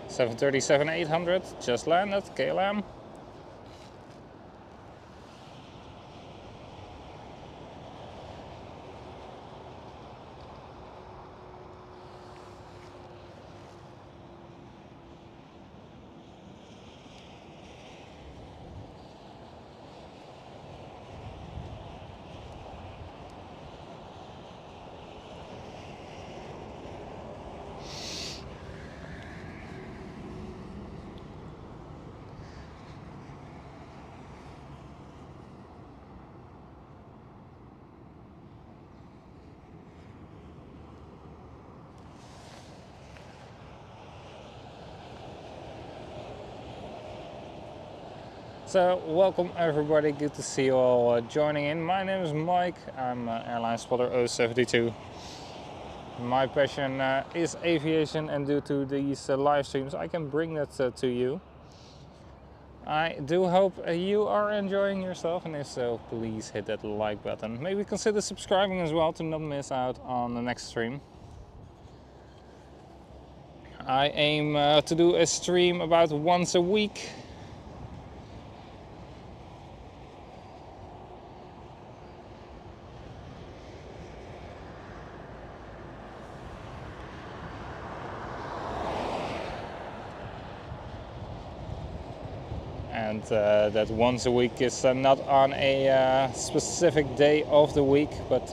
Seven 737-800 just landed, KLM. So welcome everybody, good to see you all joining in. My name is Mike, I'm Airlinespotter072. My passion is aviation, and due to these live streams I can bring that to you. I do hope you are enjoying yourself, and if so, please hit that like button. Maybe consider subscribing as well to not miss out on the next stream. I aim to do a stream about once a week. And that once a week is not on a specific day of the week, but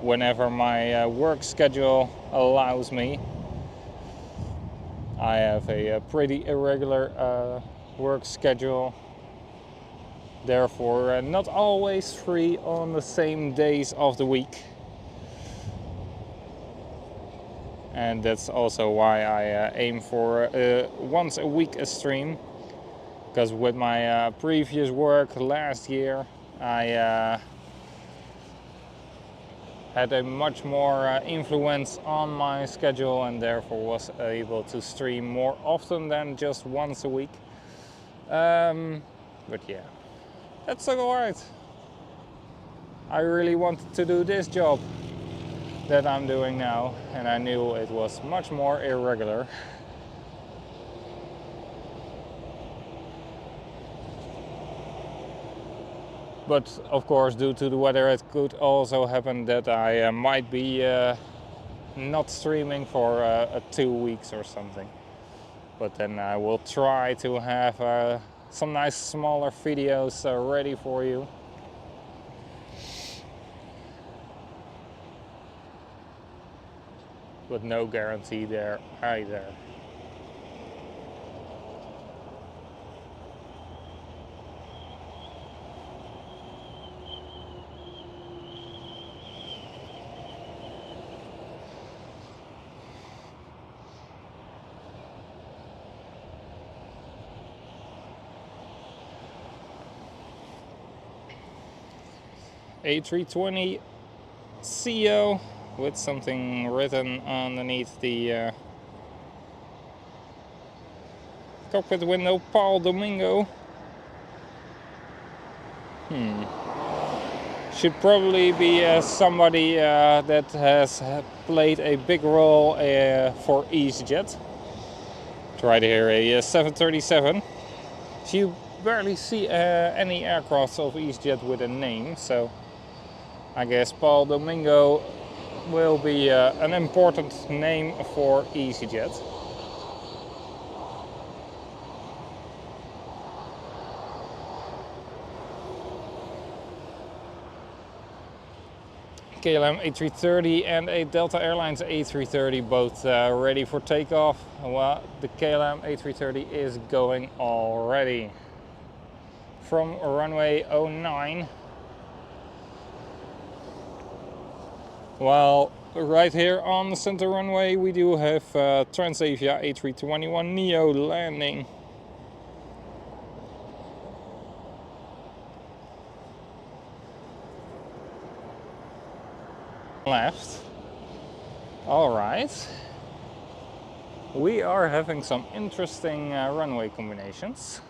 whenever my work schedule allows me. I have a pretty irregular work schedule, therefore not always free on the same days of the week. And that's also why I aim for once a week a stream. Because with my previous work last year, I had a much more influence on my schedule, and therefore was able to stream more often than just once a week. But yeah, that's alright. I really wanted to do this job that I'm doing now, and I knew it was much more irregular. But of course, due to the weather, it could also happen that I might be not streaming for 2 weeks or something. But then I will try to have some nice smaller videos ready for you. But no guarantee there either. A320 CEO with something written underneath the cockpit window, Paul Domingo. should probably be somebody that has played a big role for EasyJet. It's right here, a 737. So you barely see any aircraft of EasyJet with a name, so I guess Paul Domingo will be an important name for EasyJet. KLM A330 and a Delta Airlines A330 both ready for takeoff. Well, the KLM A330 is going already. From runway 09. Well, right here on the center runway we do have Transavia A321neo landing. Left. All right. We are having some interesting runway combinations.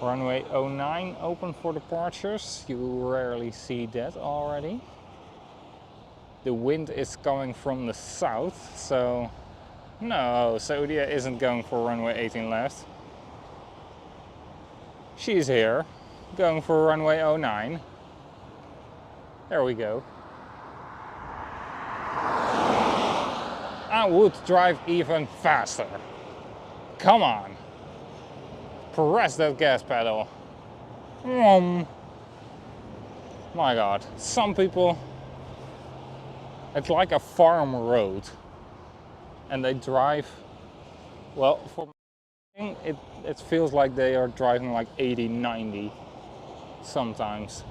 Runway 09 open for departures. You rarely see that already. The wind is coming from the south, so no, Saudia isn't going for runway 18 left. She's here, going for runway 09. There we go. I would drive even faster. Come on. Press that gas pedal. My God, some people, it's like a farm road and they drive, well, for me, it feels like they are driving like 80, 90 sometimes.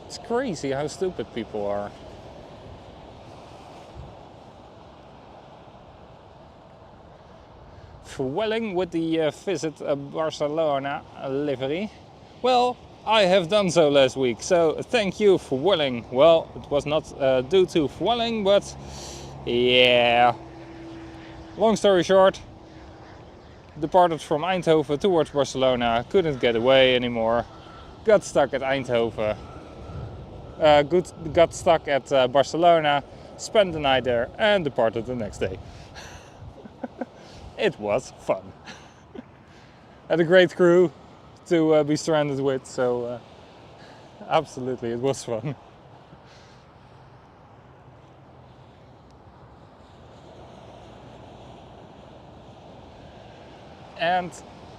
It's crazy how stupid people are. Fueling with the Visit Barcelona livery. Well, I have done so last week, so thank you for fueling. Well, it was not due to fueling, but yeah. Long story short, departed from Eindhoven towards Barcelona, couldn't get away anymore, got stuck at Eindhoven, got stuck at Barcelona, spent the night there and departed the next day. It was fun. Had a great crew to be stranded with, so absolutely it was fun. And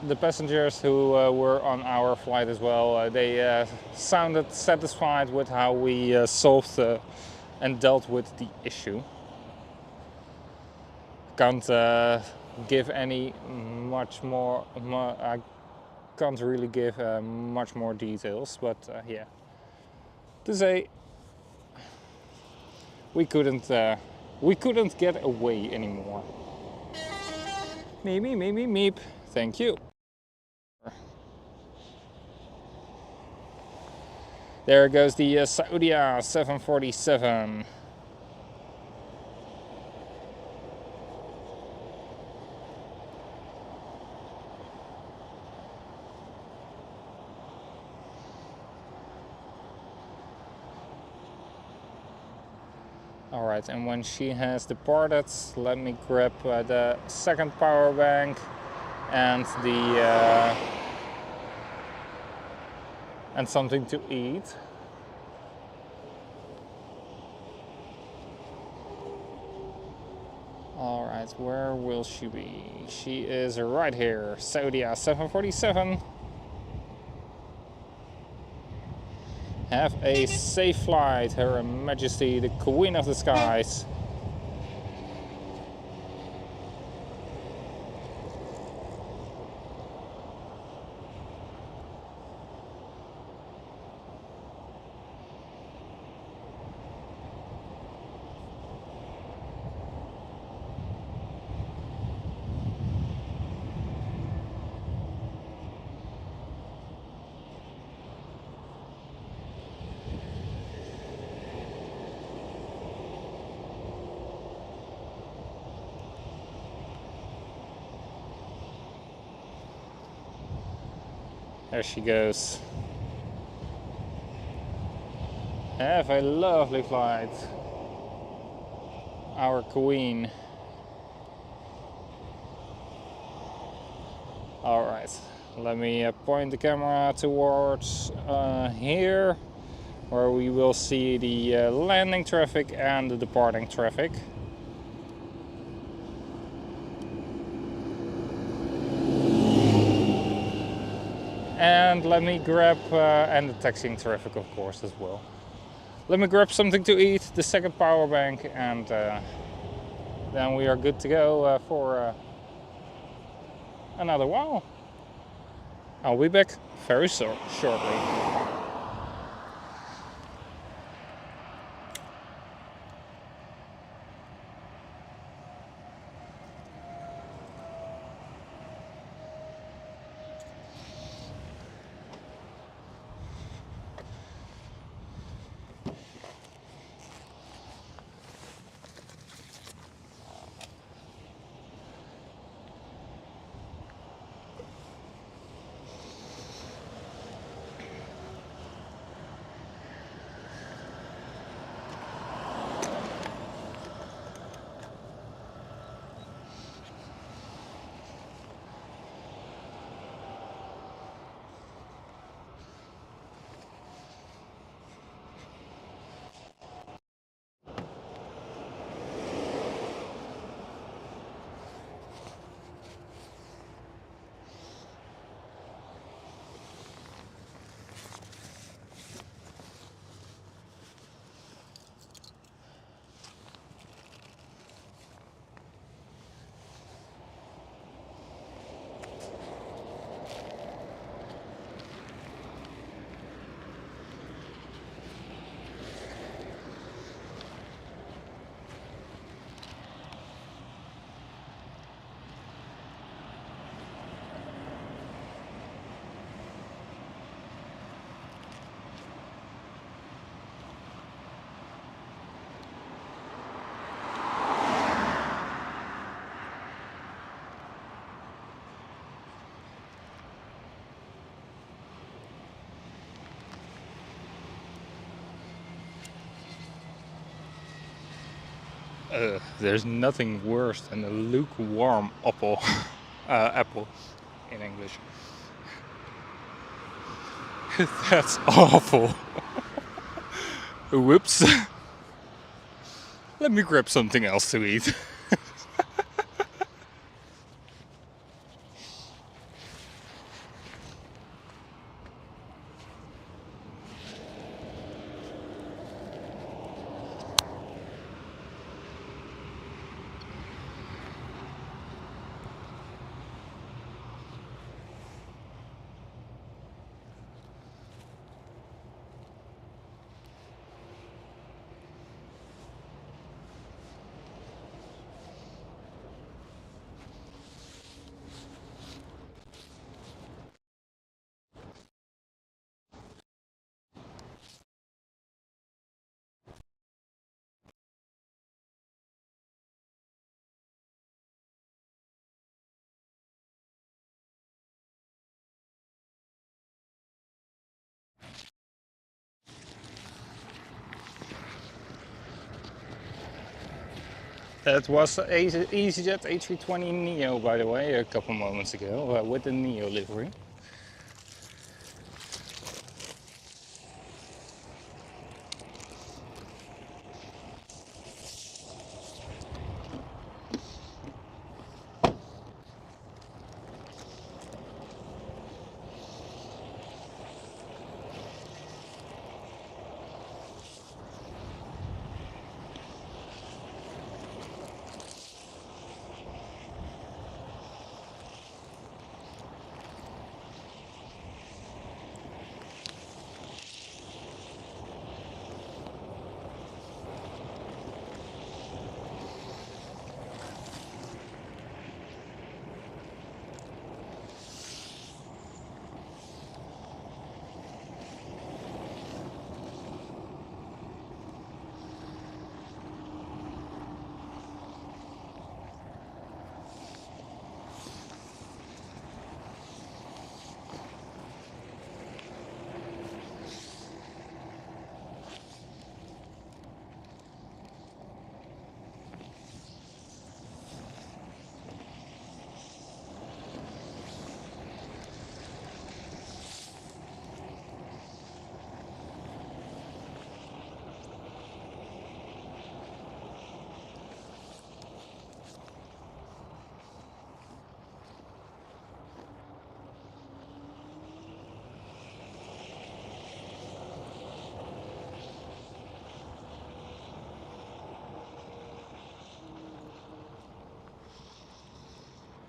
the passengers who were on our flight as well, they sounded satisfied with how we solved and dealt with the issue. Can't give any much more, I can't really give much more details, but yeah, to say we couldn't get away anymore. Meep, meep, meep, meep, meep. Thank you. There goes the Saudia 747. Alright, and when she has departed, let me grab the second power bank and the and something to eat. Alright, where will she be? She is right here, Saudia 747. Have a safe flight, Her Majesty, the Queen of the Skies. There she goes. Have a lovely flight. Our queen. Alright, let me point the camera towards here, where we will see the landing traffic and the departing traffic. And let me grab, and the taxiing traffic of course as well. Let me grab something to eat, the second power bank, and then we are good to go for another while. I'll be back very shortly. There's nothing worse than a lukewarm apple. Apple in English. That's awful. Whoops. Let me grab something else to eat. That was EasyJet A320neo, by the way, a couple moments ago, with the neo livery.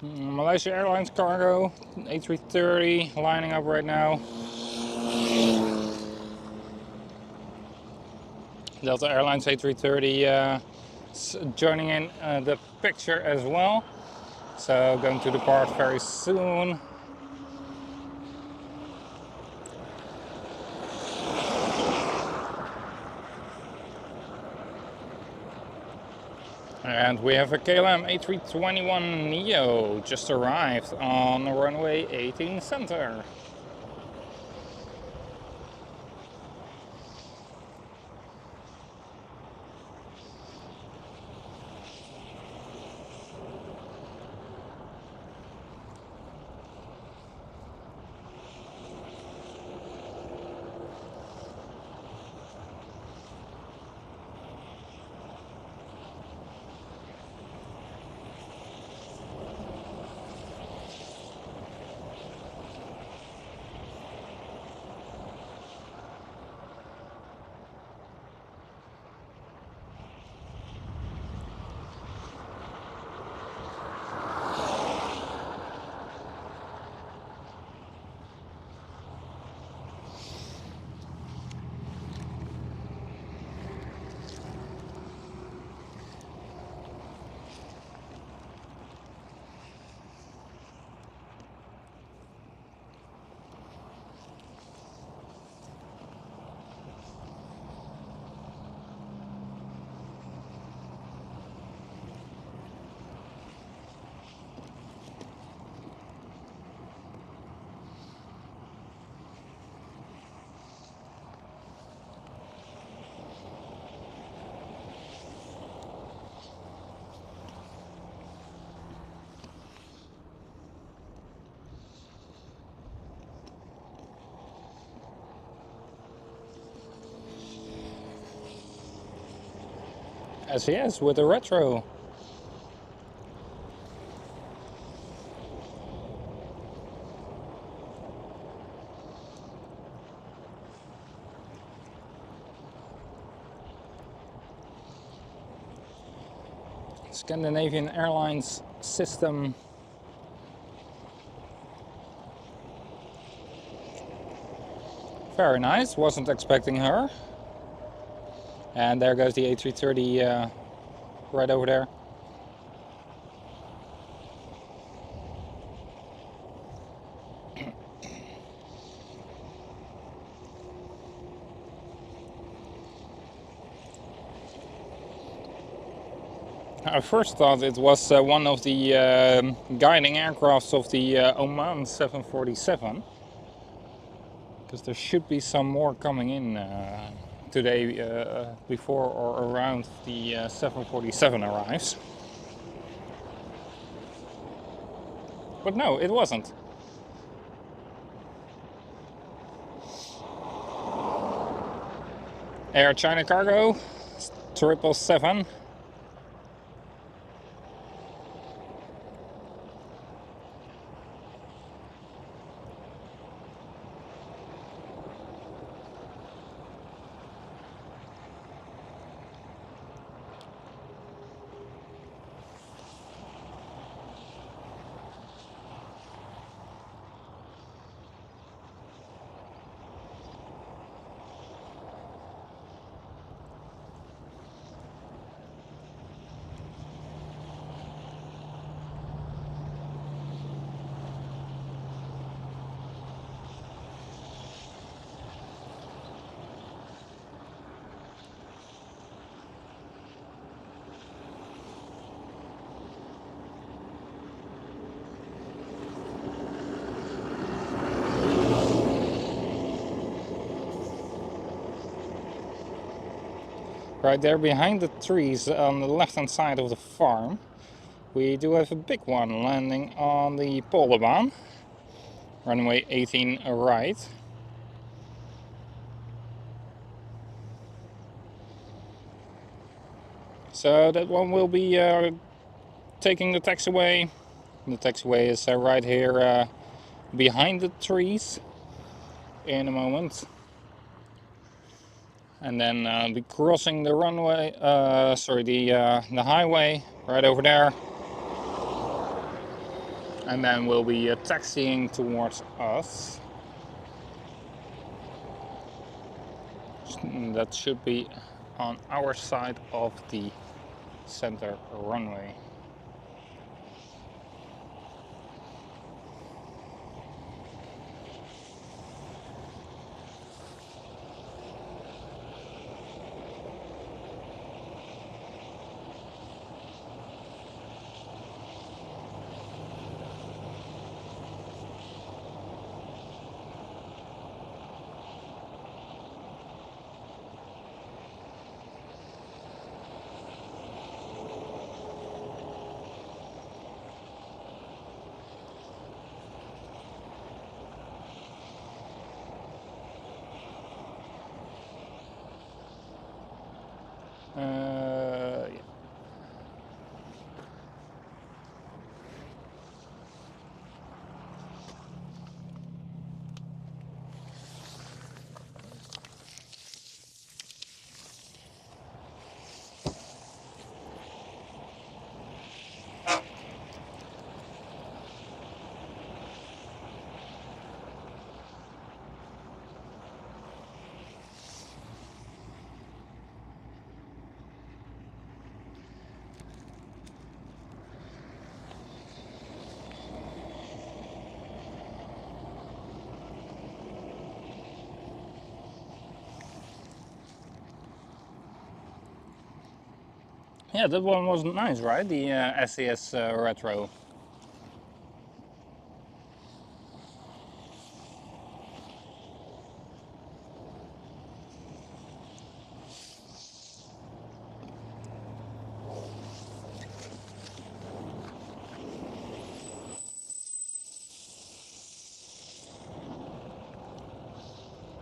Malaysia Airlines cargo, A330 lining up right now. Delta Airlines A330 joining in the picture as well. So going to depart very soon. And we have a KLM A321neo just arrived on runway 18 center. SES with a retro. Scandinavian Airlines system. Very nice, wasn't expecting her. And there goes the A330 right over there. I first thought it was one of the guiding aircrafts of the Oman 747, because there should be some more coming in today before or around the 747 arrives. But no, it wasn't. Air China Cargo 777. Right there behind the trees on the left hand side of the farm, we do have a big one landing on the Polderbaan, runway 18 right. So that one will be taking the taxiway. The taxiway is right here behind the trees in a moment. And then be crossing the runway, the highway right over there. and then will be taxiing towards us. That should be on our side of the center runway. Yeah. Yeah, that one was nice, right? The SES Retro.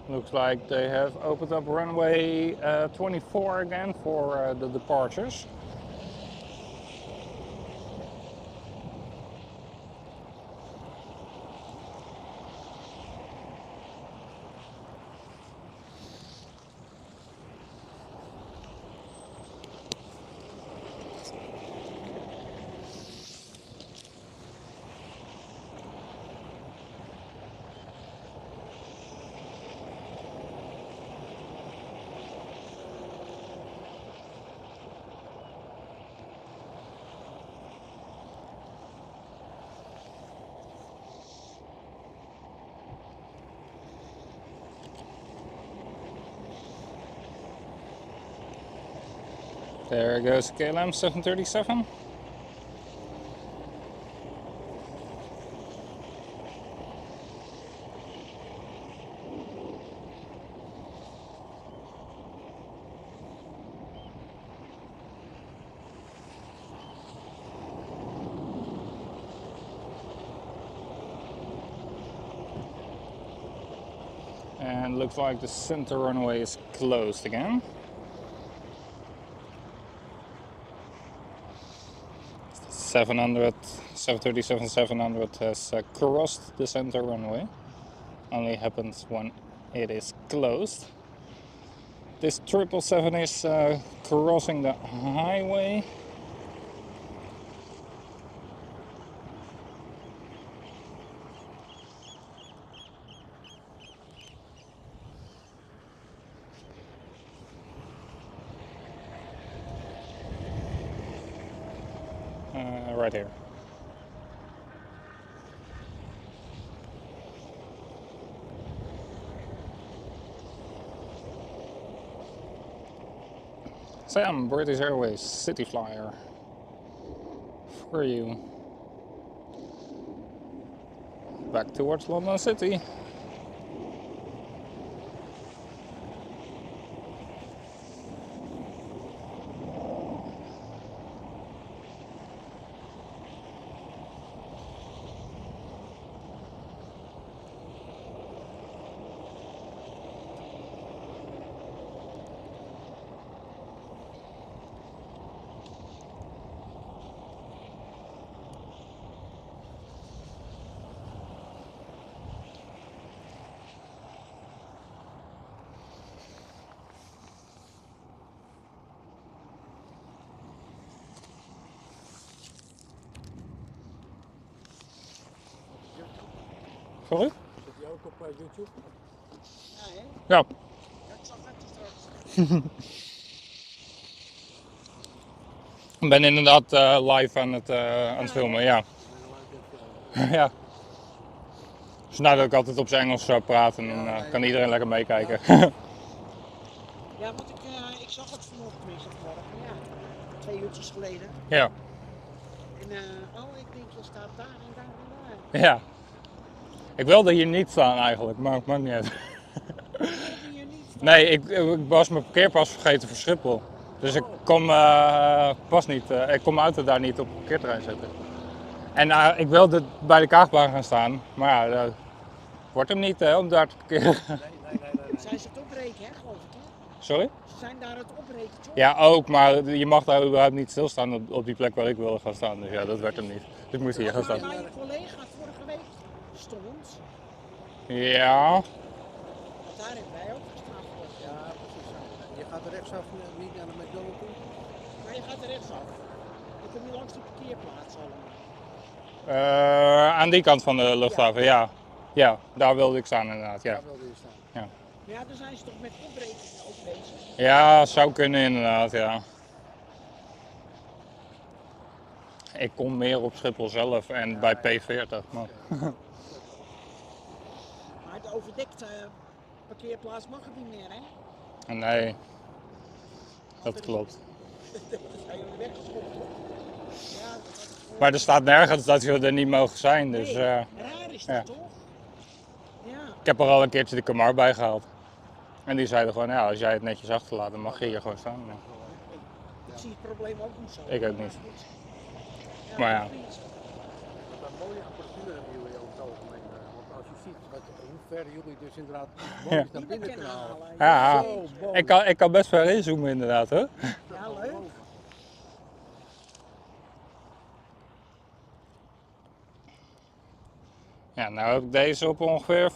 Looks like they have opened up runway 24 again for the departures. There goes KLM 737. And looks like the center runway is closed again. 737-700 has crossed the center runway. Only happens when it is closed. This 777 is crossing the highway. Right here. Sam, British Airways City Flyer for you. Back towards London City. Sorry? Zit die ook op YouTube? Ja, hè? Ja. Ja, ik zag het straks. Ik ben inderdaad live aan het filmen, ja. Ja. Dus nou dat ik altijd op zijn Engels zou praten, dan kan iedereen lekker meekijken. Ja, want ik zag het vanochtend, tenminste vanmorgen, ja. 2 uurtjes geleden. Ja. En ik denk, je staat daar en daar en daar. Ja. Ik wilde hier niet staan eigenlijk, maar het maakt niet uit. Ik wilde hier niet staan. Nee, ik was mijn parkeerpas vergeten voor Schiphol. Dus ik kon pas niet, ik kon mijn auto daar niet op het parkeerterrein zetten. En ik wilde bij de Kaagbaan gaan staan, maar ja, dat wordt hem niet om daar te parkeren. Nee. Zijn ze het opbreken, hè, geloof ik, hè? Sorry? Ze zijn daar het opbreken, toch? Ja, ook, maar je mag daar überhaupt niet stilstaan op die plek waar ik wilde gaan staan. Dus ja, dat werd hem niet. Dus ik moest hier gaan staan. Waar je collega vorige week stond, Ja, want daar hebben wij ook gestaan voor. Ja, precies zo. Je gaat er rechtsaf niet naar de McDonald's toe. Maar je gaat er rechtsaf. Je komt hier langs die parkeerplaats allemaal. aan die kant van de luchthaven, ja. Ja, daar wilde ik staan inderdaad, ja. Daar wilde je staan. Ja, dan zijn ze toch met opbrekingen ook bezig. Ja, zou kunnen inderdaad, ja. Ik kom meer op Schiphol zelf en bij P40. Maar... Maar de overdekte parkeerplaats mag het niet meer, hè? Nee, dat klopt. Dan zijn jullie weggeschopt, toch? Ja, dat is gewoon... Maar er staat nergens dat we er niet mogen zijn, dus Nee, raar is dat ja. toch? Ja. Ik heb er al een keertje de Kamar bij gehaald. En die zeiden gewoon, ja, als jij het netjes achterlaat, dan mag je hier gewoon staan. Ja. Ik zie het probleem ook niet zo. Ik ook niet. Ja, Maar ja. Wat een mooie apparatuur hebben jullie over het algemeen. Want als je ziet hoe ver jullie dus inderdaad moois naar binnen kunnen halen. Ja, Zo mooi. ik kan best wel inzoomen inderdaad hoor. Ja, leuk. Ja, nou heb ik deze op ongeveer 50%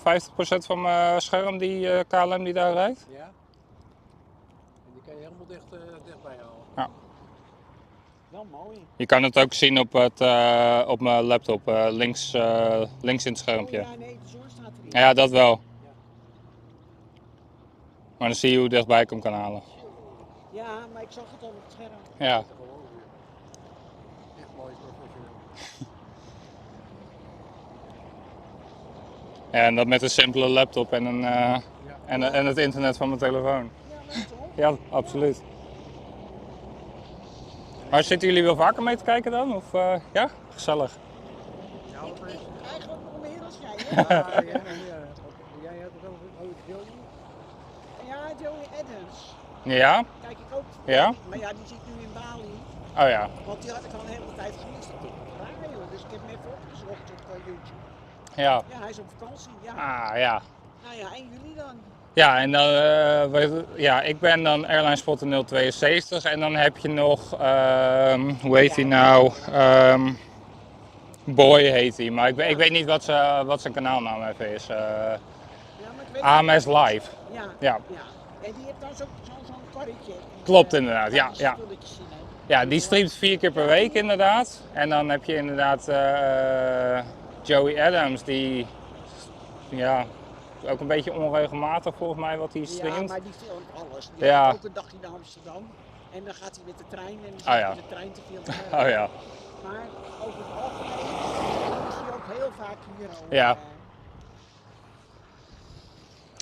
van mijn scherm, die KLM die daar rijdt. Ja. En die kan je helemaal dichtbij houden. Ja. Wel mooi. Je kan het ook zien op mijn laptop, links in het schermpje. Oh, ja, nee, de zon staat erin. Ja, dat wel. Maar dan zie je hoe dichtbij ik hem kan halen. Ja, maar ik zag het al op het scherm. Ja. Echt mooi professioneel. Ja, en dat met een simpele laptop en en het internet van mijn telefoon. Ja, leuk toch? Ja, absoluut. Maar zitten jullie wel vaker mee te kijken dan? Of ja? Gezellig. Ja, wat is Eigenlijk nog meer dan jij, hè? ja. Jij had het over Joey? Ja, Joey Adams. Ja? Kijk ik ook. Ja? Maar ja, die zit nu in Bali. Oh ja. Want die had ik al een hele tijd gemist. Ik denk, raar joh. Dus ik heb hem even opgezocht op YouTube. Ja. Ja, hij is op vakantie. Ja. Ah ja. Nou ja, en jullie dan? Ja, en dan, ja, ik ben dan Airlinespotter072 en dan heb je nog, hoe heet hij nou? Boy heet hij, maar ik weet niet wat zijn kanaalnaam even is. Ja, maar ik weet AMS Live. Ja, Ja. ja. En die heeft dan zo'n karretje. Klopt inderdaad, ja, Die ja. spulletjes in, hè. Ja, die streamt 4 keer per week inderdaad. En dan heb je inderdaad Joey Adams, die ja, ook een beetje onregelmatig volgens mij wat hij Ja, streamt. maar die filmt alles. Die Ja. gaat ook een dagje naar Amsterdam. En dan gaat hij met de trein en dan zit Oh hij ja. in de trein te filmen. Oh ja. Maar over het algemeen is hij ook heel vaak hier al. Ja.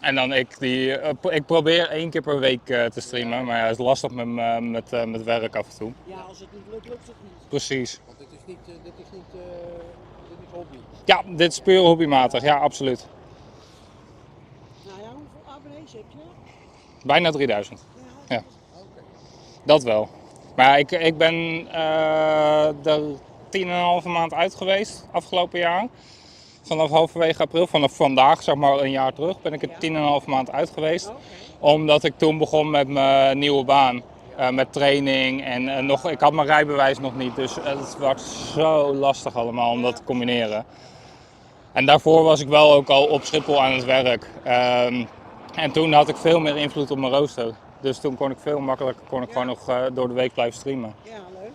En dan ik probeer 1 keer per week te streamen, maar ja, het is lastig met werk af en toe. Ja, als het niet lukt, lukt het niet. Precies. Want dit is hobby. Ja, dit is puur hobbymatig, ja absoluut. Nou ja, hoeveel abonnees heb je? Bijna 3000. Ja. Oké. Dat wel. Maar ik ben er 10,5 maand uit geweest afgelopen jaar. Vanaf halverwege april, vanaf vandaag zeg maar een jaar terug, ben ik er 10,5 maand uit geweest. Oké. Omdat ik toen begon met mijn nieuwe baan. Met training en ik had mijn rijbewijs nog niet, dus het was zo lastig allemaal om dat te combineren. En daarvoor was ik wel ook al op Schiphol aan het werk. En toen had ik veel meer invloed op mijn rooster. Dus toen kon ik veel makkelijker gewoon nog door de week blijven streamen. Ja, leuk.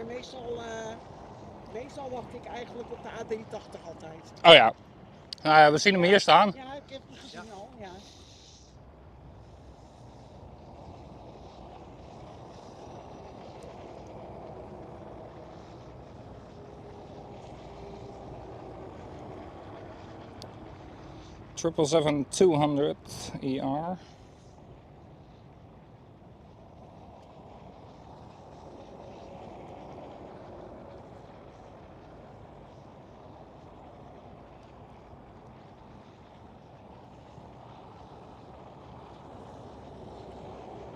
Maar meestal wacht ik eigenlijk op de A380 altijd. Oh ja. Nou ja, we zien hem hier staan. Ja, ik heb hem gezien al, ja. Triple 200 ER.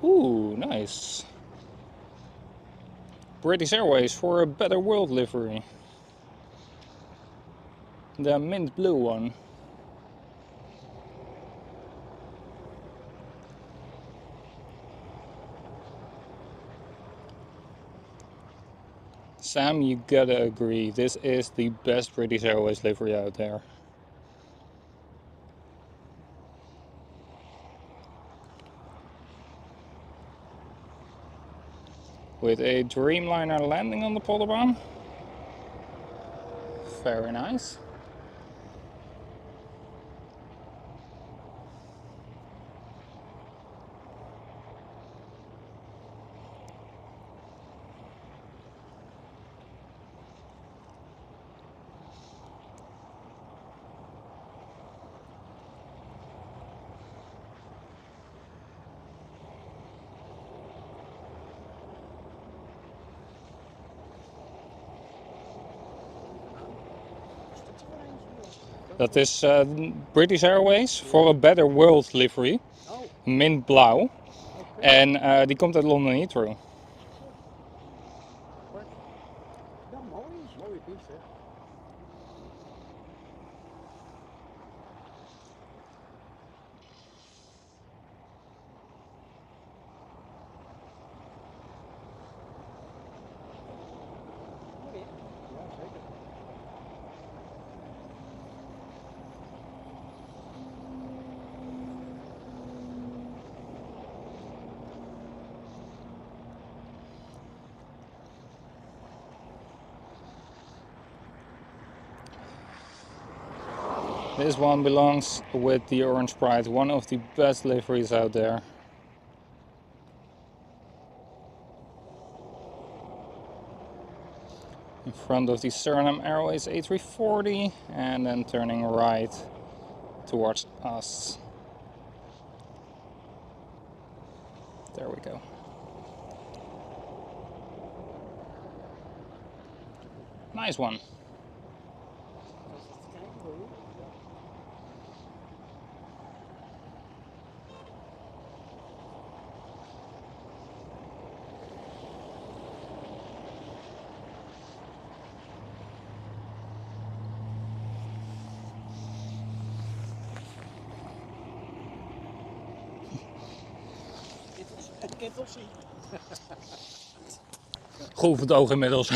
Ooh, nice. British Airways for a better world livery. The mint blue one. Sam, you gotta agree, this is the best British Airways livery out there. With a Dreamliner landing on the polderbaan. Very nice. Dat is British Airways for a better world livery. Oh, Mint blauw. oké. En die komt uit London Heathrow. Apart. Nou, mooi. Mooie piste. Mooi, hè? Ja, zeker. This one belongs with the Orange Pride, one of the best liveries out there. In front of the Suriname Airways A380 and then turning right towards us. There we go. Nice one. Kijk, hoor. Het kettelsie. Goed voor het oog inmiddels.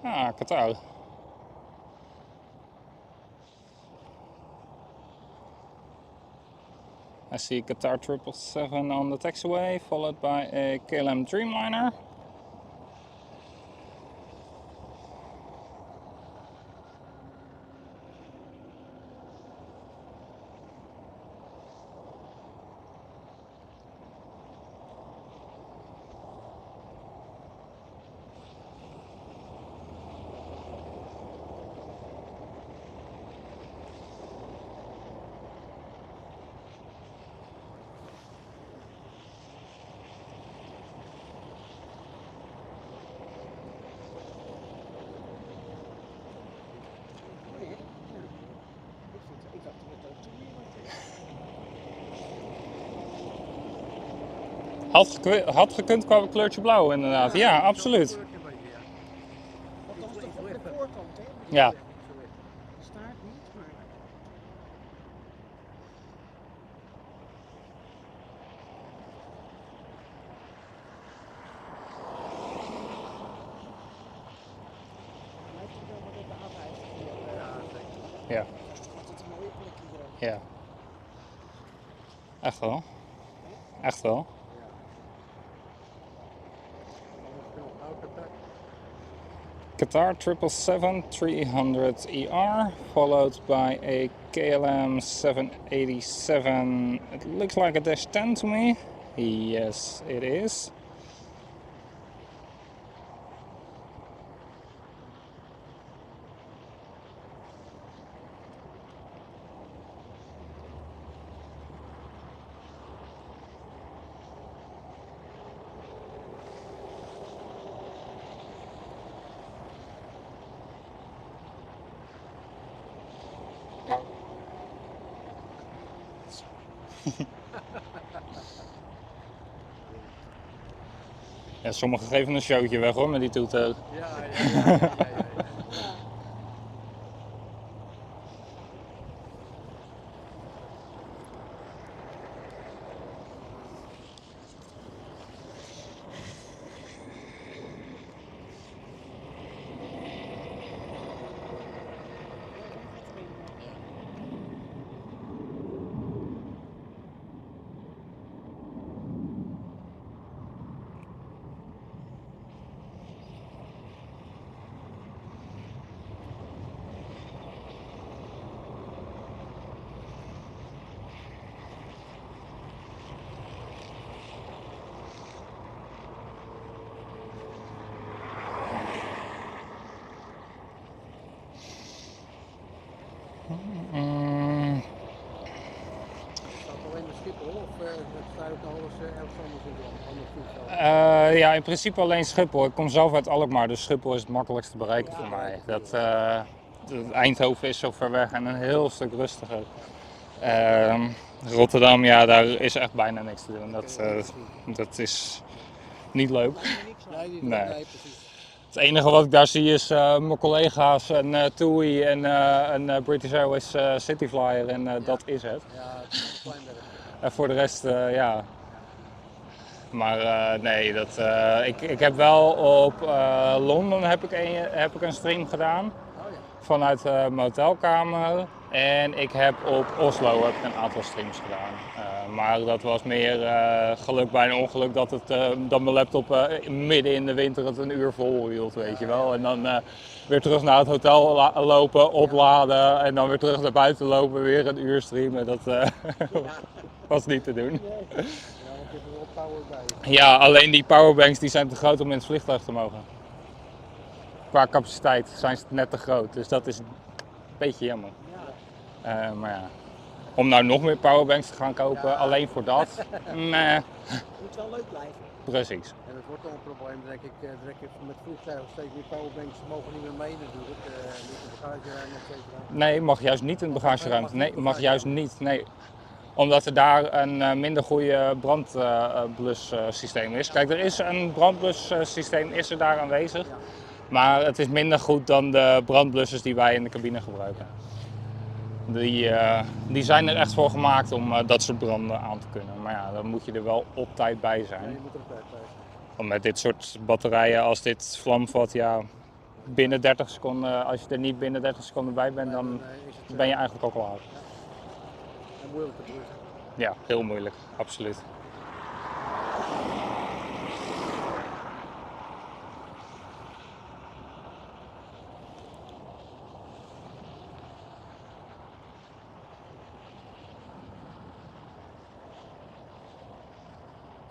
Ah, Qatar. I see Qatar 777 on the taxiway, followed by a KLM Dreamliner. Had gekund qua kleurtje blauw inderdaad. Ja, absoluut. Kleurtje een beetje, ja. Althans de voorkant, hè? Ja. Zo weg. De staart niet, maar... Lijkt het wel maar dat de A50 hier... Ja, zeker. Ja. Dat is toch altijd een mooie plek hier. Ja. Echt wel. Echt wel. Qatar 777-300ER, followed by a KLM 787. It looks like a Dash 10 to me. Yes, it is. Ja, sommigen geven een showtje weg hoor met die toeter. Ja, ja. Staat alleen de Schiphol of staat ook nog alles ergens anders in het land? Andere vliegvelden? Ja, in principe alleen Schiphol. Ik kom zelf uit Alkmaar, dus Schiphol is het makkelijkst te bereiken voor mij. Eindhoven is zo ver weg en een heel stuk rustiger. Rotterdam, ja, daar is echt bijna niks te doen. Dat is niet leuk. Nee, niet Nee. nee, precies. Het enige wat ik daar zie is mijn collega's en TUI en British Airways Cityflyer en dat is het. Ja, het is een klein werk. En voor de rest, ja. Maar nee, ik heb wel op Londen heb ik een stream gedaan Oh ja. vanuit mijn hotelkamer. En ik heb op Oslo een aantal streams gedaan. Maar dat was meer geluk bij een ongeluk dat mijn laptop midden in de winter het een uur vol hield, weet je wel. En dan weer terug naar het hotel lopen, opladen en dan weer terug naar buiten lopen, weer een uur streamen. Dat was niet te doen. Ja, want je hebt er wel power bij. Ja, alleen die powerbanks die zijn te groot om in het vliegtuig te mogen. Qua capaciteit zijn ze net te groot, dus dat is een beetje jammer. Maar ja, om nou nog meer powerbanks te gaan kopen, alleen voor dat, nee. Het moet wel leuk blijven. Precies. En het wordt wel een probleem, denk ik, met vliegtuigen steeds meer powerbanks mogen niet meer mee natuurlijk. Niet de bagageruimte, et cetera. Nee, mag juist niet in de bagageruimte. Nee, mag juist niet. Nee. Omdat er daar een minder goede brandblussysteem is. Kijk, er is een brandblussysteem is er daar aanwezig. Maar het is minder goed dan de brandblussers die wij in de cabine gebruiken. Die zijn er echt voor gemaakt om dat soort branden aan te kunnen. Maar ja, dan moet je er wel op tijd bij Ja, zijn. je moet er op tijd bij zijn. Want met dit soort batterijen, als dit vlamvat, ja, binnen 30 seconden, als je er niet binnen 30 seconden bij bent, dan is het ben je eigenlijk ook al uit. en moeilijk te blussen. Ja, heel moeilijk, absoluut.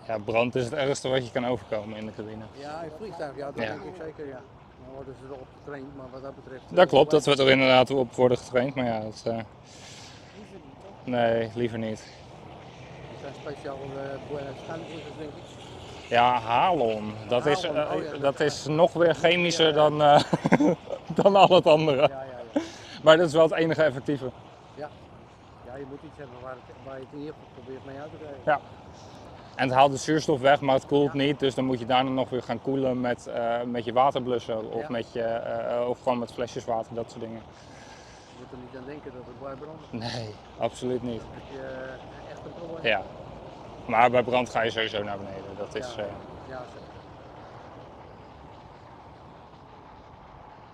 Ja, brand is het ergste wat je kan overkomen in de cabine. Ja, in vliegtuig, ja, dat Ja. denk ik zeker, ja. Dan worden ze erop getraind, maar wat dat betreft... Dat klopt, dat we er inderdaad op worden getraind, maar ja, dat, Liever niet, toch? nee, liever niet. Er zijn speciale schuimvliegers, denk ik. Ja, halon, Halon, dat is nog weer chemischer dan, dan al het andere. Ja. Maar dat is wel het enige effectieve. Ja, je moet iets hebben waar je het in ieder geval probeert mee uit te krijgen. Ja. En het haalt de zuurstof weg, maar het koelt niet. Dus dan moet je daarna nog weer gaan koelen met je waterblusser of, of gewoon met flesjes water, dat soort dingen. Je moet er niet aan denken dat het blijft branden. Nee, absoluut niet. Dan heb je echt een probleem. Ja, maar bij brand ga je sowieso naar beneden. Dat is, Ja, zeker.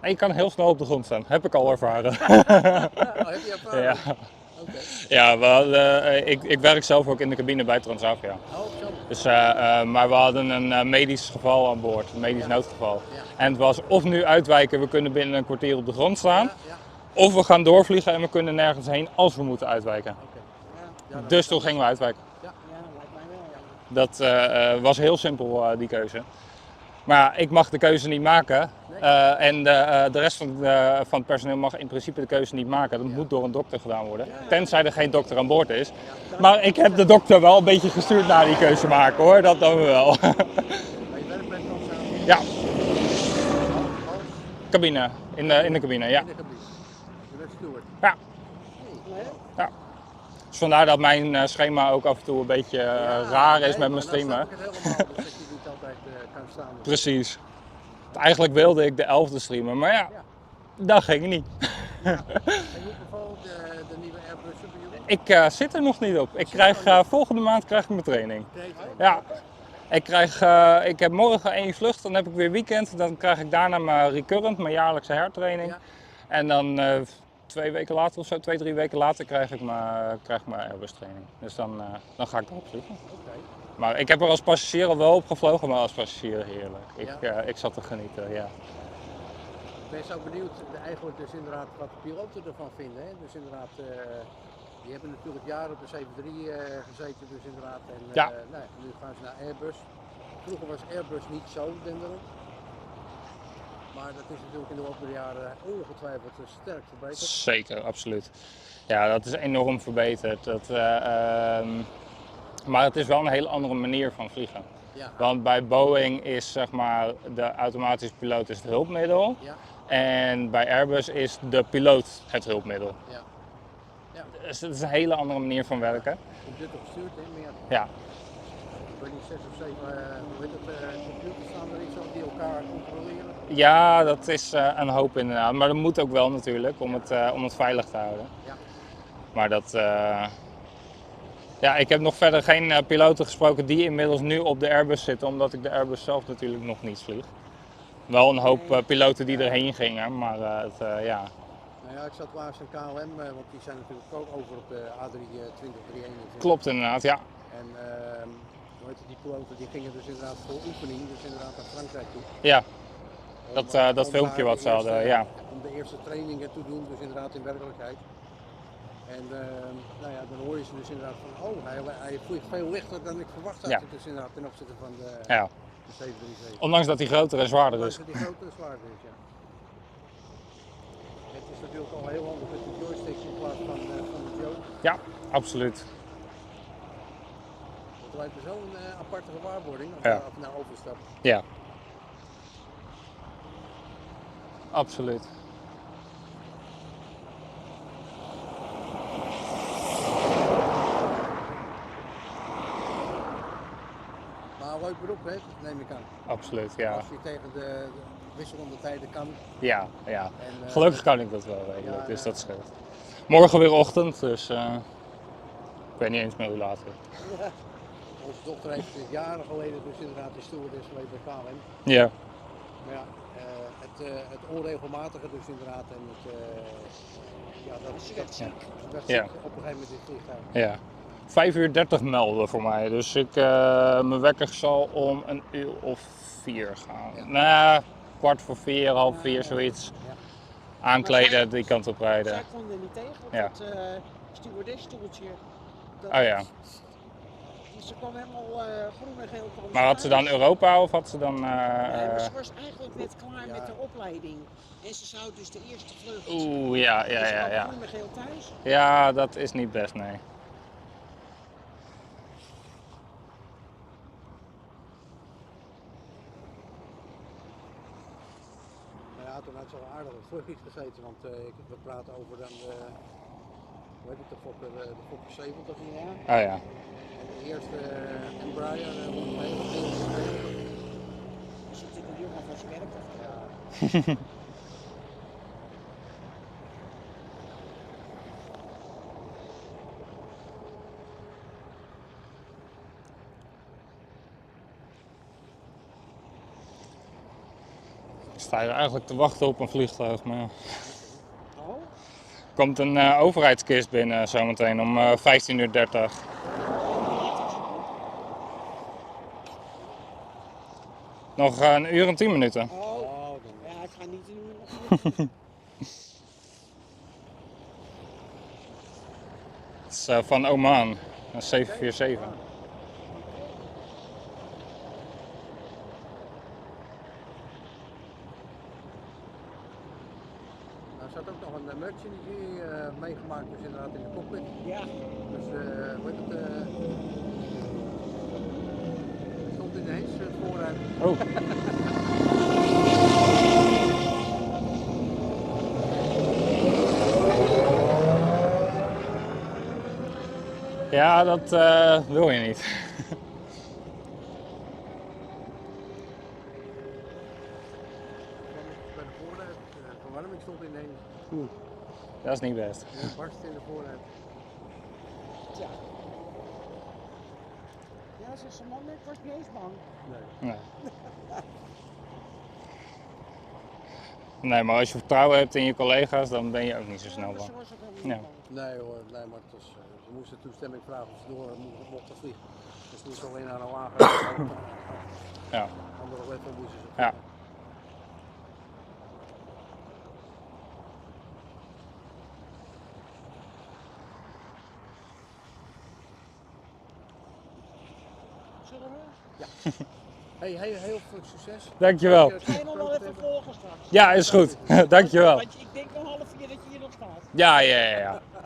En je kan heel snel op de grond staan, heb ik al ervaren. Oh, heb je ervaren? Ja, Oké. ja ik werk zelf ook in de cabine bij Transavia. Oh, zo. Dus, maar we hadden een medisch geval aan boord, een medisch noodgeval. Ja. En het was of nu uitwijken, we kunnen binnen een kwartier op de grond staan. Ja, ja. Of we gaan doorvliegen en we kunnen nergens heen als we moeten uitwijken. Oké. Ja, Ja, Dus toen gingen we uitwijken. ja, lijkt mij wel. Ja. Dat was heel simpel, die keuze. Maar ja, ik mag de keuze niet maken. En de rest van het personeel mag in principe de keuze niet maken. Dat moet door een dokter gedaan worden. Tenzij er geen dokter aan boord is. Maar ik heb de dokter wel een beetje gestuurd naar die keuze maken hoor. Dat dan wel. Maar je werkt bij Transavia? Ja, Als? cabine. In de cabine, ja. In de cabine. Je bent steward. Ja. Nee? Ja. Dus vandaar dat mijn schema ook af en toe een beetje raar is met mijn streamen. Dan snap ik het helemaal, dus dat je niet altijd kan staan. Precies. Eigenlijk wilde ik de 11e streamen, maar ja, dat ging niet. En hoe bevalt de nieuwe Airbus bij jullie? Ik zit er nog niet op. Ik krijg, volgende maand krijg ik mijn training. Ja. Ik heb morgen 1 vlucht, dan heb ik weer weekend. Dan krijg ik daarna mijn recurrent, mijn jaarlijkse hertraining. Ja. En dan 2 weken later of zo, 2, 3 weken later krijg ik mijn Airbus training. Dus dan ga ik erop zitten. Oké. Maar ik heb er als passagier al wel op gevlogen, maar als passagier heerlijk. Ik zat te genieten, ja. Ik ben zo benieuwd eigenlijk dus inderdaad wat de piloten ervan vinden. Hè? Dus inderdaad, die hebben natuurlijk jaren op de 73 gezeten dus inderdaad. En nou, nu gaan ze naar Airbus. Vroeger was Airbus niet zo denderend. Maar dat is natuurlijk in de loop der jaren ongetwijfeld sterk verbeterd. Zeker, absoluut. Ja, dat is enorm verbeterd. Maar het is wel een hele andere manier van vliegen. Ja. Want bij Boeing is zeg maar de automatische piloot is het hulpmiddel. Ja. En bij Airbus is de piloot het hulpmiddel. Ja. Ja. Dus het is een hele andere manier van werken. Computer gestuurd, hè? Meer. Ja, Ik weet niet, 6 of 7 hoe heet het, computers staan er iets op die elkaar controleren. ja, dat is een hoop inderdaad. Maar dat moet ook wel natuurlijk om het veilig te houden. Ja. Maar dat... ja, ik heb nog verder geen piloten gesproken die inmiddels nu op de Airbus zitten, omdat ik de Airbus zelf natuurlijk nog niet vlieg. Wel een hoop piloten die erheen gingen, maar ja. Nou ja, ik zat laatst in KLM, want die zijn natuurlijk ook over op de A320-321. Klopt inderdaad, ja. En hoe heet het, die piloten die gingen dus inderdaad voor oefening, dus inderdaad naar Frankrijk toe. Ja, Om, dat om filmpje daar wat de ze hadden, eerste- ja. Om de eerste trainingen te doen, dus inderdaad in werkelijkheid. En nou ja, dan hoor je ze dus inderdaad van, oh, hij vliegt veel lichter dan ik verwacht had. Ja. Dus inderdaad ten opzichte van de Ja. 737. Ondanks dat hij groter en zwaarder is. Ondanks dat die grote zwaarder is, ja. Het is natuurlijk al heel handig met de joysticks in plaats van de joke. Ja, absoluut. Het lijkt me zo'n aparte gewaarwording als Ja. je naar overstapt. Ja. Absoluut. Maar een leuk beroep, hè, neem ik aan. Absoluut, ja. Als je tegen de wisselende tijden kan. Ja. En, Gelukkig kan ik dat wel redelijk, ja, dus ja. dat scheelt. Morgen weer ochtend, dus ik weet niet eens meer hoe laat het is. Onze dochter heeft jaren geleden dus inderdaad de stewardess geweest bij KLM. Ja, Maar ja, het onregelmatige dus inderdaad en het, ja, dat Ze werd ziek. werd Ja. ziek op een gegeven moment in het vliegtuig. ja. 5:30 melden voor mij, dus mijn wekker zal om 1:04 gaan. Ja. Nou, 3:15, half 4, zoiets. Ja. Aankleden, die kant op rijden. Zij kon er niet tegen, want Ja. dat stewardess-stoeltje. dat- Oh ja. Ze kwam helemaal groen en geel. kwam Maar had ze dan thuis. Europa of had ze dan... Nee, maar ze was eigenlijk net klaar Ja. met de opleiding. En ze zou dus de eerste vlucht. Oeh, ja. Dus ze kwam groen en geel thuis. Ja, dat is niet best, nee. Nou ja, toen had ze al aardig op vluchtjes gezeten, want we praten over dan hoe heet het, de Fokker 70. Ja. Oh ja. En de eerste Embraer 190. Er zit een jongen voor zijn werk achter. Ja. Ik sta hier eigenlijk te wachten op een vliegtuig, maar ja. Oh? Er komt een overheidskist binnen zometeen om 15:30. Nog een uur en 10 minuten. Oh. Oh, dan Ja, ik ga niet doen. Het is van Oman, een 747. Er zat ook nog een emergency meegemaakt, dus inderdaad in de cockpit. Ja. Dus hoe heet het, stond ineens vooruit. Oh. Ja, dat wil je niet. Bij de voorruit, de verwarming stond ineens. Dat is niet best. En het barst in de voorruit. Tja. Ja, ze is een man, ik was niet eens bang. Nee. Nee. Nee, maar als je vertrouwen hebt in je collega's, dan ben je ook niet zo snel Ja, bang. ze was ook helemaal Ja. niet bang. Nee hoor, nee, maar het was, ze moesten toestemming vragen of ze door mochten vliegen. Dus toen ze alleen aan een wagen. Ja. Andere level moesten ze Ja. vliegen. Zullen we? Ja. Hey, heel veel succes. Dankjewel. Ga je nog wel even volgen straks? Ja, is goed. Dankjewel. Want ik denk een half uur dat je hier nog staat. Ja.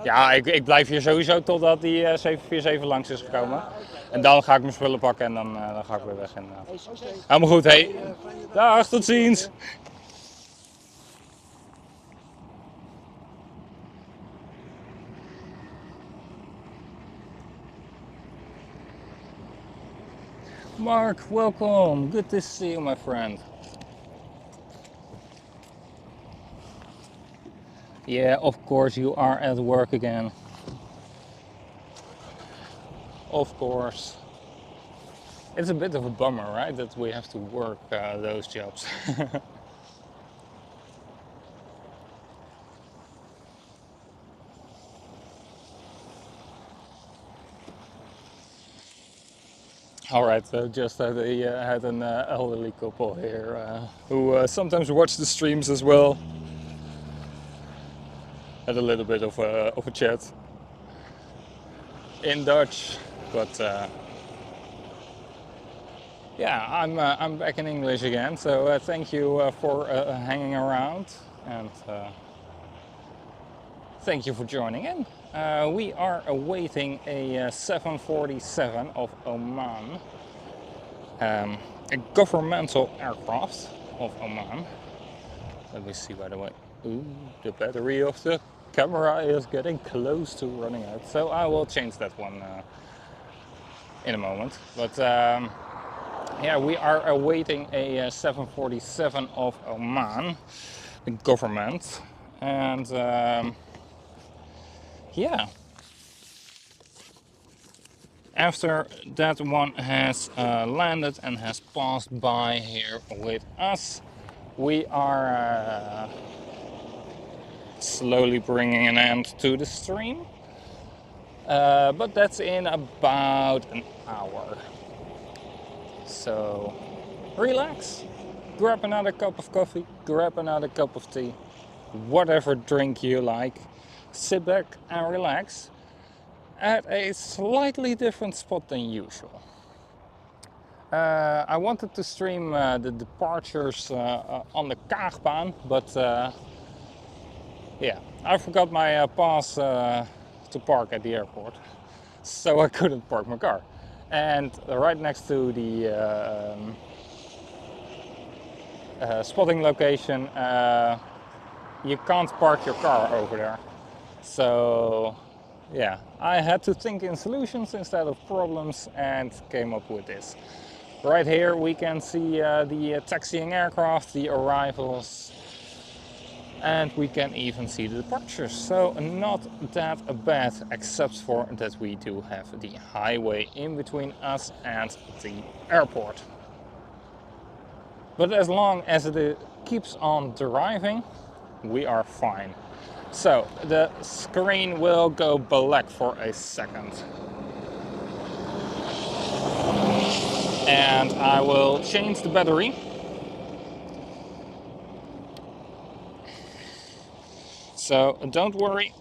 Ja, ik blijf hier sowieso totdat die 747 langs is gekomen. Ah, oké. En dan ga ik mijn spullen pakken en dan ga ik weer weg inderdaad. Hey, succes. Helemaal goed, hey. Fijne dag. Dag, tot ziens. Mark, welcome. Good to see you, my friend. Yeah, of course you are at work again. Of course. It's a bit of a bummer, right, that we have to work those jobs. All right, so just had an elderly couple here who sometimes watch the streams as well. Had a little bit of a chat in Dutch, but yeah, I'm back in English again. So thank you for hanging around, and thank you for joining in. We are awaiting a 747 of Oman, a governmental aircraft of Oman. Let me see, by the way. Ooh, the battery of the camera is getting close to running out, so I will change that one in a moment. But yeah, we are awaiting a 747 of Oman, the government, and yeah. After that one has landed and has passed by here with us, we are slowly bringing an end to the stream. But that's in about an hour. So relax, grab another cup of coffee, grab another cup of tea, whatever drink you like, sit back and relax at a slightly different spot than usual. I wanted to stream the departures on the Kaagbaan, but yeah, I forgot my pass to park at the airport, so I couldn't park my car. And right next to the spotting location, you can't park your car over there. So Yeah, I had to think in solutions instead of problems and came up with this. Right here we can see the taxiing aircraft, the arrivals, and we can even see the departures. So not that bad, except for that we do have the highway in between us and the airport. But as long as it keeps on driving, we are fine. So the screen will go black for a second. And I will change the battery. So don't worry,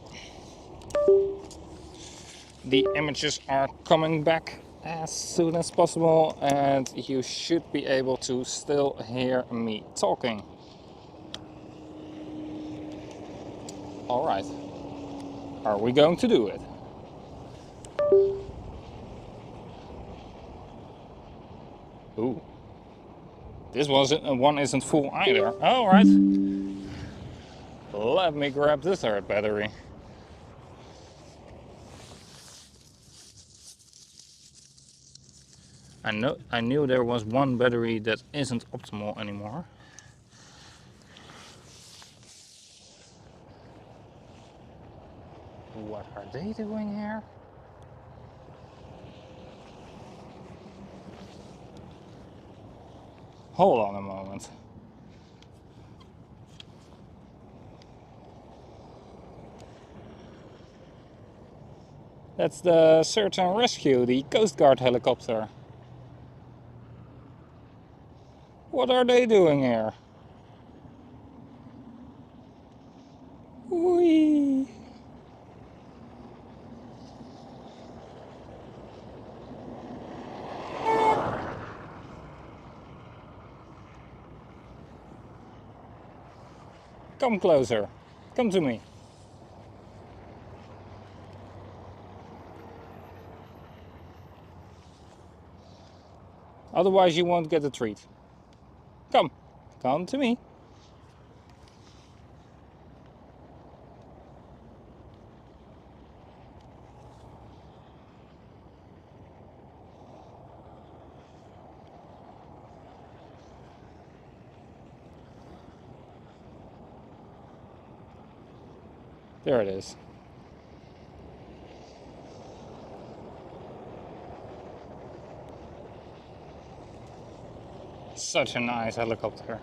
the images are coming back as soon as possible and you should be able to still hear me talking. All right, are we going to do it? Ooh, this one isn't full either. All right, let me grab the third battery. I knew there was one battery that isn't optimal anymore. What are they doing here? Hold on a moment. That's the search and rescue, the Coast Guard helicopter. What are they doing here? Whee! Come closer. Come to me. Otherwise you won't get a treat. Come. Come to me. There it is. Such a nice helicopter.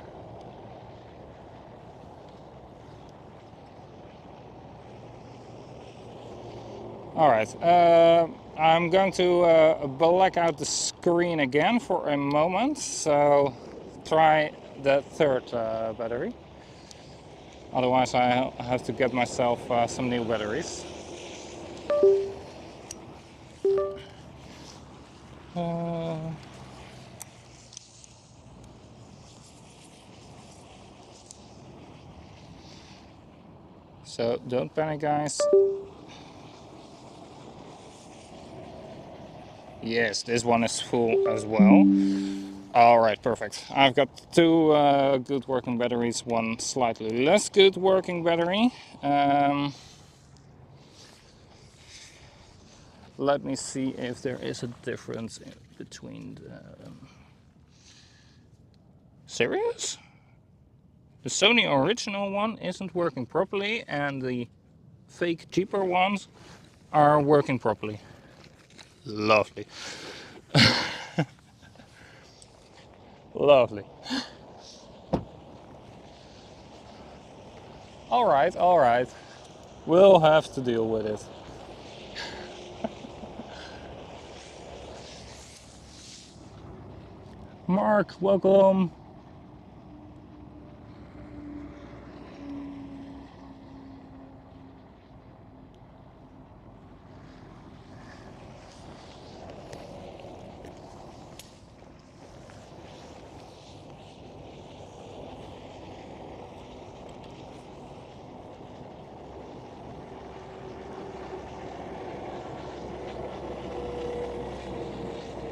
Alright, I'm going to black out the screen again for a moment, so try the third battery. Otherwise I have to get myself some new batteries. So don't panic, guys. Yes, this one is full as well. Alright, perfect. I've got two good working batteries, one slightly less good working battery. Let me see if there is a difference in between the... Serious? The Sony original one isn't working properly and the fake cheaper ones are working properly. Lovely. Lovely. Alright, alright. We'll have to deal with it. Mark, welcome.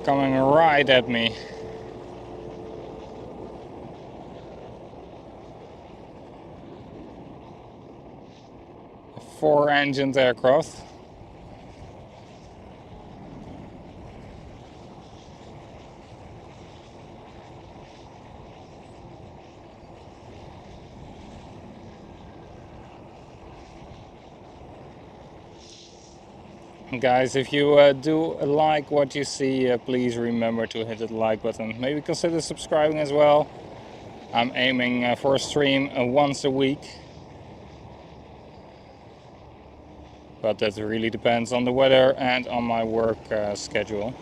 Coming right at me. A 4-engined aircraft. Guys, if you do like what you see, please remember to hit the like button. Maybe consider subscribing as well. I'm aiming for a stream once a week. But that really depends on the weather and on my work schedule.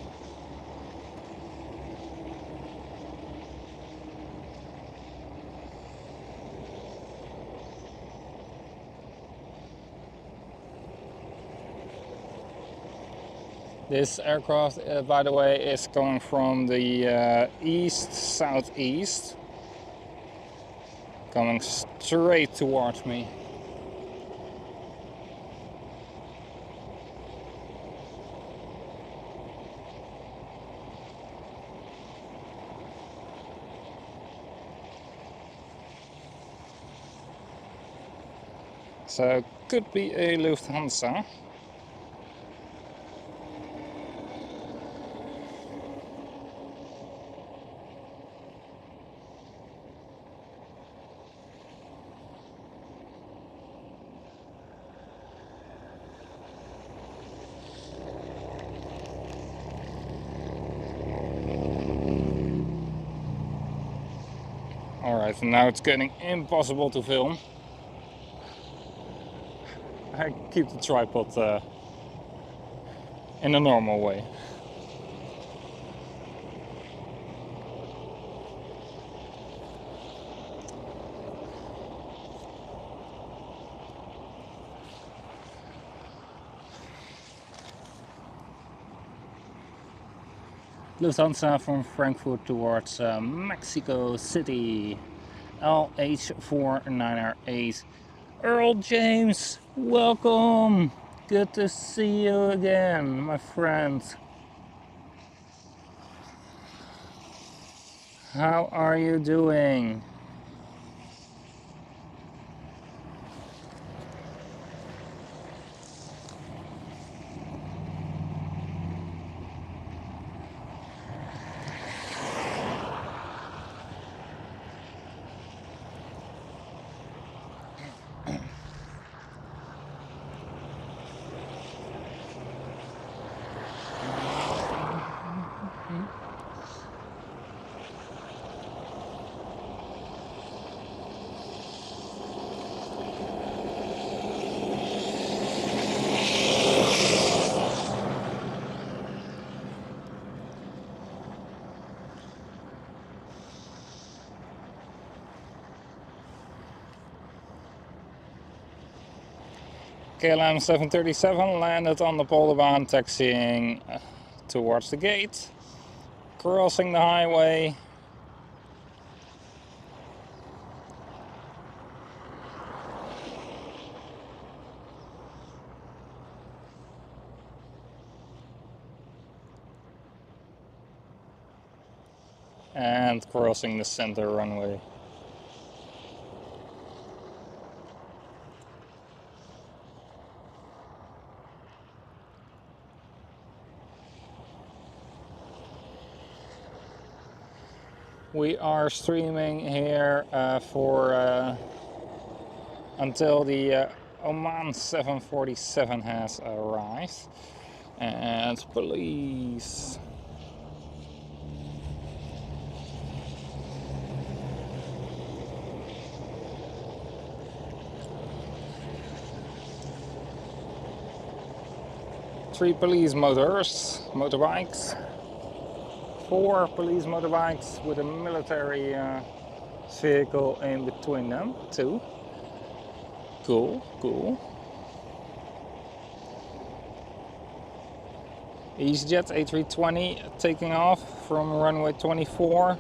This aircraft, by the way, is coming from the east-southeast, coming straight towards me. So could be a Lufthansa. Alright, now it's getting impossible to film. I keep the tripod in a normal way. Lufthansa from Frankfurt towards Mexico City. LH49R8. Earl James, welcome! Good to see you again, my friend. How are you doing? KLM 737 landed on the Polderbaan, taxiing towards the gate, crossing the highway. And crossing the center runway. We are streaming here until the Oman 747 has arrived. And police. Three police motorbikes. 4 police motorbikes with a military vehicle in between them, 2. Cool, cool. EasyJet A380 taking off from runway 24.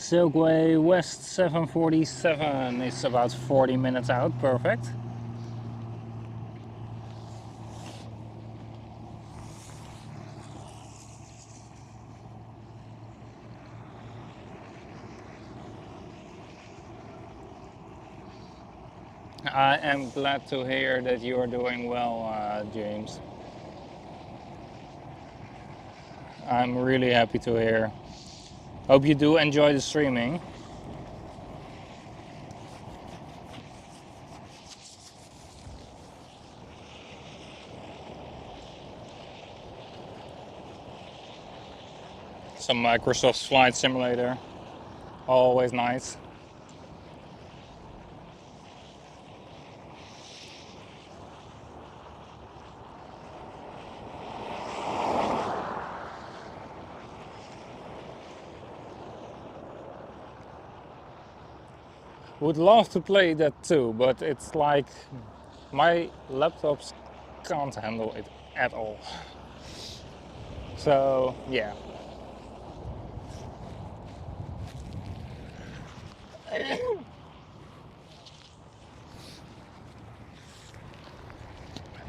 Silkway West 747 is about 40 minutes out, perfect. I am glad to hear that you are doing well, James. I'm really happy to hear. Hope you do enjoy the streaming. Some Microsoft Flight Simulator, always nice. Would love to play that too, but it's like my laptops can't handle it at all. So yeah.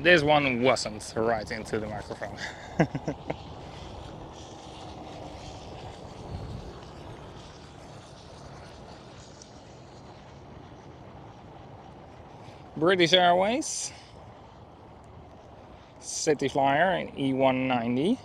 This one wasn't right into the microphone. British Airways, City Flyer in E190.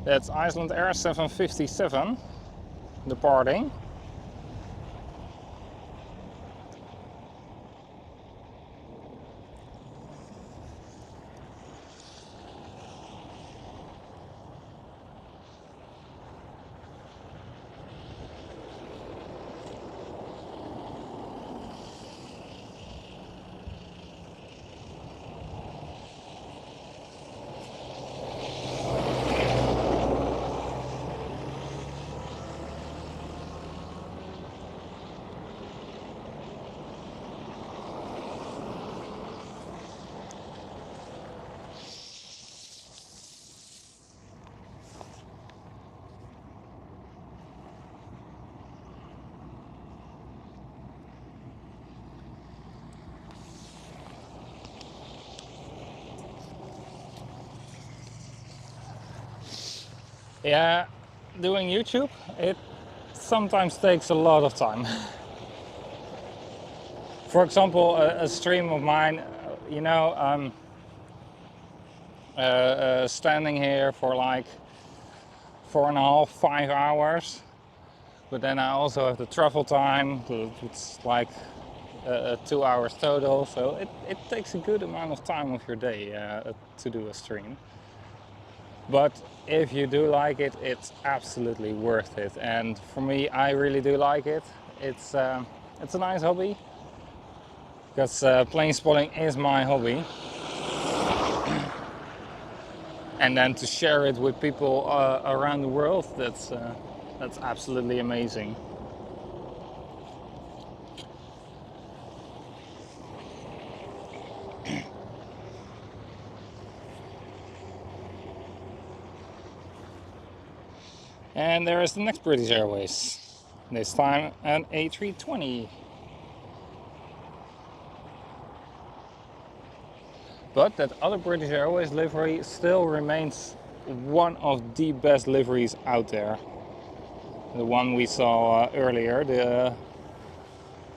That's Iceland Air 757 departing. Yeah, doing YouTube, it sometimes takes a lot of time. For example, a stream of mine, you know, I'm standing here for like 4.5, 5 hours, but then I also have the travel time, it's like 2 hours total, so it takes a good amount of time of your day to do a stream. But if you do like it, it's absolutely worth it. And for me, I really do like it. It's a nice hobby, because plane spotting is my hobby. And then to share it with people around the world, that's absolutely amazing. And there is the next British Airways, this time an A320. But that other British Airways livery still remains one of the best liveries out there. The one we saw earlier,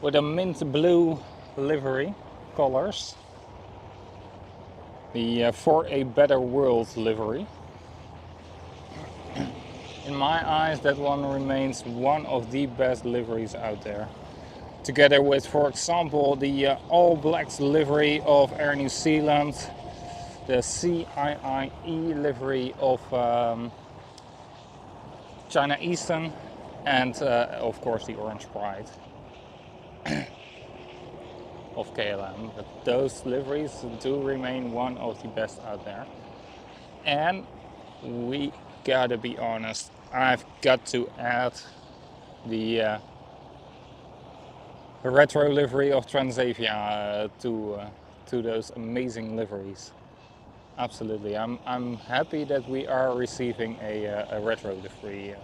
with a mint blue livery colors. The For a Better World livery. In my eyes, that one remains one of the best liveries out there. Together with, for example, the All Blacks livery of Air New Zealand, the CIIE livery of China Eastern, and of course the Orange Pride of KLM. But those liveries do remain one of the best out there. And we gotta be honest, I've got to add the retro livery of Transavia to those amazing liveries. Absolutely, I'm happy that we are receiving a retro livery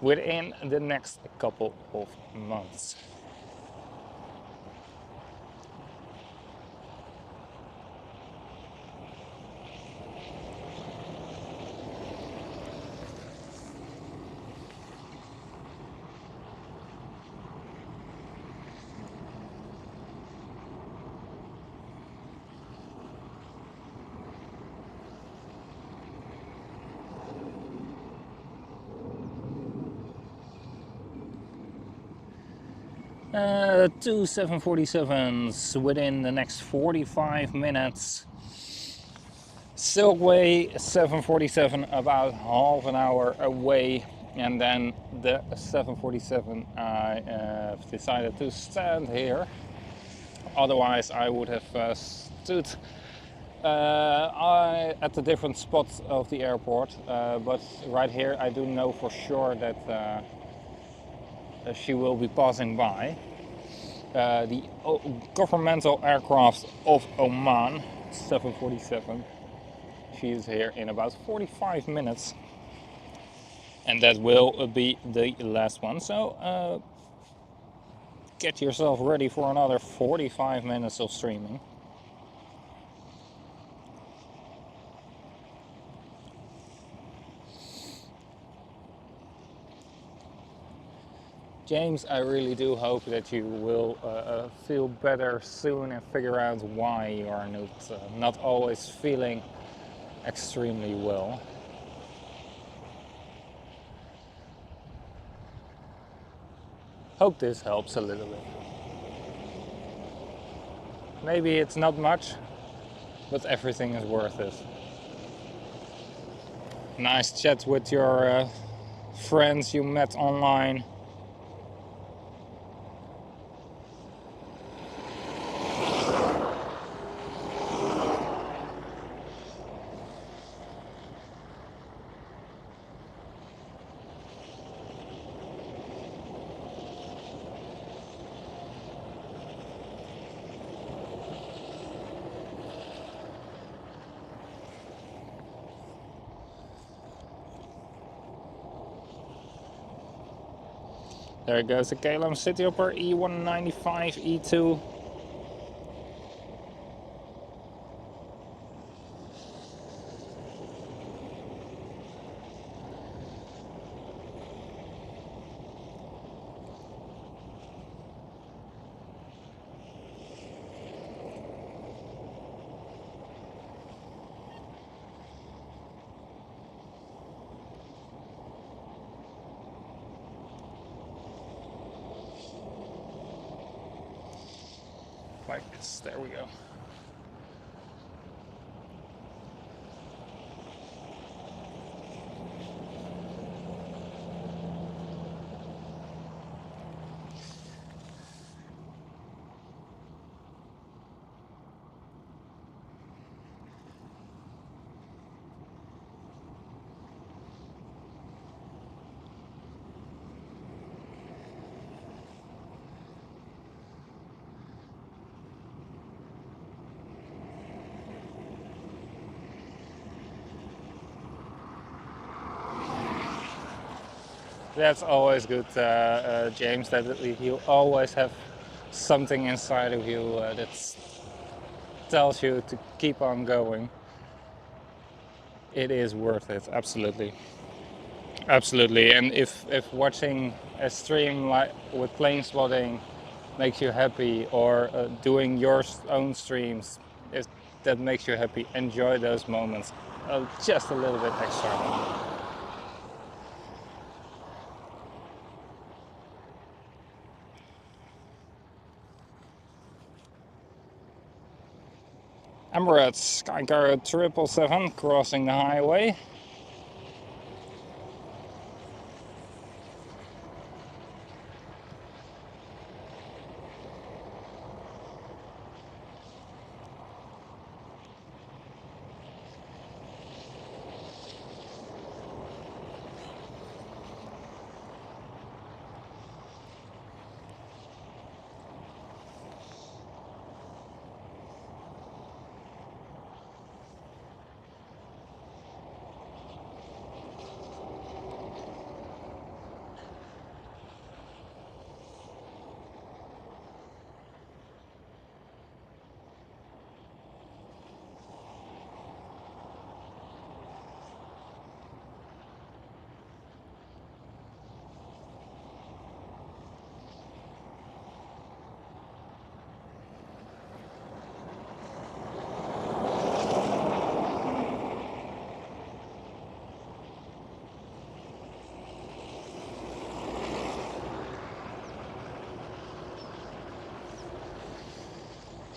within the next couple of months. Two 747s within the next 45 minutes. Silkway 747 about half an hour away, and then the 747 I have decided to stand here. Otherwise I would have stood at the different spots of the airport, but right here I do know for sure that she will be passing by. The governmental aircraft of Oman 747. She is here in about 45 minutes, and that will be the last one. So get yourself ready for another 45 minutes of streaming. James, I really do hope that you will feel better soon and figure out why you are not always feeling extremely well. Hope this helps a little bit. Maybe it's not much, but everything is worth it. Nice chat with your friends you met online. There goes the KLM City Hopper E195 E2. Like this, there we go. That's always good, James, that you always have something inside of you that tells you to keep on going. It is worth it, absolutely. Absolutely, and if watching a stream like with Planespotting makes you happy, or doing your own streams if that makes you happy, enjoy those moments just a little bit extra. Emirates Skycar 777 crossing the highway.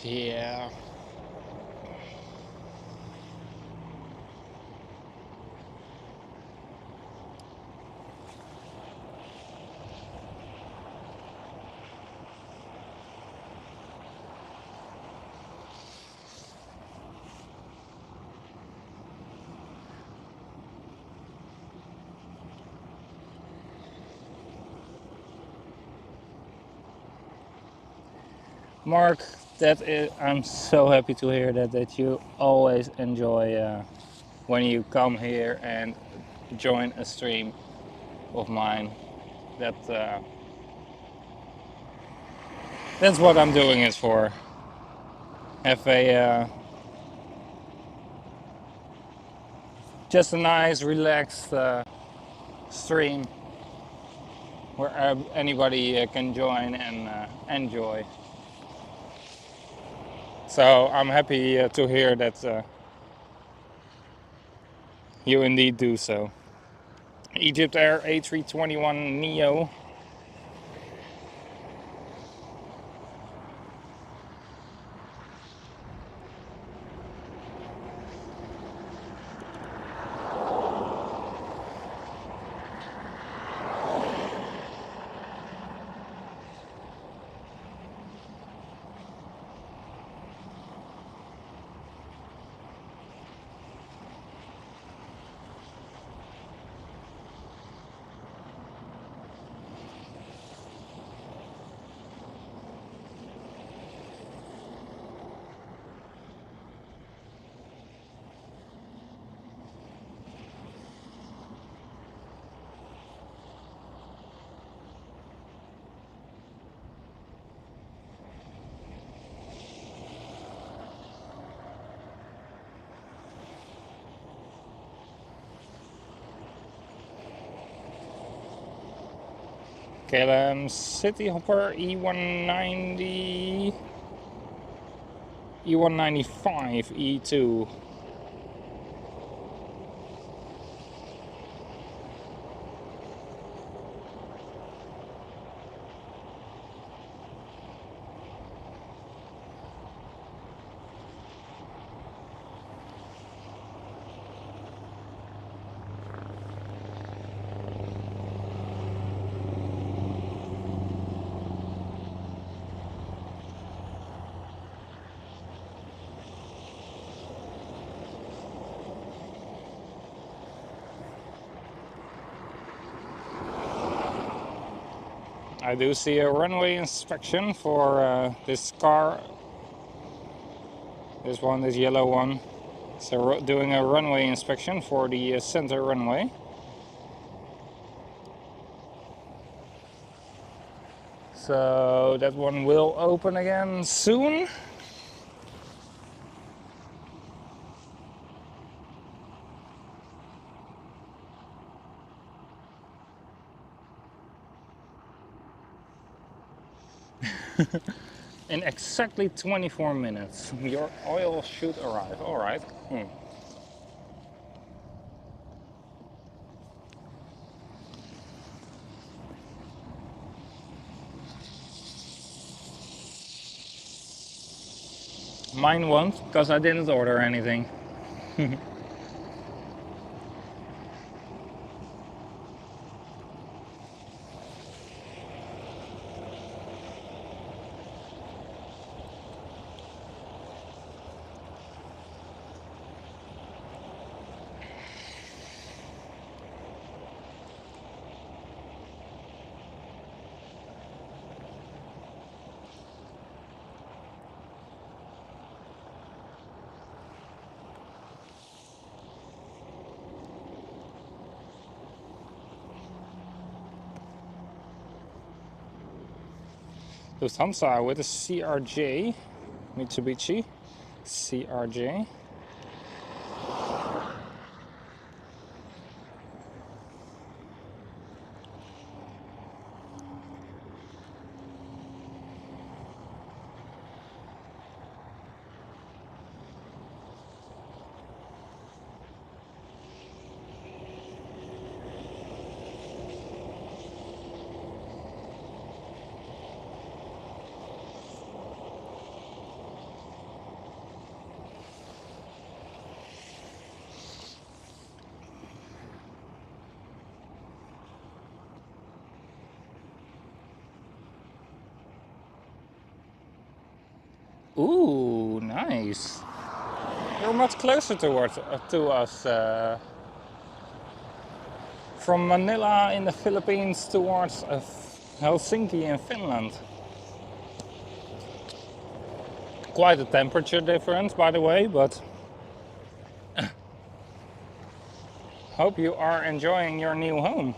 Yeah. Mark, I'm so happy to hear that you always enjoy when you come here and join a stream of mine. That's what I'm doing it for. Have just a nice, relaxed stream where anybody can join and enjoy. So I'm happy to hear that you indeed do so. Egypt Air A321 Neo. KLM City Hopper E190, E195, E2. I do see a runway inspection for this car. This one, this yellow one. So doing a runway inspection for the center runway. So that one will open again soon. In exactly 24 minutes, your oil should arrive. All right. Mine won't, because I didn't order anything. Lufthansa with a CRJ, Mitsubishi CRJ. Ooh, nice. You're much closer to us. From Manila in the Philippines towards Helsinki in Finland. Quite a temperature difference, by the way, but hope you are enjoying your new home.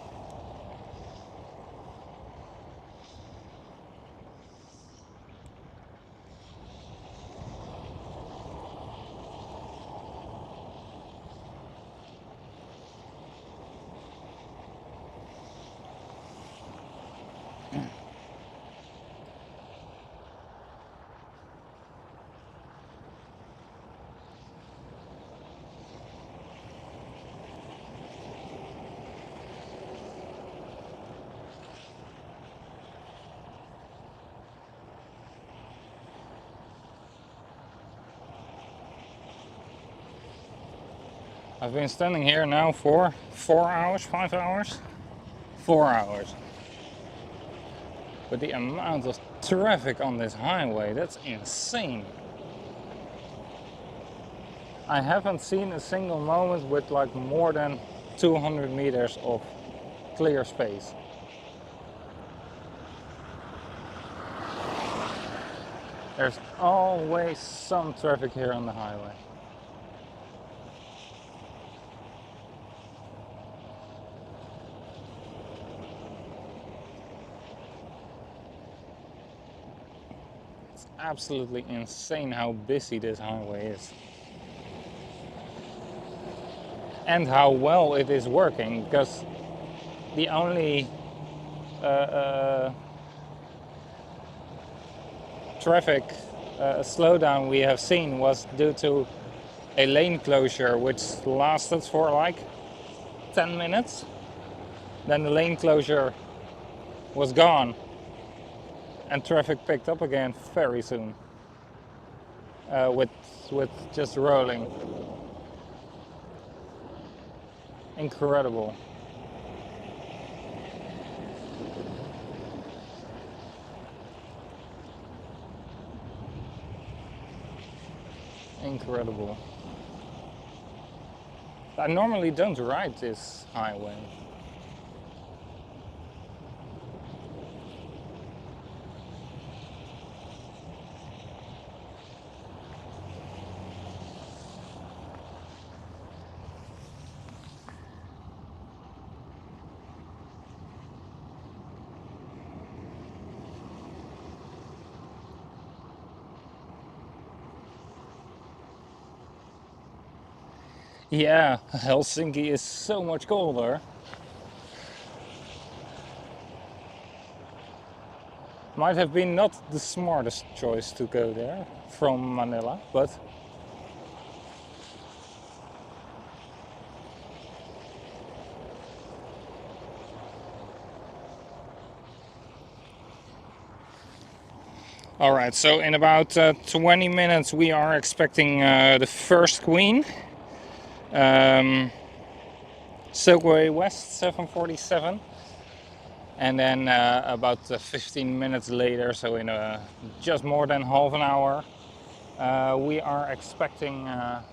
I've been standing here now for 4 hours, 5 hours? 4 hours. But the amount of traffic on this highway, that's insane. I haven't seen a single moment with like more than 200 meters of clear space. There's always some traffic here on the highway. It's absolutely insane how busy this highway is. And how well it is working, because the only traffic slowdown we have seen was due to a lane closure which lasted for like 10 minutes. Then the lane closure was gone and traffic picked up again very soon with just rolling. Incredible. Incredible. I normally don't ride this highway. Yeah, Helsinki is so much colder. Might have been not the smartest choice to go there from Manila, but all right, so in about 20 minutes we are expecting the first queen. Silkway West 747, and then about 15 minutes later, so in just more than half an hour, we are expecting a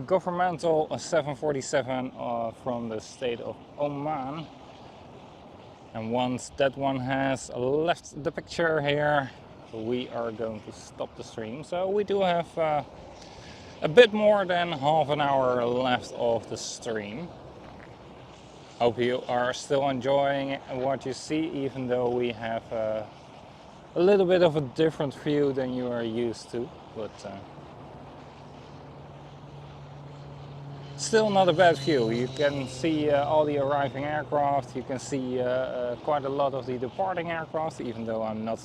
governmental 747 from the state of Oman. And once that one has left the picture here, we are going to stop the stream. So we do have a bit more than half an hour left of the stream. Hope you are still enjoying what you see, even though we have a little bit of a different view than you are used to. But still not a bad view. You can see all the arriving aircraft, you can see quite a lot of the departing aircraft, even though I'm not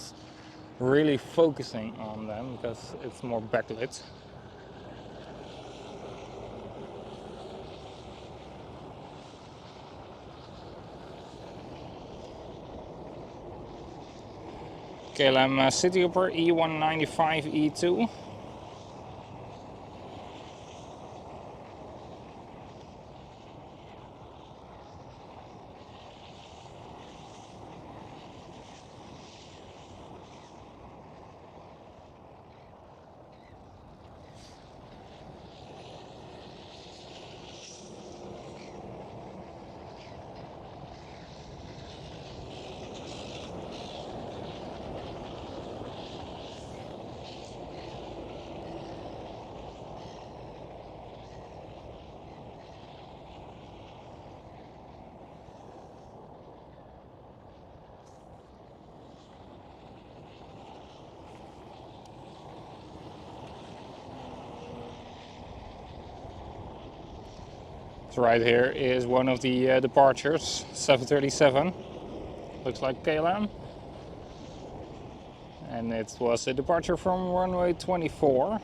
really focusing on them because it's more backlit. KLM Cityhopper E195 E2. So right here is one of the departures, 737. Looks like KLM. And it was a departure from runway 24.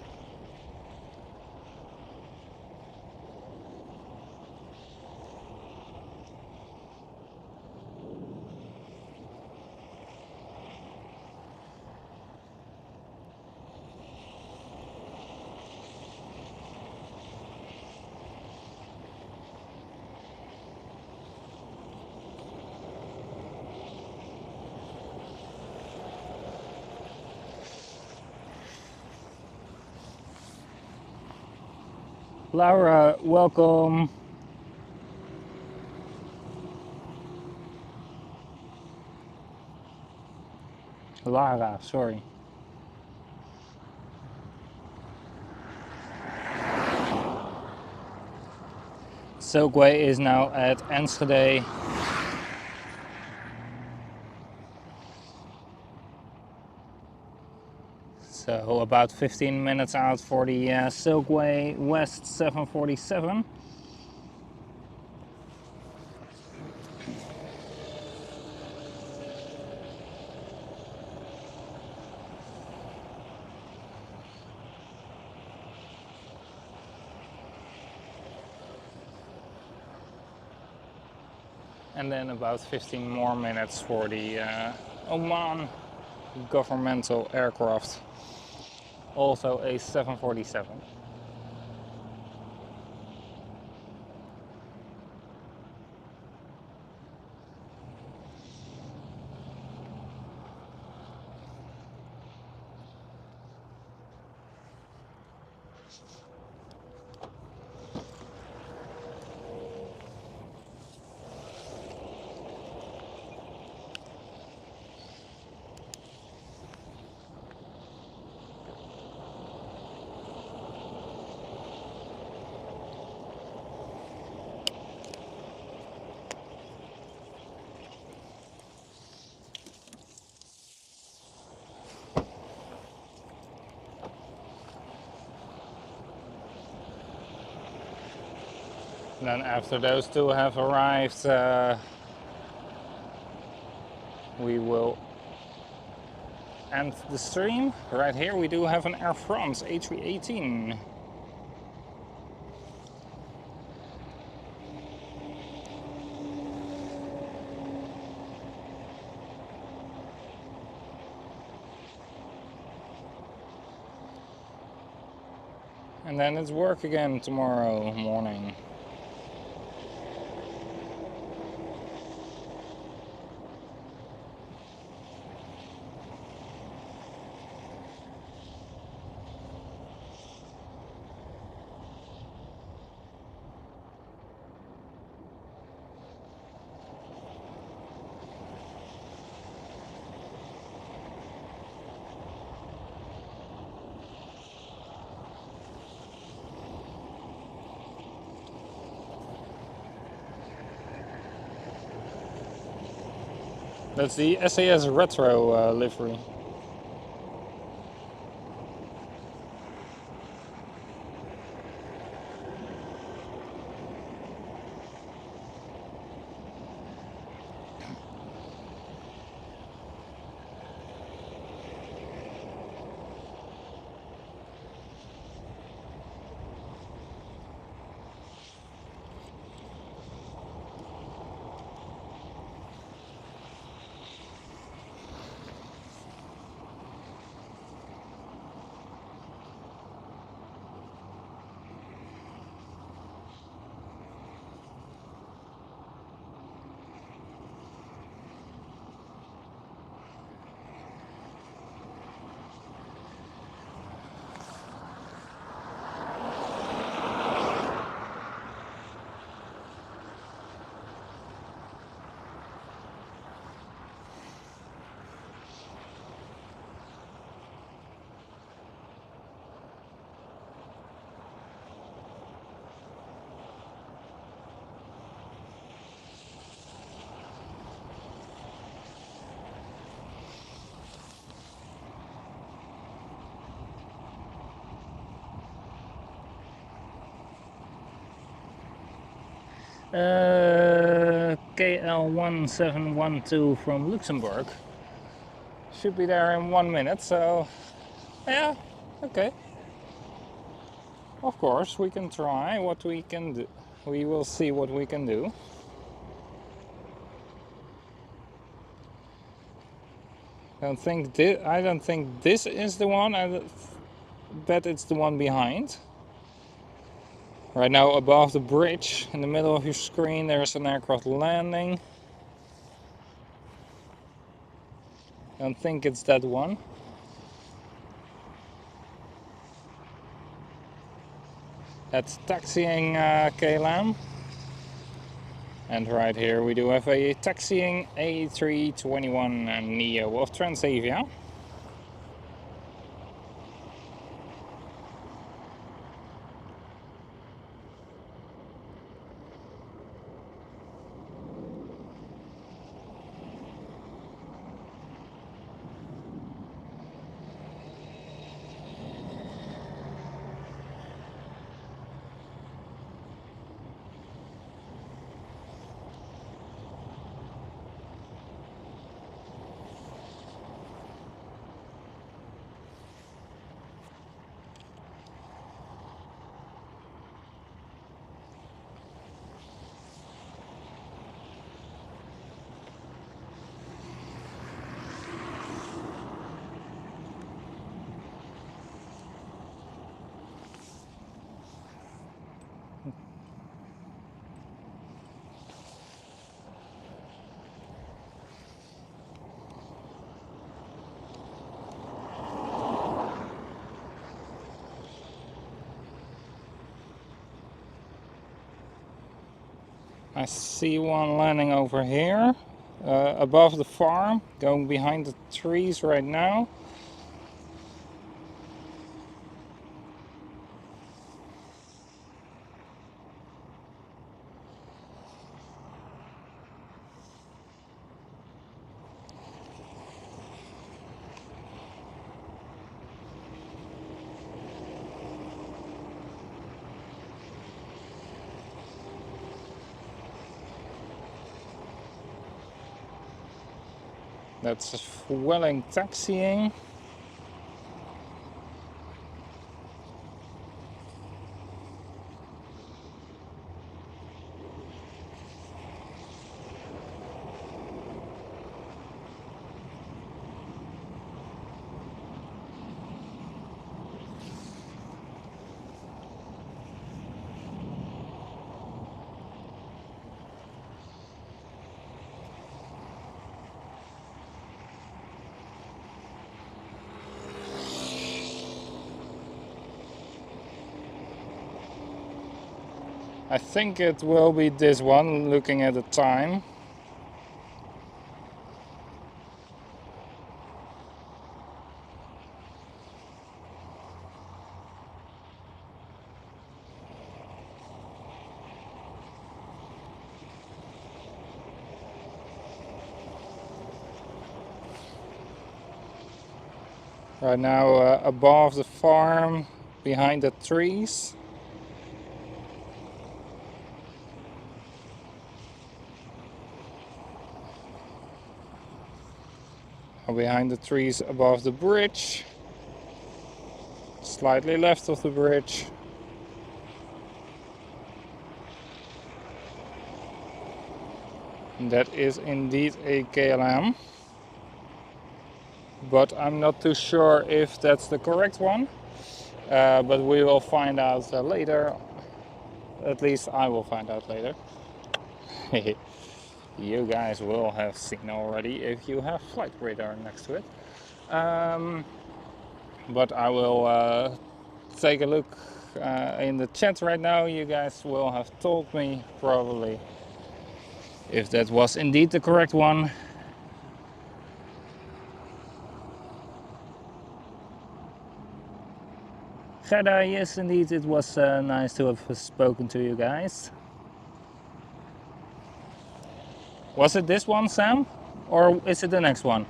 Laura, welcome. Lara, sorry. Silkway is now at Enschede. So about 15 minutes out for the Silkway West 747. And then about 15 more minutes for the Oman governmental aircraft, also a 747. And then after those two have arrived, we will end the stream. Right here we do have an Air France A380. And then it's work again tomorrow morning. That's the SAS Retro livery. KL1712 from Luxembourg. Should be there in 1 minute, so yeah, okay. Of course, we can try what we can do. We will see what we can do. I don't think this is the one. I bet it's the one behind. Right now, above the bridge, in the middle of your screen, there's an aircraft landing. I don't think it's that one. That's taxiing KLM. And right here we do have a taxiing A321 Neo of Transavia. I see one landing over here, above the farm, going behind the trees right now. That's Welling taxiing. I think it will be this one, looking at the time. Right now above the farm, behind the trees. Behind the trees above the bridge, slightly left of the bridge. And that is indeed a KLM, but I'm not too sure if that's the correct one, but we will find out later. At least I will find out later. You guys will have seen already if you have flight radar next to it. But I will take a look in the chat right now. You guys will have told me probably if that was indeed the correct one. Gerda, yes indeed, it was nice to have spoken to you guys. Was it this one, Sam? Or is it the next one?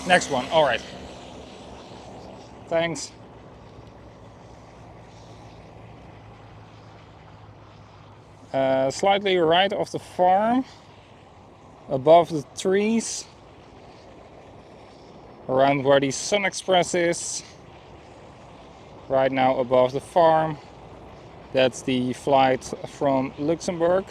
Next one, alright. Thanks. Slightly right of the farm, above the trees, around where the Sun Express is. Right now above the farm. That's the flight from Luxembourg.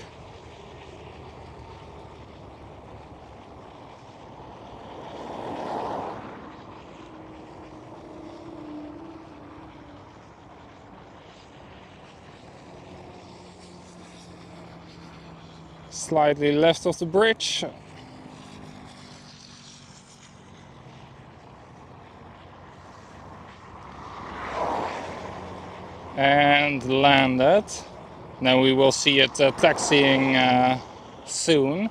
Slightly left of the bridge. And landed. Now we will see it taxiing soon.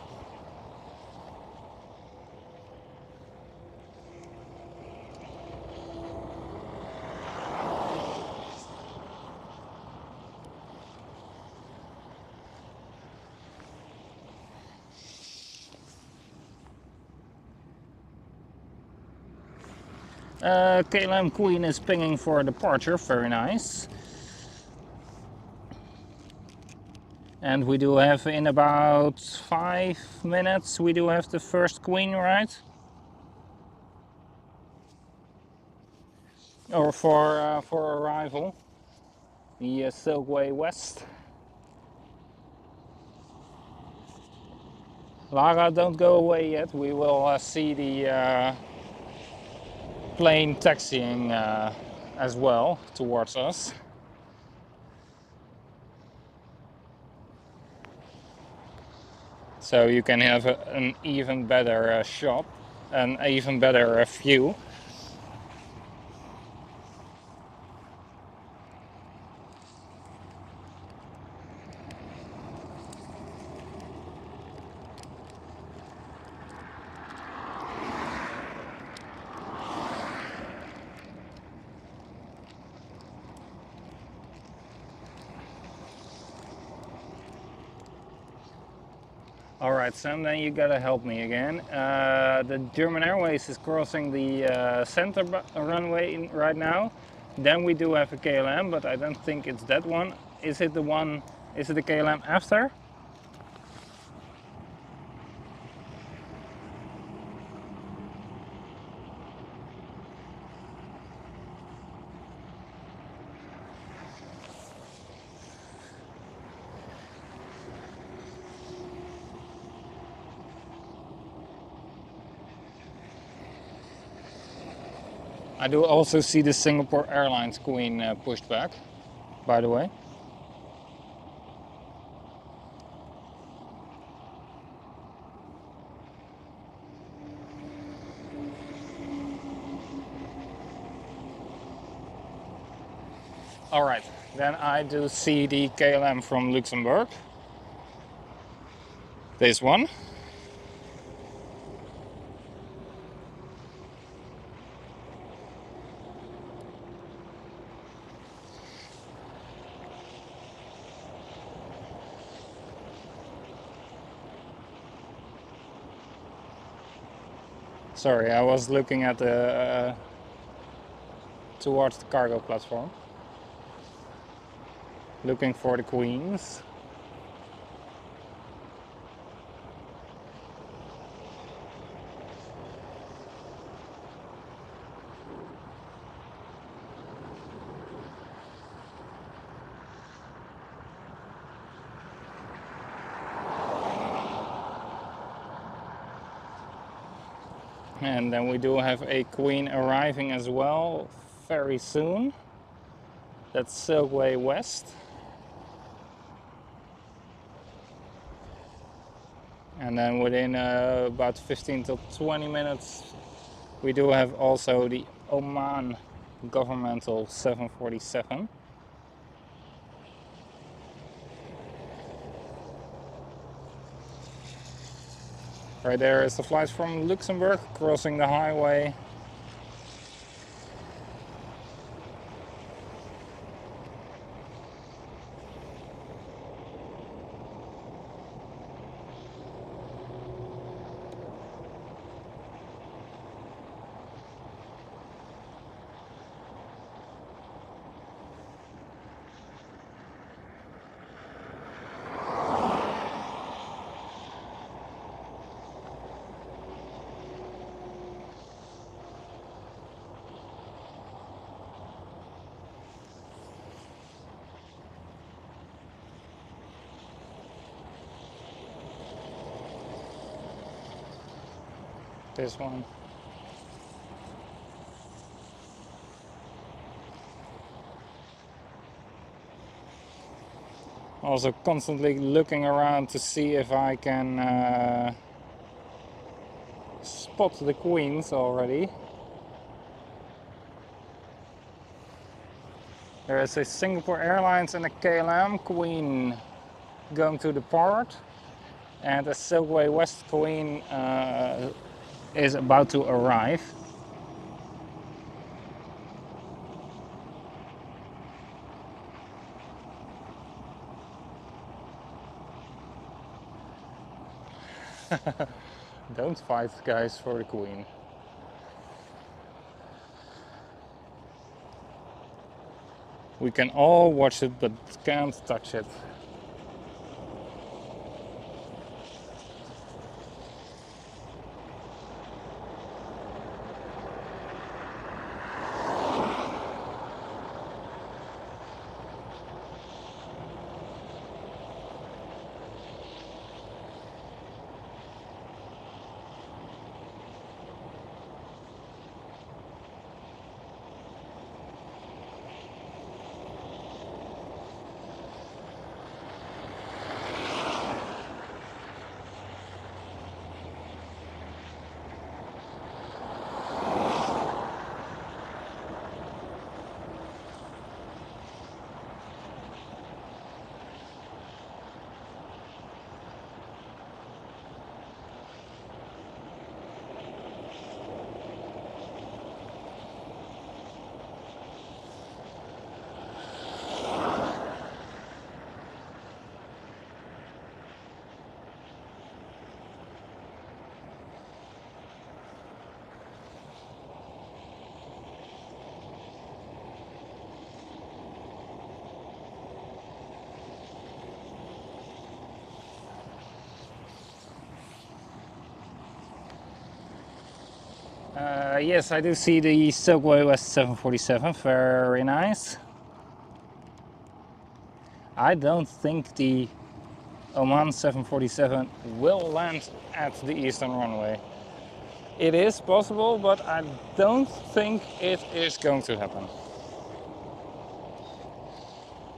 KLM Queen is pinging for departure, very nice. And we do have in about 5 minutes, we do have the first Queen, right? Or for arrival, the Silkway West. Lara, don't go away yet. We will see the plane taxiing as well towards us. So you can have an even better shot, an even better view. Alright Sam, then you gotta help me again. The German Airways is crossing the center runway right now. Then we do have a KLM, but I don't think it's that one. Is it the one, is it the KLM after? I do also see the Singapore Airlines Queen pushed back, by the way. Alright, then I do see the KLM from Luxembourg. This one. Sorry, I was looking at the towards the cargo platform, looking for the Queens. And then we do have a Queen arriving as well very soon. That's Silkway West. And then within about 15 to 20 minutes we do have also the Oman governmental 747. Right there is the flight from Luxembourg crossing the highway. This one. Also constantly looking around to see if I can spot the queens already. There is a Singapore Airlines and a KLM queen going to depart, and a Silkway West queen is about to arrive. Don't fight, guys, for the queen. We can all watch it, but can't touch it. Yes, I do see the Silkway West 747, very nice. I don't think the Oman 747 will land at the eastern runway. It is possible, but I don't think it is going to happen.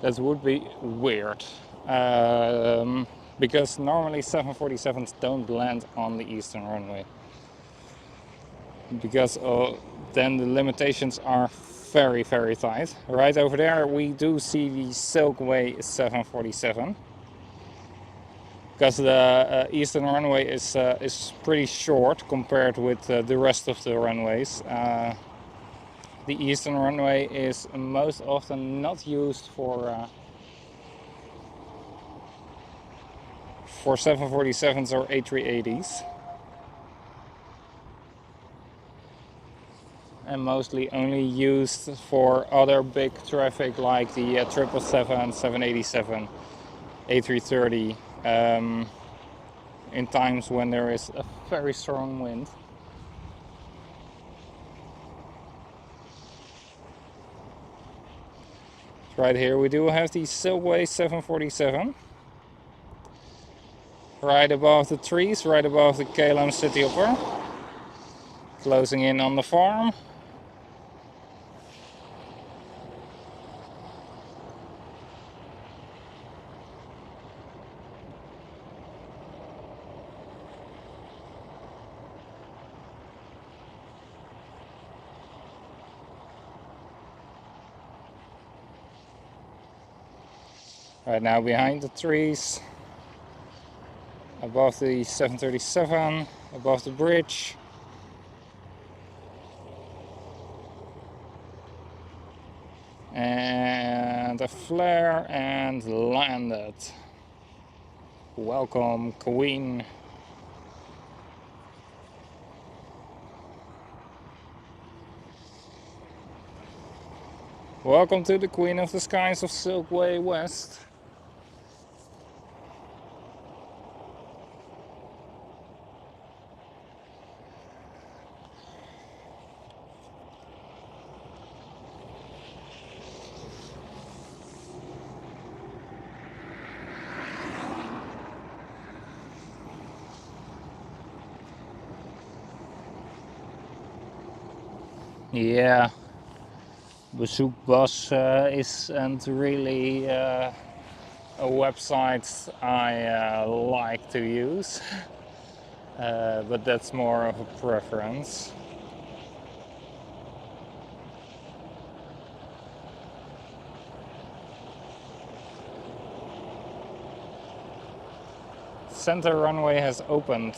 That would be weird. Because normally 747s don't land on the eastern runway. Because then the limitations are very, very tight. Right over there we do see the Silkway 747. Because the eastern runway is pretty short compared with the rest of the runways. The eastern runway is most often not used for 747s or A380s. And mostly only used for other big traffic like the 777, 787, A330 in times when there is a very strong wind. Right here we do have the Silkway 747. Right above the trees, right above the KLM City Hopper. Closing in on the farm. Right now behind the trees, above the 737, above the bridge. And a flare and landed. Welcome, Queen. Welcome to the Queen of the Skies of Silkway West. Yeah, Bezoekbus isn't really a website I like to use, but that's more of a preference. Center runway has opened.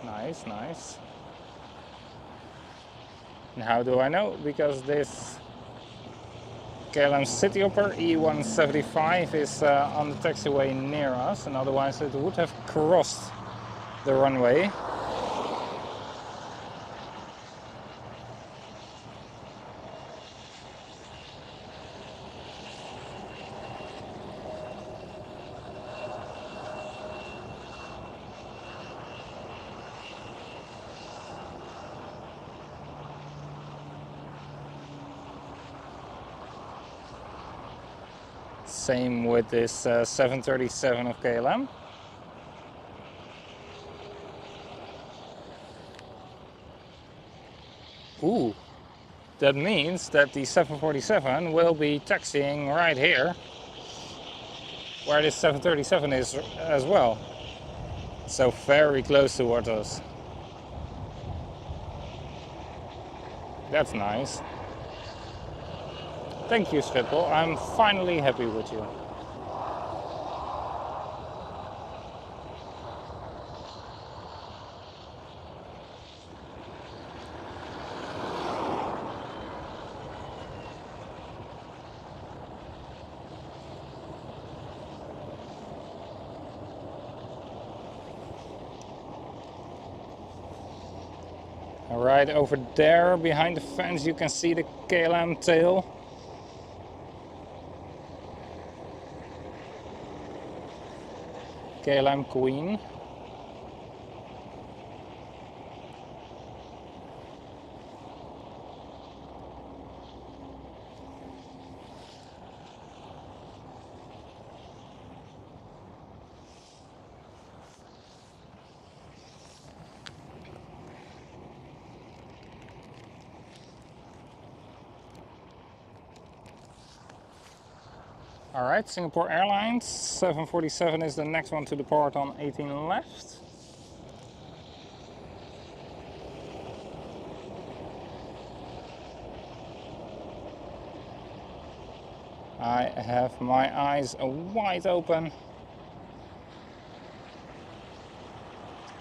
Nice, nice. And how do I know? Because this KLM City Hopper E175 is on the taxiway near us, and otherwise it would have crossed the runway. Same with this 737 of KLM. Ooh, that means that the 747 will be taxiing right here, where this 737 is as well. So very close towards us. That's nice. Thank you, Schiphol. I'm finally happy with you. Right over there behind the fence you can see the KLM tail. KLM Queen. Alright, Singapore Airlines, 747 is the next one to depart on 18 left. I have my eyes wide open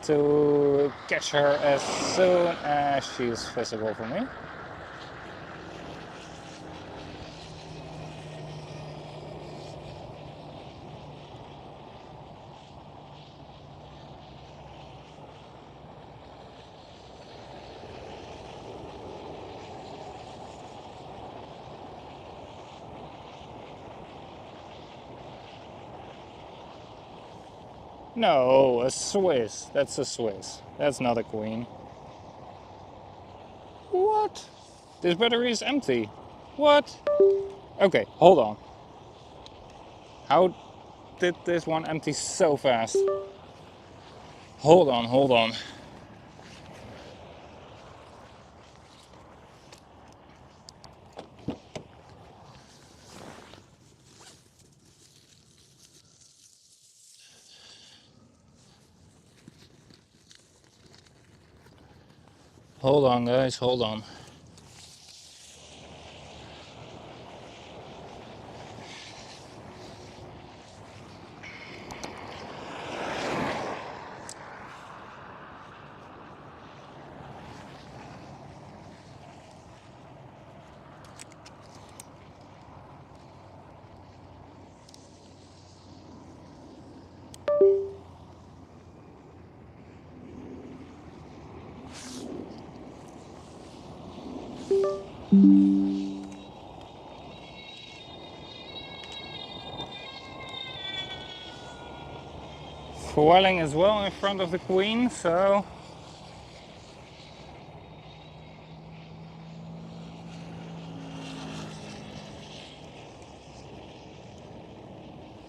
to catch her as soon as she's visible for me. No, a Swiss. That's a Swiss. That's not a Queen. What? This battery is empty. What? Okay, hold on. How did this one empty so fast? Hold on, hold on. Hold on, guys, hold on. Fueling as well in front of the Queen, so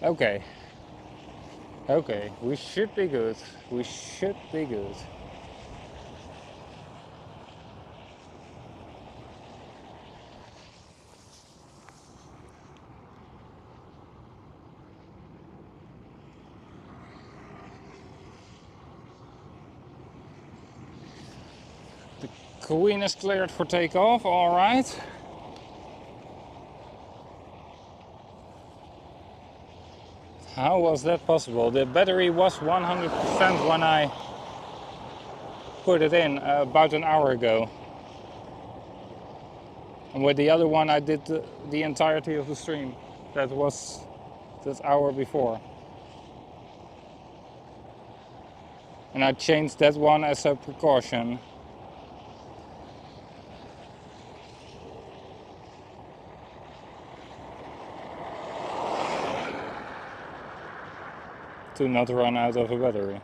okay. Okay, we should be good. We should be good. The Queen is cleared for takeoff, all right. How was that possible? The battery was 100% when I put it in about an hour ago. And with the other one I did the entirety of the stream. That was that hour before. And I changed that one as a precaution. To not run out of a battery.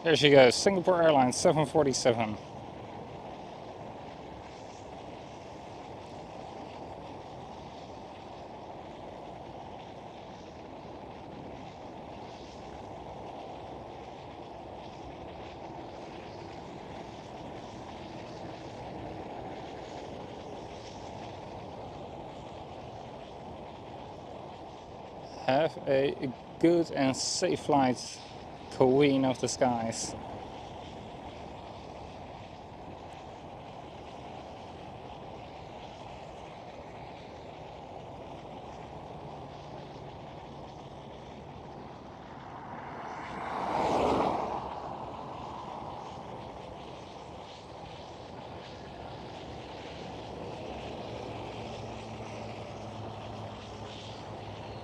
There she goes, Singapore Airlines 747. Have a good and safe flight, Queen of the Skies.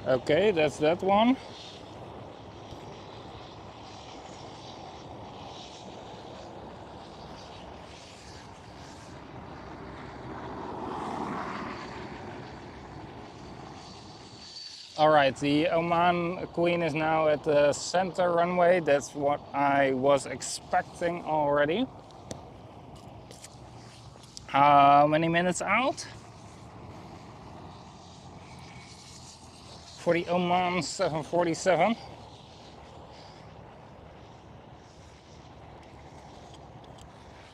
Okay, that's that one. Alright, the Oman Queen is now at the center runway. That's what I was expecting already. How many minutes out? For the Oman 747.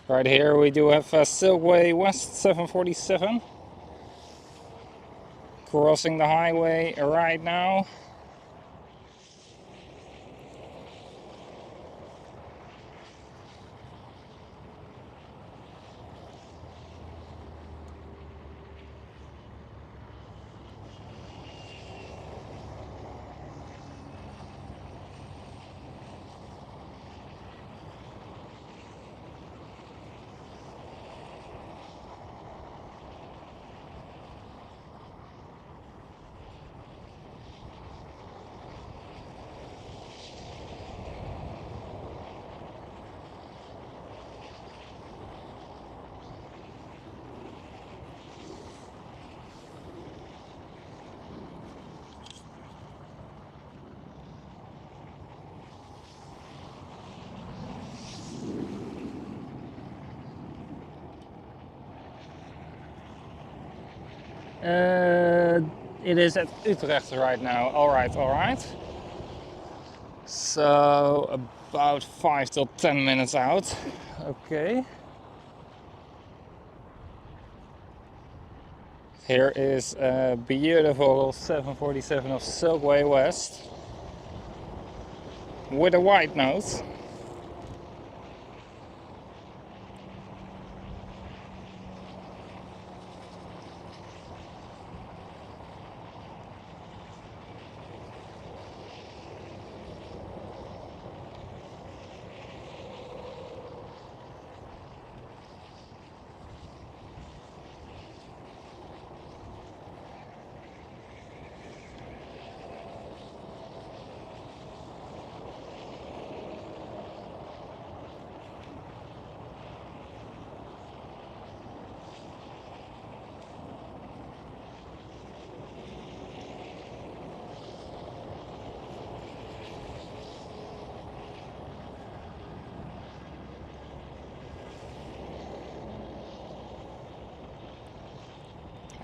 Right here we do have Silkway West 747. Crossing the highway right now. It is at Utrecht right now. Alright, alright. So about 5 till 10 minutes out. Okay. Here is a beautiful 747 of Silkway West with a white nose.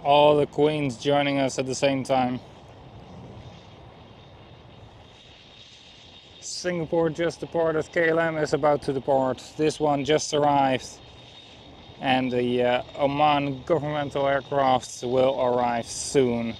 All the queens joining us at the same time. Singapore just departed, KLM is about to depart. This one just arrived. And the Oman governmental aircraft will arrive soon.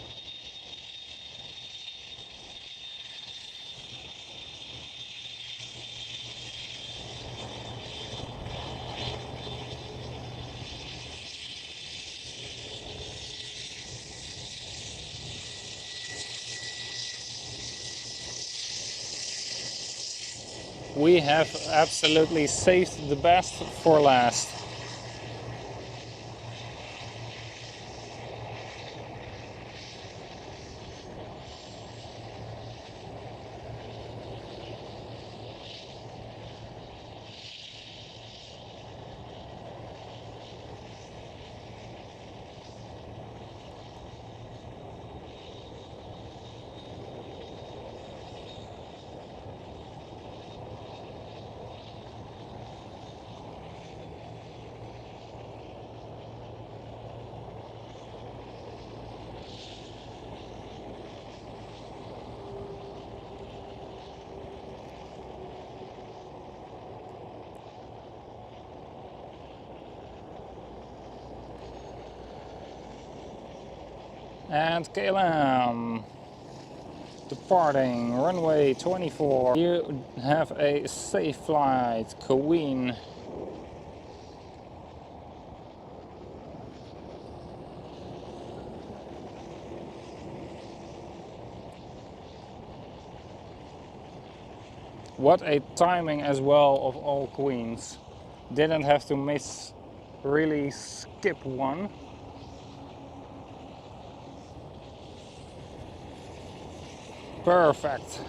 We have absolutely saved the best for last. And KLM departing runway 24. You have a safe flight, Queen. What a timing as well of all Queens. Didn't have to miss, really skip one. Perfect.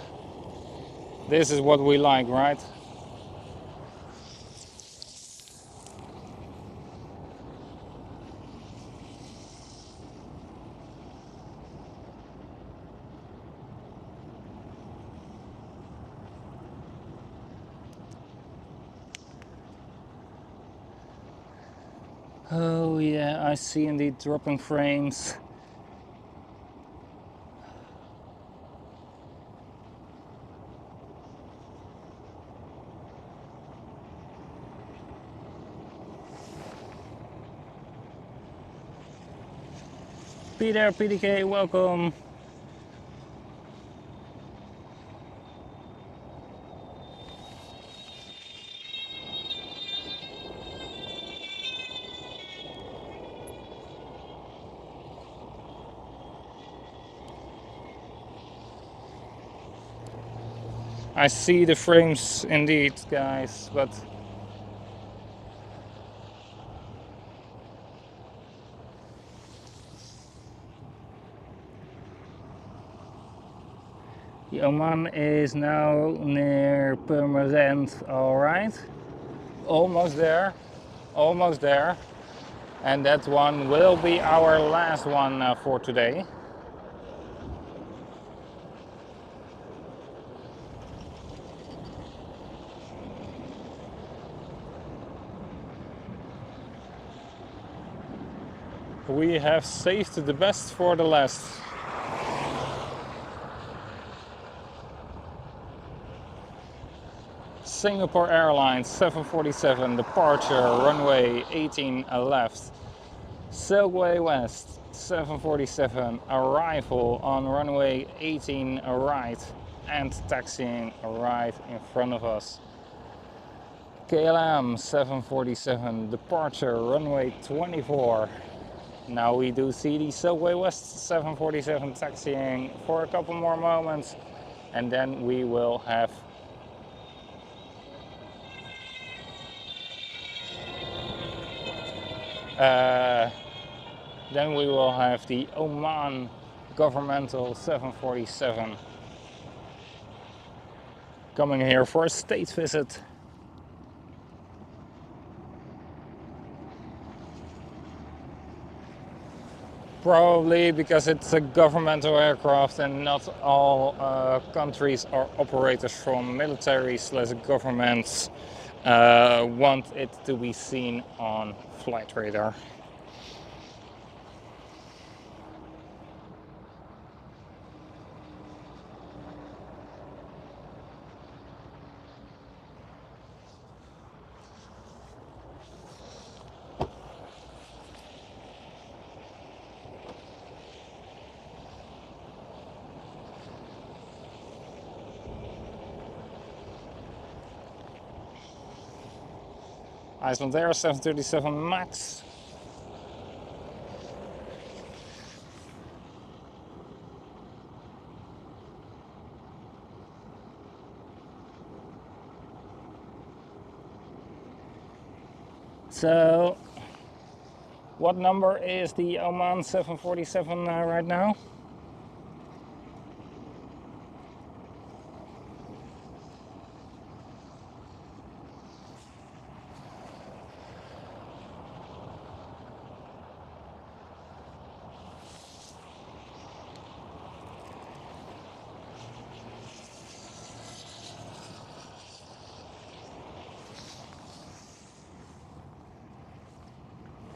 This is what we like, right? Oh yeah, I see indeed dropping frames. Peter, PDK, welcome. I see the frames indeed, guys, but the Oman is now near Purmerend, alright. Almost there, almost there. And that one will be our last one for today. We have saved the best for the last. Singapore Airlines 747 departure, runway 18 left. Silkway West 747 arrival on runway 18 right and taxiing right in front of us. KLM 747 departure, runway 24. Now we do see the Silkway West 747 taxiing for a couple more moments, and then we will have the Oman governmental 747 coming here for a state visit. Probably because it's a governmental aircraft and not all countries or operators from military/governments want it to be seen on flight radar. Iceland Air 737 MAX. So, what number is the Oman 747 right now?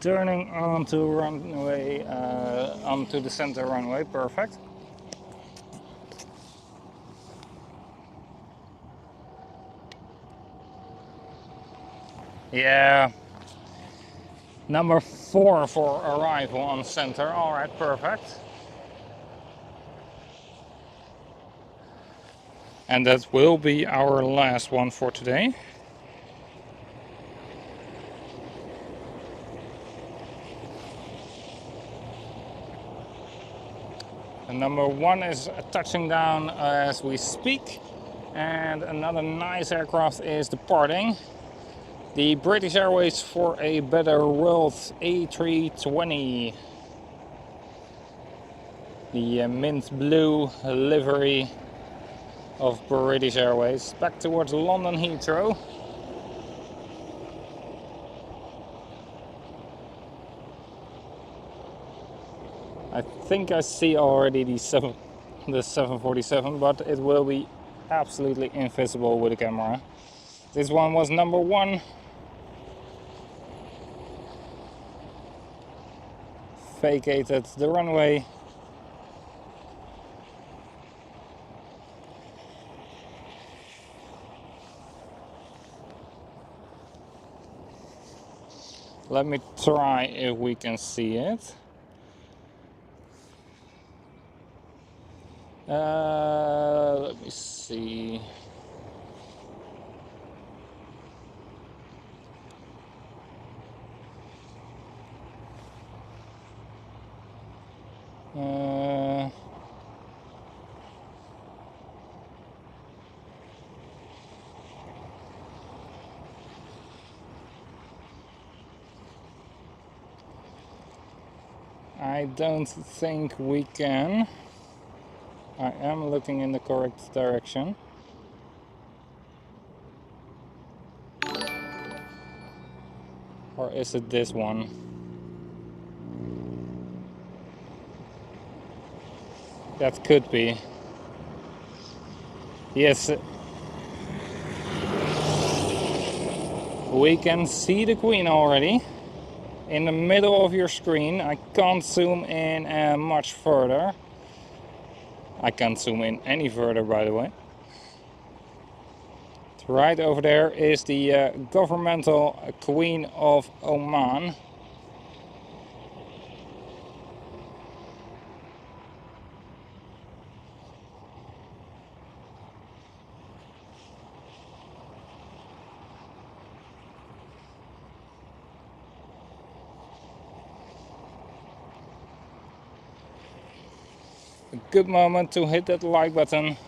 Turning onto runway, onto the center runway, perfect. Yeah, number 4 for arrival on center, alright, perfect. And that will be our last one for today. And number 1 is touching down as we speak. And another nice aircraft is departing. The British Airways for a Better World A380. The mint blue livery of British Airways. Back towards London Heathrow. I think I see already the 747, but it will be absolutely invisible with the camera. This one was number 1. Vacated the runway. Let me try if we can see it. Let me see. I don't think we can. I am looking in the correct direction. Or is it this one? That could be. Yes. We can see the Queen already. In the middle of your screen. I can't zoom in much further. I can't zoom in any further, by the way. Right over there is the governmental Queen of Oman. A good moment to hit that like button,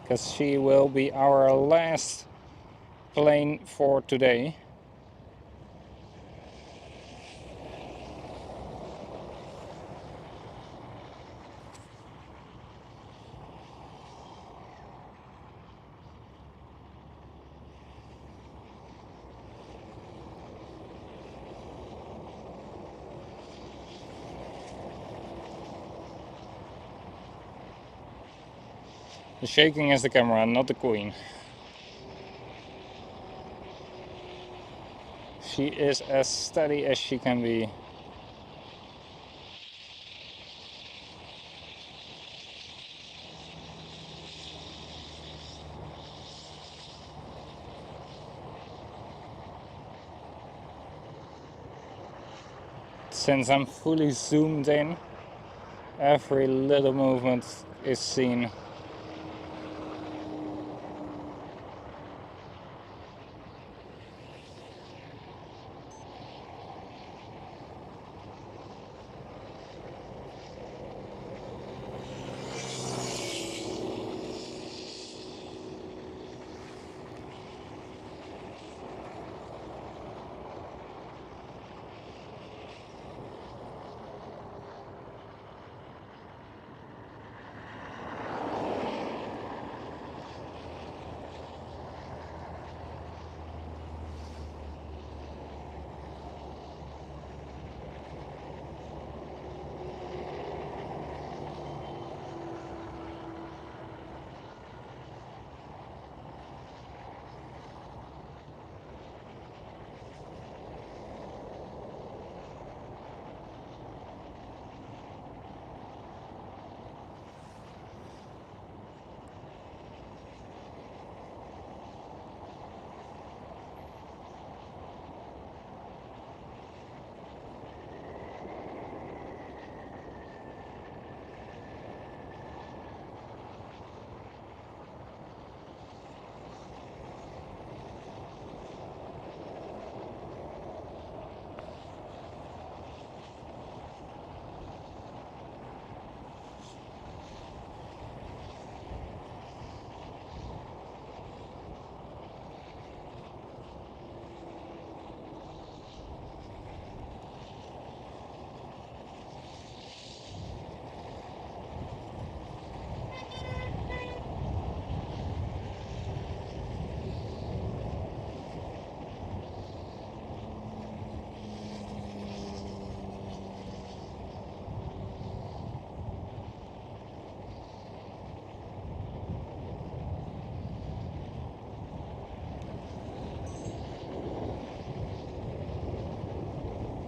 because she will be our last plane for today. The shaking is the camera, not the Queen. She is as steady as she can be. Since I'm fully zoomed in, every little movement is seen.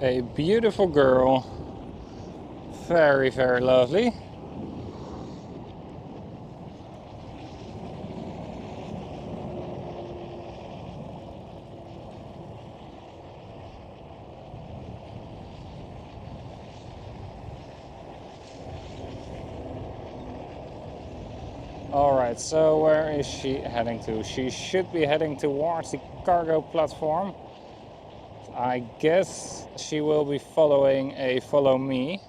a beautiful girl. Very, very lovely. Alright, so where is she heading to? She should be heading towards the cargo platform. I guess she will be following a follow me.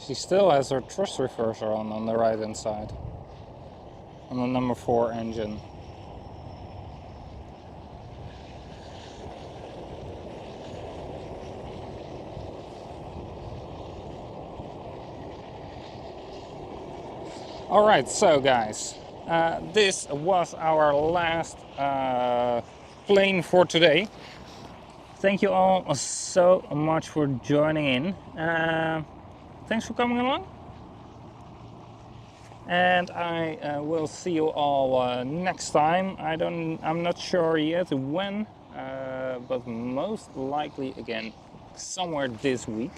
She still has her thrust reverser on the right hand side, on the number 4 engine. Alright, so guys, this was our last plane for today. Thank you all so much for joining in. Thanks for coming along, and I will see you all next time. I'm not sure yet when, but most likely again somewhere this week.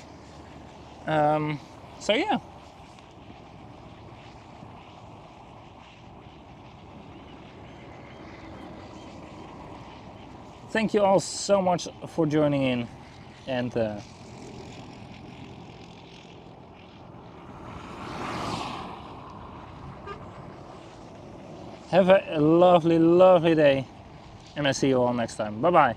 So yeah. Thank you all so much for joining in, and have a lovely, lovely day, and I'll see you all next time. Bye bye.